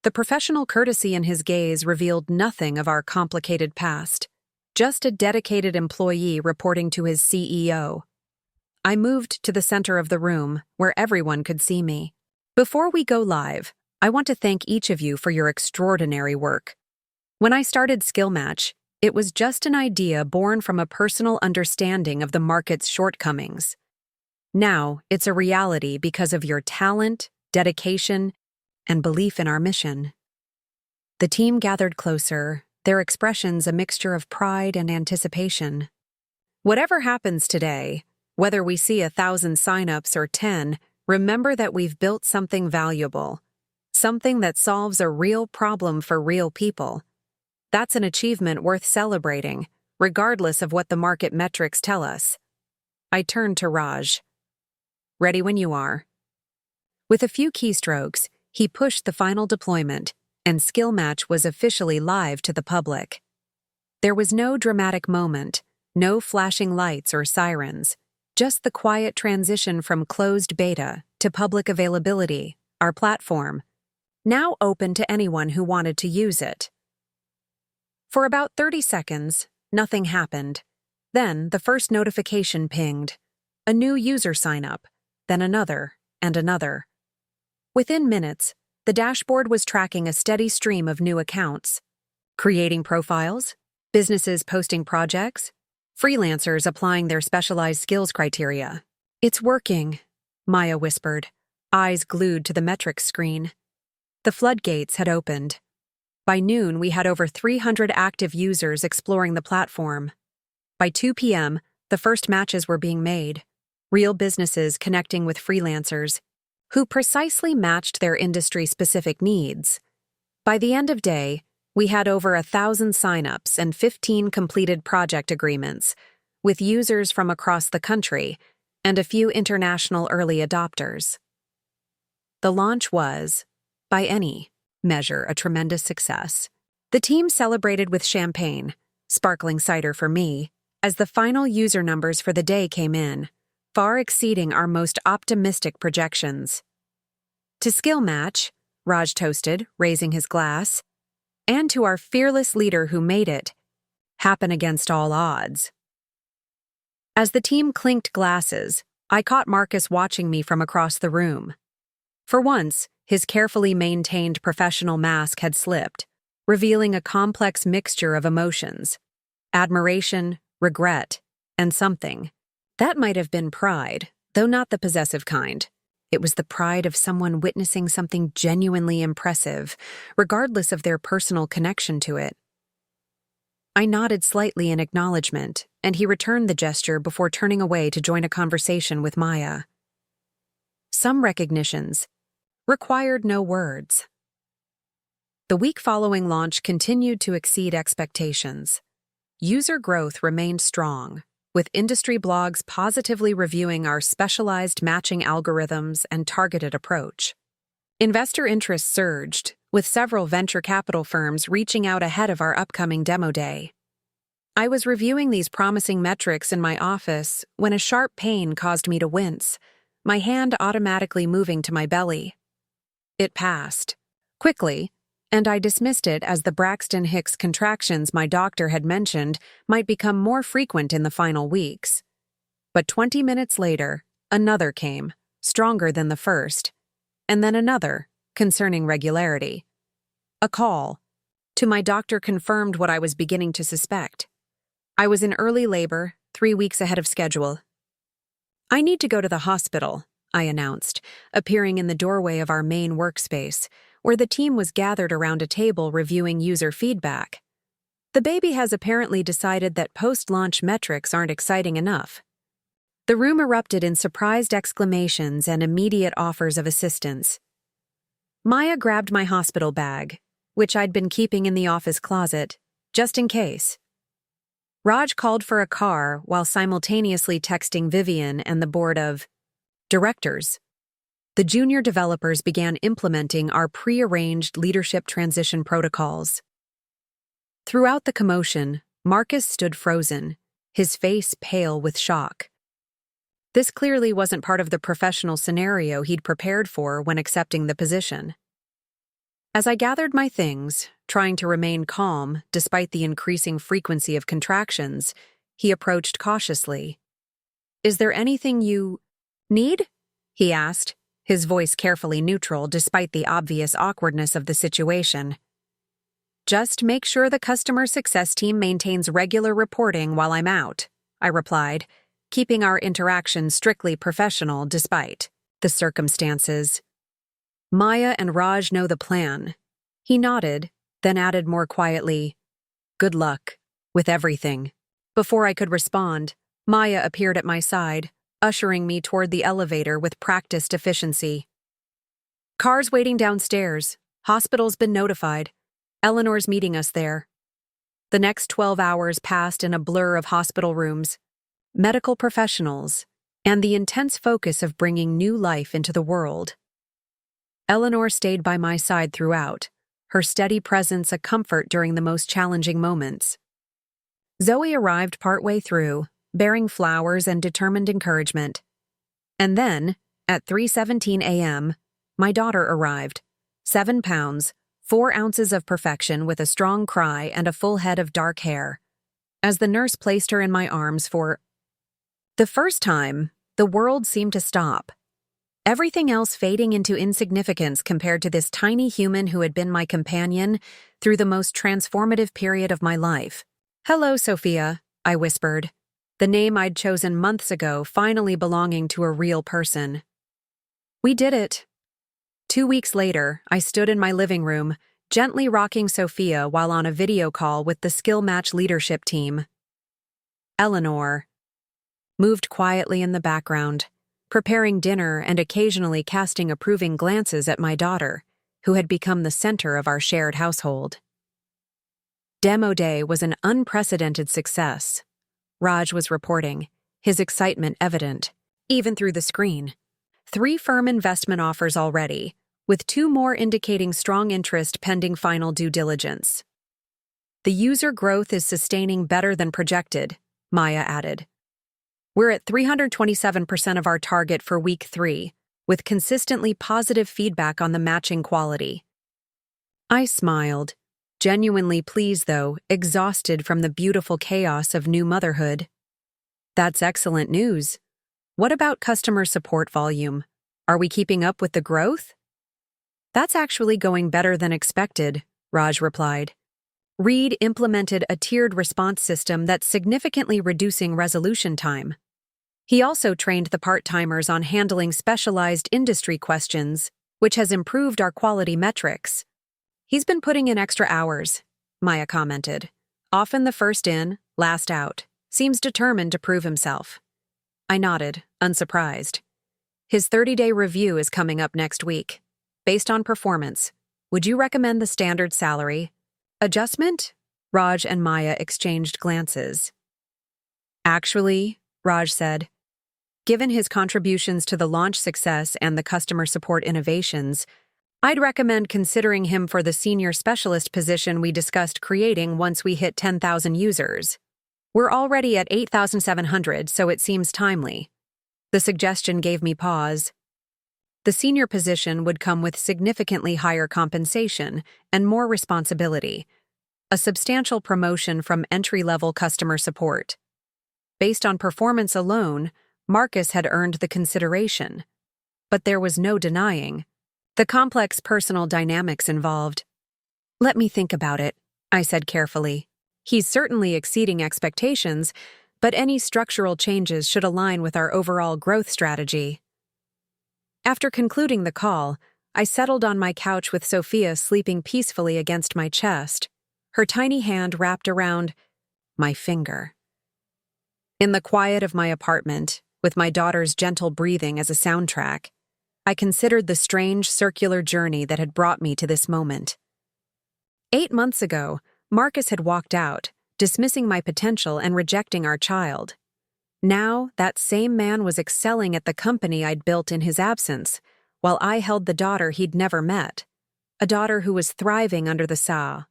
The professional courtesy in his gaze revealed nothing of our complicated past, just a dedicated employee reporting to his CEO. I moved to the center of the room, where everyone could see me. Before we go live, I want to thank each of you for your extraordinary work. When I started Skill Match, it was just an idea born from a personal understanding of the market's shortcomings. Now, it's a reality because of your talent, dedication, and belief in our mission. The team gathered closer, their expressions a mixture of pride and anticipation. Whatever happens today, whether we see 1,000 signups or 10, remember that we've built something valuable, something that solves a real problem for real people. That's an achievement worth celebrating, regardless of what the market metrics tell us. I turned to Raj. Ready when you are. With a few keystrokes, he pushed the final deployment, and Skill Match was officially live to the public. There was no dramatic moment, no flashing lights or sirens, just the quiet transition from closed beta to public availability, our platform, now open to anyone who wanted to use it. For about 30 seconds, nothing happened. Then the first notification pinged. A new user sign-up, then another and another. Within minutes, the dashboard was tracking a steady stream of new accounts. Creating profiles, businesses posting projects, freelancers applying their specialized skills criteria. It's working, Maya whispered, eyes glued to the metrics screen. The floodgates had opened. By noon, we had over 300 active users exploring the platform. By 2 p.m., the first matches were being made. Real businesses connecting with freelancers who precisely matched their industry-specific needs. By the end of day, we had over 1,000 signups and 15 completed project agreements, with users from across the country and a few international early adopters. The launch was, by any measure, a tremendous success. The team celebrated with champagne, sparkling cider for me, as the final user numbers for the day came in, far exceeding our most optimistic projections. To Skill Match, Raj toasted, raising his glass, and to our fearless leader who made it happen against all odds. As the team clinked glasses, I caught Marcus watching me from across the room. For once, his carefully maintained professional mask had slipped, revealing a complex mixture of emotions: admiration, regret, and something. That might have been pride, though not the possessive kind. It was the pride of someone witnessing something genuinely impressive, regardless of their personal connection to it. I nodded slightly in acknowledgement, and he returned the gesture before turning away to join a conversation with Maya. Some recognitions required no words. The week following launch continued to exceed expectations. User growth remained strong, with industry blogs positively reviewing our specialized matching algorithms and targeted approach. Investor interest surged, with several venture capital firms reaching out ahead of our upcoming demo day. I was reviewing these promising metrics in my office when a sharp pain caused me to wince, my hand automatically moving to my belly. It passed quickly, and I dismissed it as the Braxton Hicks contractions my doctor had mentioned might become more frequent in the final weeks. But 20 minutes later, another came, stronger than the first, and then another, concerning regularity. A call to my doctor confirmed what I was beginning to suspect. I was in early labor, 3 weeks ahead of schedule. "I need to go to the hospital," I announced, appearing in the doorway of our main workspace, where the team was gathered around a table reviewing user feedback. "The baby has apparently decided that post-launch metrics aren't exciting enough." The room erupted in surprised exclamations and immediate offers of assistance. Maya grabbed my hospital bag, which I'd been keeping in the office closet, just in case. Raj called for a car while simultaneously texting Vivian and the board of directors. The junior developers began implementing our pre-arranged leadership transition protocols. Throughout the commotion, Marcus stood frozen, his face pale with shock. This clearly wasn't part of the professional scenario he'd prepared for when accepting the position. As I gathered my things, trying to remain calm despite the increasing frequency of contractions, he approached cautiously. "Is there anything you need?" he asked, his voice carefully neutral despite the obvious awkwardness of the situation. "Just make sure the customer success team maintains regular reporting while I'm out," I replied, keeping our interaction strictly professional despite the circumstances. "Maya and Raj know the plan." He nodded, then added more quietly, "Good luck with everything." Before I could respond, Maya appeared at my side, ushering me toward the elevator with practiced efficiency. "Car's waiting downstairs. Hospital's been notified. Eleanor's meeting us there." The next 12 hours passed in a blur of hospital rooms, medical professionals, and the intense focus of bringing new life into the world. Eleanor stayed by my side throughout, her steady presence a comfort during the most challenging moments. Zoe arrived partway through, bearing flowers and determined encouragement. And then, at 3:17 a.m., my daughter arrived, 7 pounds, 4 ounces of perfection with a strong cry and a full head of dark hair. As the nurse placed her in my arms for the first time, the world seemed to stop. Everything else fading into insignificance compared to this tiny human who had been my companion through the most transformative period of my life. "Hello, Sophia," I whispered, the name I'd chosen months ago finally belonging to a real person. "We did it." 2 weeks later, I stood in my living room, gently rocking Sophia while on a video call with the Skill Match leadership team. Eleanor moved quietly in the background, preparing dinner and occasionally casting approving glances at my daughter, who had become the center of our shared household. Demo Day was an unprecedented success. Raj was reporting, his excitement evident, even through the screen. 3 firm investment offers already, with 2 more indicating strong interest pending final due diligence. "The user growth is sustaining better than projected," Maya added. "We're at 327% of our target for week 3, with consistently positive feedback on the matching quality." I smiled, genuinely pleased though, exhausted from the beautiful chaos of new motherhood. "That's excellent news. What about customer support volume? Are we keeping up with the growth?" "That's actually going better than expected," Raj replied. "Reed implemented a tiered response system that's significantly reducing resolution time. He also trained the part-timers on handling specialized industry questions, which has improved our quality metrics." "He's been putting in extra hours," Maya commented. "Often the first in, last out. Seems determined to prove himself." I nodded, unsurprised. "His 30-day review is coming up next week. Based on performance, would you recommend the standard salary adjustment?" Raj and Maya exchanged glances. "Actually," Raj said, "given his contributions to the launch success and the customer support innovations, I'd recommend considering him for the senior specialist position we discussed creating once we hit 10,000 users. We're already at 8,700, so it seems timely." The suggestion gave me pause. The senior position would come with significantly higher compensation and more responsibility, a substantial promotion from entry-level customer support. Based on performance alone, Marcus had earned the consideration. But there was no denying the complex personal dynamics involved. "Let me think about it," I said carefully. "He's certainly exceeding expectations, but any structural changes should align with our overall growth strategy." After concluding the call, I settled on my couch with Sophia sleeping peacefully against my chest, her tiny hand wrapped around my finger. In the quiet of my apartment, with my daughter's gentle breathing as a soundtrack. I considered the strange circular journey that had brought me to this moment. 8 months ago, Marcus had walked out, dismissing my potential and rejecting our child. Now, that same man was excelling at the company I'd built in his absence, while I held the daughter he'd never met. A daughter who was thriving under the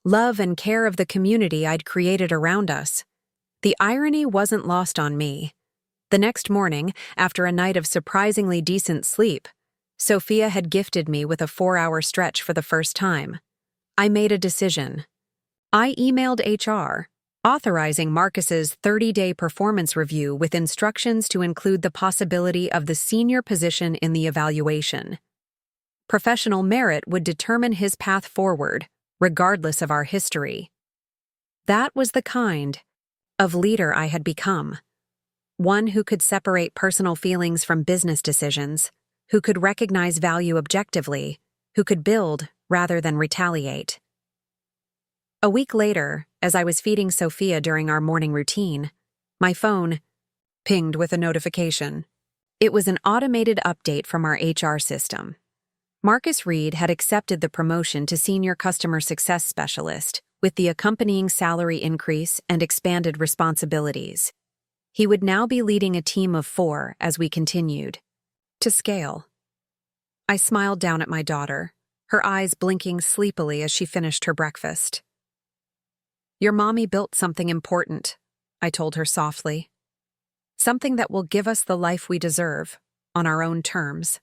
love and care of the community I'd created around us. The irony wasn't lost on me. The next morning, after a night of surprisingly decent sleep, Sophia had gifted me with a 4-hour stretch for the first time. I made a decision. I emailed HR, authorizing Marcus's 30-day performance review with instructions to include the possibility of the senior position in the evaluation. Professional merit would determine his path forward, regardless of our history. That was the kind of leader I had become. One who could separate personal feelings from business decisions, who could recognize value objectively, who could build rather than retaliate. A week later, as I was feeding Sophia during our morning routine, my phone pinged with a notification. It was an automated update from our HR system. Marcus Reed had accepted the promotion to Senior Customer Success Specialist, with the accompanying salary increase and expanded responsibilities. He would now be leading a team of 4 as we continued to scale. I smiled down at my daughter, her eyes blinking sleepily as she finished her breakfast. "Your mommy built something important," I told her softly. "Something that will give us the life we deserve, on our own terms."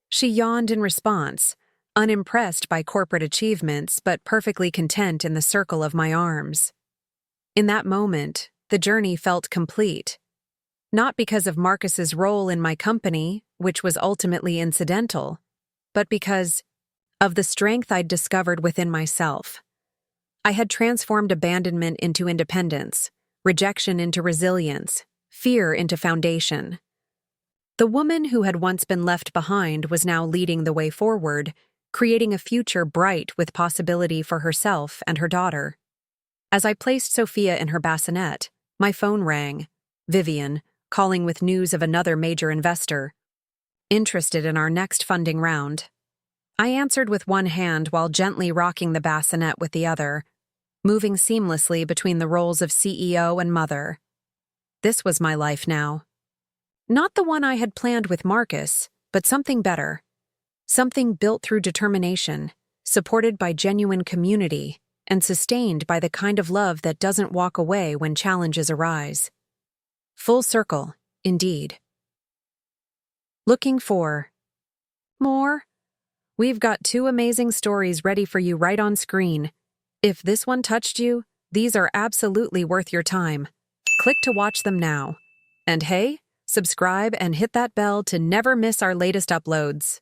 She yawned in response, unimpressed by corporate achievements but perfectly content in the circle of my arms. In that moment, the journey felt complete. Not because of Marcus's role in my company, which was ultimately incidental, but because of the strength I'd discovered within myself. I had transformed abandonment into independence, rejection into resilience, fear into foundation. The woman who had once been left behind was now leading the way forward, creating a future bright with possibility for herself and her daughter. As I placed Sophia in her bassinet, my phone rang. Vivian, calling with news of another major investor interested in our next funding round. I answered with one hand while gently rocking the bassinet with the other, moving seamlessly between the roles of CEO and mother. This was my life now. Not the one I had planned with Marcus, but something better. Something built through determination, supported by genuine community, and sustained by the kind of love that doesn't walk away when challenges arise. Full circle, indeed. Looking for more? We've got 2 amazing stories ready for you right on screen. If this one touched you, these are absolutely worth your time. Click to watch them now. And hey, subscribe and hit that bell to never miss our latest uploads.